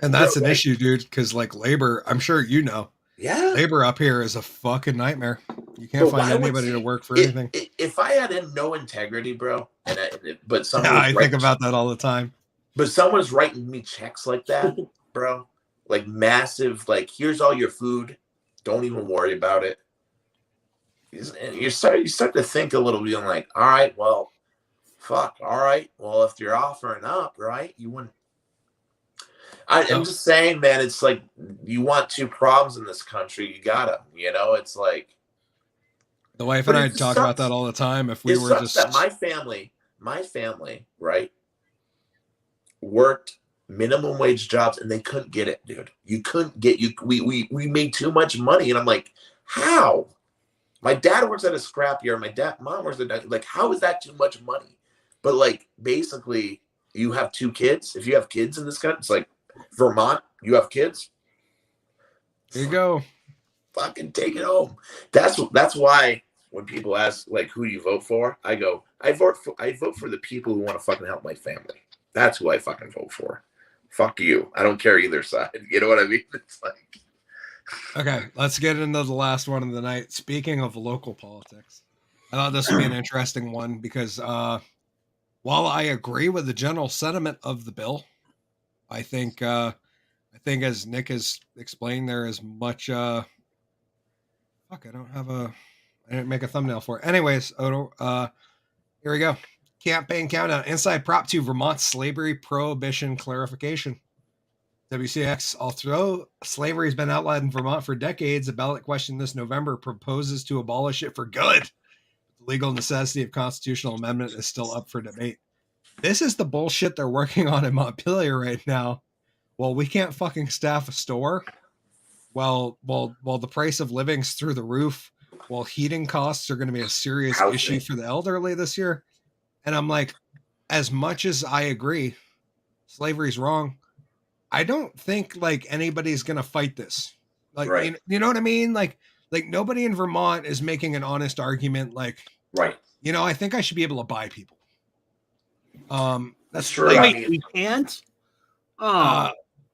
And that's an issue, dude, because like labor, I'm sure you know. Yeah. Labor up here is a fucking nightmare. You can't find anybody to work for anything. If I had no integrity, bro, but someone I think about that all the time. But someone's writing me checks like that, bro, like massive, like here's all your food, don't even worry about it. You start to think a little bit, like, all right, well, fuck, all right, well, if you're offering up, right, you wouldn't. I'm just saying, man, it's like you want two problems in this country, you gotta, you know, it's like. The wife and I talk about that all the time. If we were just that my family, right, worked minimum wage jobs and they couldn't get it, dude. You couldn't get we made too much money, and I'm like, how? My dad works at a scrapyard. Mom works at like, how is that too much money? But like, basically, you have two kids. If you have kids in this country, it's like Vermont. You have kids. There you go. Fucking take it home. That's why when people ask like who do you vote for, I go, I vote for the people who want to fucking help my family. That's who I fucking vote for. Fuck you. I don't care either side. You know what I mean? It's like. Okay, let's get into the last one of the night. Speaking of local politics, I thought this would be an interesting one because while I agree with the general sentiment of the bill, I think as Nick has explained, there is much. Fuck, I didn't make a thumbnail for it. Anyways, Odo, here we go. Campaign countdown. Inside Prop 2, Vermont slavery prohibition clarification. WCX, although slavery has been outlawed in Vermont for decades, a ballot question this November proposes to abolish it for good. The legal necessity of constitutional amendment is still up for debate. This is the bullshit they're working on in Montpelier right now. Well, we can't fucking staff a store. While the price of living's through the roof, while heating costs are going to be a serious issue for the elderly this year. And I'm like, as much as I agree, slavery's wrong, I don't think like anybody's going to fight this. Like, right. you know what I mean? Like nobody in Vermont is making an honest argument. Like, right. You know, I think I should be able to buy people. That's true. Like, wait, we can't? Oh,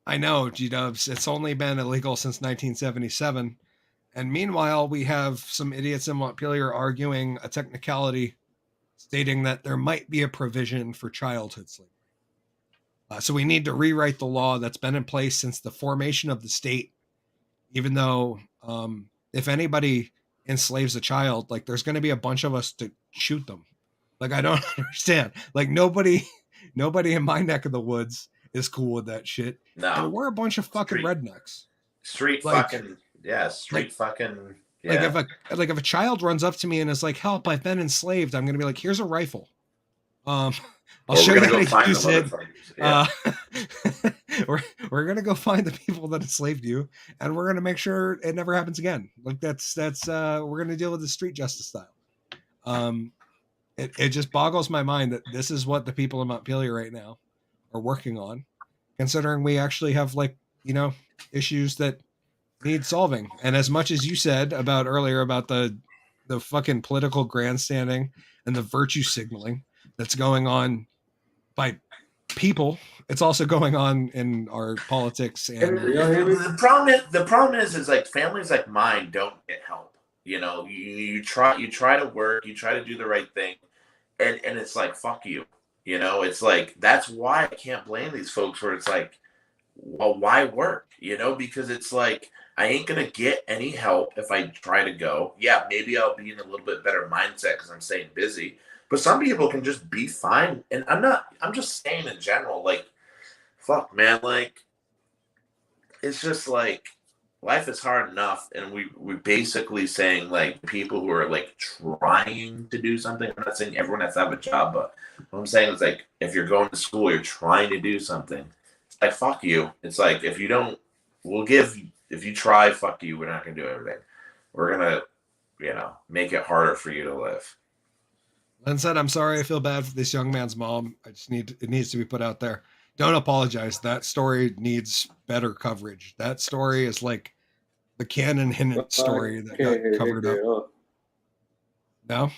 I know, G-dubs. It's only been illegal since 1977. And meanwhile, we have some idiots in Montpelier arguing a technicality stating that there might be a provision for childhood slavery. So we need to rewrite the law that's been in place since the formation of the state, even though if anybody enslaves a child, like there's going to be a bunch of us to shoot them. Like, I don't understand. Like nobody in my neck of the woods is cool with that shit. No. And we're a bunch of fucking rednecks. Street like, fucking, yeah, street like, fucking, yeah. Like if a child runs up to me and is like, help, I've been enslaved, I'm going to be like, here's a rifle. I'll show you how to use it. Yeah. We're gonna go find the people that enslaved you, and we're gonna make sure it never happens again. Like that's we're gonna deal with the street justice style. It just boggles my mind that this is what the people in Montpelier right now are working on, considering we actually have like, you know, issues that need solving. And as much as you said about earlier about the fucking political grandstanding and the virtue signaling that's going on by people, it's also going on in our politics. And the problem is like families like mine don't get help. You know, you try to work, you try to do the right thing, and it's like, fuck you. You know, it's like, that's why I can't blame these folks where it's like, well, why work? You know, because it's like, I ain't going to get any help if I try to go. Yeah, maybe I'll be in a little bit better mindset because I'm staying busy. But some people can just be fine. And I'm just saying in general, like, fuck, man, like, it's just like, life is hard enough. And we're basically saying, like, people who are, like, trying to do something. I'm not saying everyone has to have a job, but what I'm saying is, like, if you're going to school, you're trying to do something. It's like, fuck you. It's like, if you don't, if you try, fuck you, we're not going to do everything. We're going to, make it harder for you to live. Len said, I'm sorry. I feel bad for this young man's mom. It needs to be put out there. Don't apologize. That story needs better coverage. That story is like the Cannon Hinnant story that got covered up. No?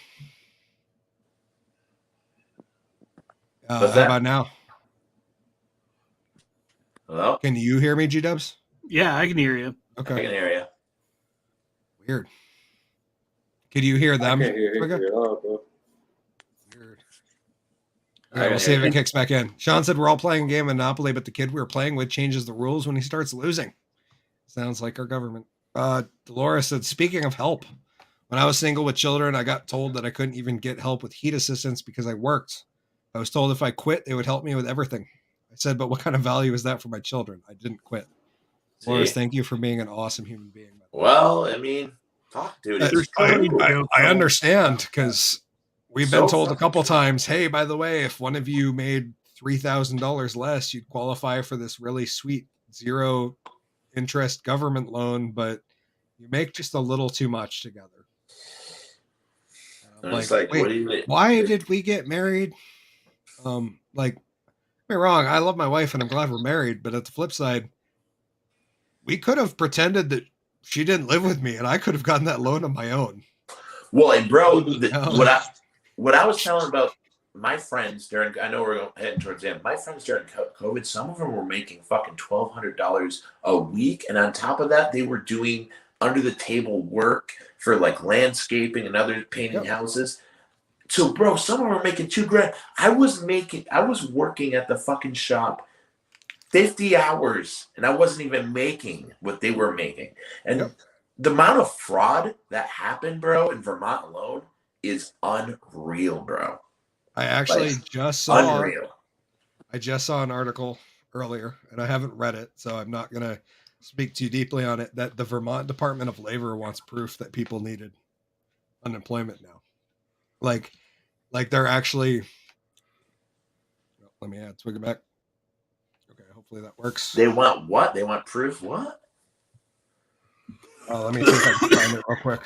How about now? Hello? Can you hear me, G-Dubs? Yeah, I can hear you. Okay. I can hear you. Weird. Can you hear them? I can't hear you at all, bro. Weird. All right, we'll see if it kicks back in. Sean said we're all playing a game of Monopoly, but the kid we were playing with changes the rules when he starts losing. Sounds like our government. Dolores said, speaking of help, when I was single with children, I got told that I couldn't even get help with heat assistance because I worked. I was told if I quit, they would help me with everything. I said, but what kind of value is that for my children? I didn't quit. Dolores, thank you for being an awesome human being. Well, I mean, fuck, dude. I understand because we've been told a couple times, hey, by the way, if one of you made $3,000 less, you'd qualify for this really sweet 0 interest government loan, but you make just a little too much together. Wait, why did we get married? Don't get me wrong, I love my wife and I'm glad we're married, but at the flip side, we could have pretended that she didn't live with me and I could have gotten that loan on my own. Well, and bro, what I was telling about my friends during, I know we're heading towards the end, my friends during COVID, some of them were making fucking $1,200 a week. And on top of that, they were doing under the table work for like landscaping and other painting houses. So, bro, some of them were making $2,000. I was working at the fucking shop 50 hours and I wasn't even making what they were making. And the amount of fraud that happened, bro, in Vermont alone is unreal, bro. I actually just saw an article earlier and I haven't read it, so I'm not going to speak too deeply on it, that the Vermont Department of Labor wants proof that people needed unemployment now. Like they're actually, let me add Twigger back. Okay, hopefully that works. They want what? They want proof what? Let me see if I can find it real quick.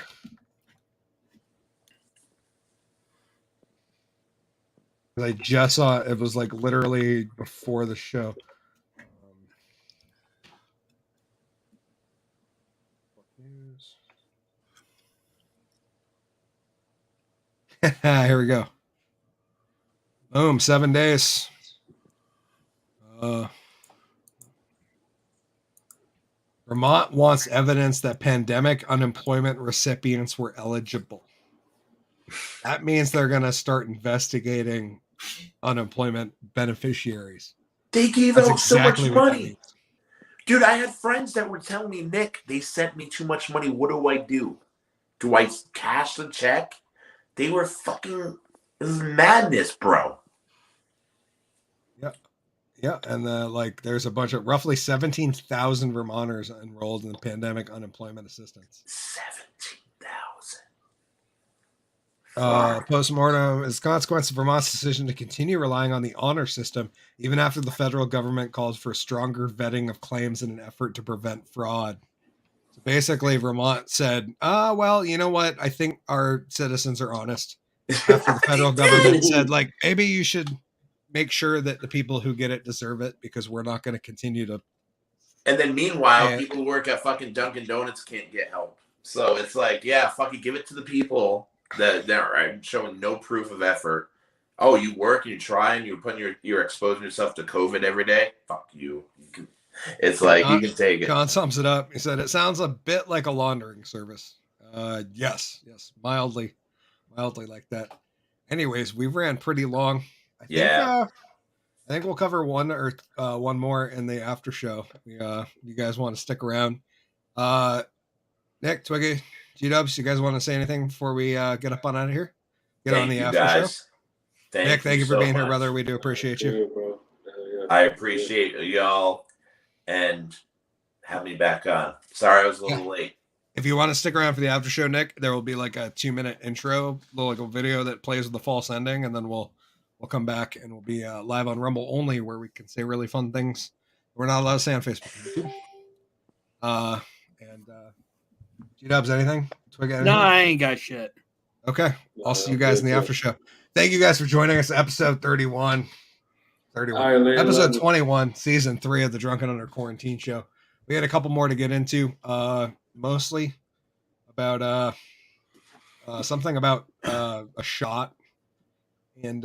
I just saw it. It was like literally before the show. Here we go. Boom, 7 days. Vermont wants evidence that pandemic unemployment recipients were eligible. That means they're going to start investigating unemployment beneficiaries. They gave out so much money. Dude, I had friends that were telling me, Nick, they sent me too much money. What do I do? Do I cash the check? They were fucking, this is madness, bro. Yeah, and there's a bunch of roughly 17,000 Vermonters enrolled in the pandemic unemployment assistance. 17,000. Postmortem is consequence of Vermont's decision to continue relying on the honor system, even after the federal government calls for stronger vetting of claims in an effort to prevent fraud. So basically, Vermont said, well, you know what? I think our citizens are honest. After the federal government said, maybe you should make sure that the people who get it deserve it because we're not going to continue to. And then meanwhile, people who work at fucking Dunkin' Donuts can't get help. So it's like, yeah, fucking give it to the people that are showing no proof of effort. Oh, you work and you try and you're exposing yourself to COVID every day. Fuck you. It's like you can take it. John sums it up. He said it sounds a bit like a laundering service. Yes, mildly like that. Anyways, we ran pretty long. I think we'll cover one more in the after show. You guys want to stick around. Nick, Twiggy, G-Dubs, you guys want to say anything before we get up on out of here? Get on Thank the you, after guys. show. Nick, thank you for so being here, much. brother. We do appreciate you. Yeah, bro. Yeah. I appreciate y'all and have me back on. Sorry I was a little late. If you want to stick around for the after show, Nick, there will be like a 2-minute intro, like a video that plays with the false ending, and then we'll come back and we'll be live on Rumble only, where we can say really fun things we're not allowed to say on Facebook and YouTube. G-Dubs, anything? Twig, anything? No, I ain't got shit. Okay. I'll see you guys in the after show. Thank you guys for joining us. Episode 31. All right, later, Episode love 21, season 3 of the Drunken Under Quarantine show. We had a couple more to get into, mostly about something about a shot, and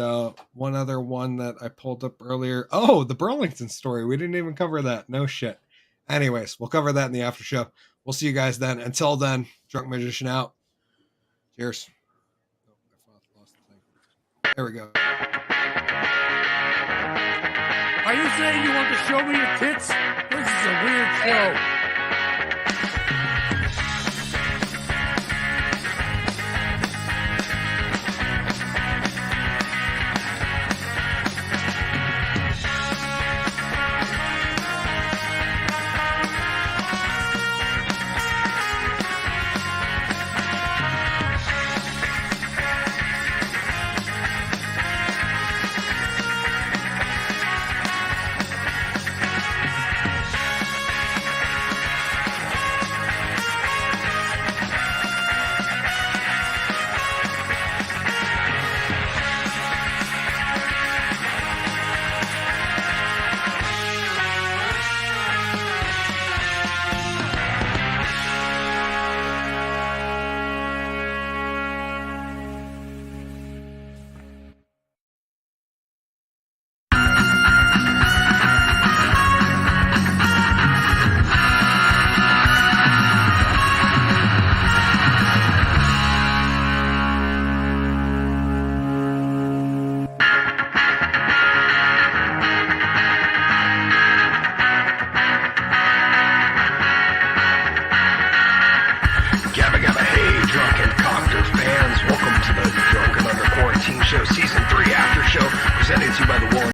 one other one that I pulled up earlier. Oh, the Burlington story. We didn't even cover that. No shit. Anyways, we'll cover that in the after show. We'll see you guys then. Until then, Drunk Magician out. Cheers. Oh, I lost the thing. There we go. Are you saying you want to show me your tits? This is a weird show.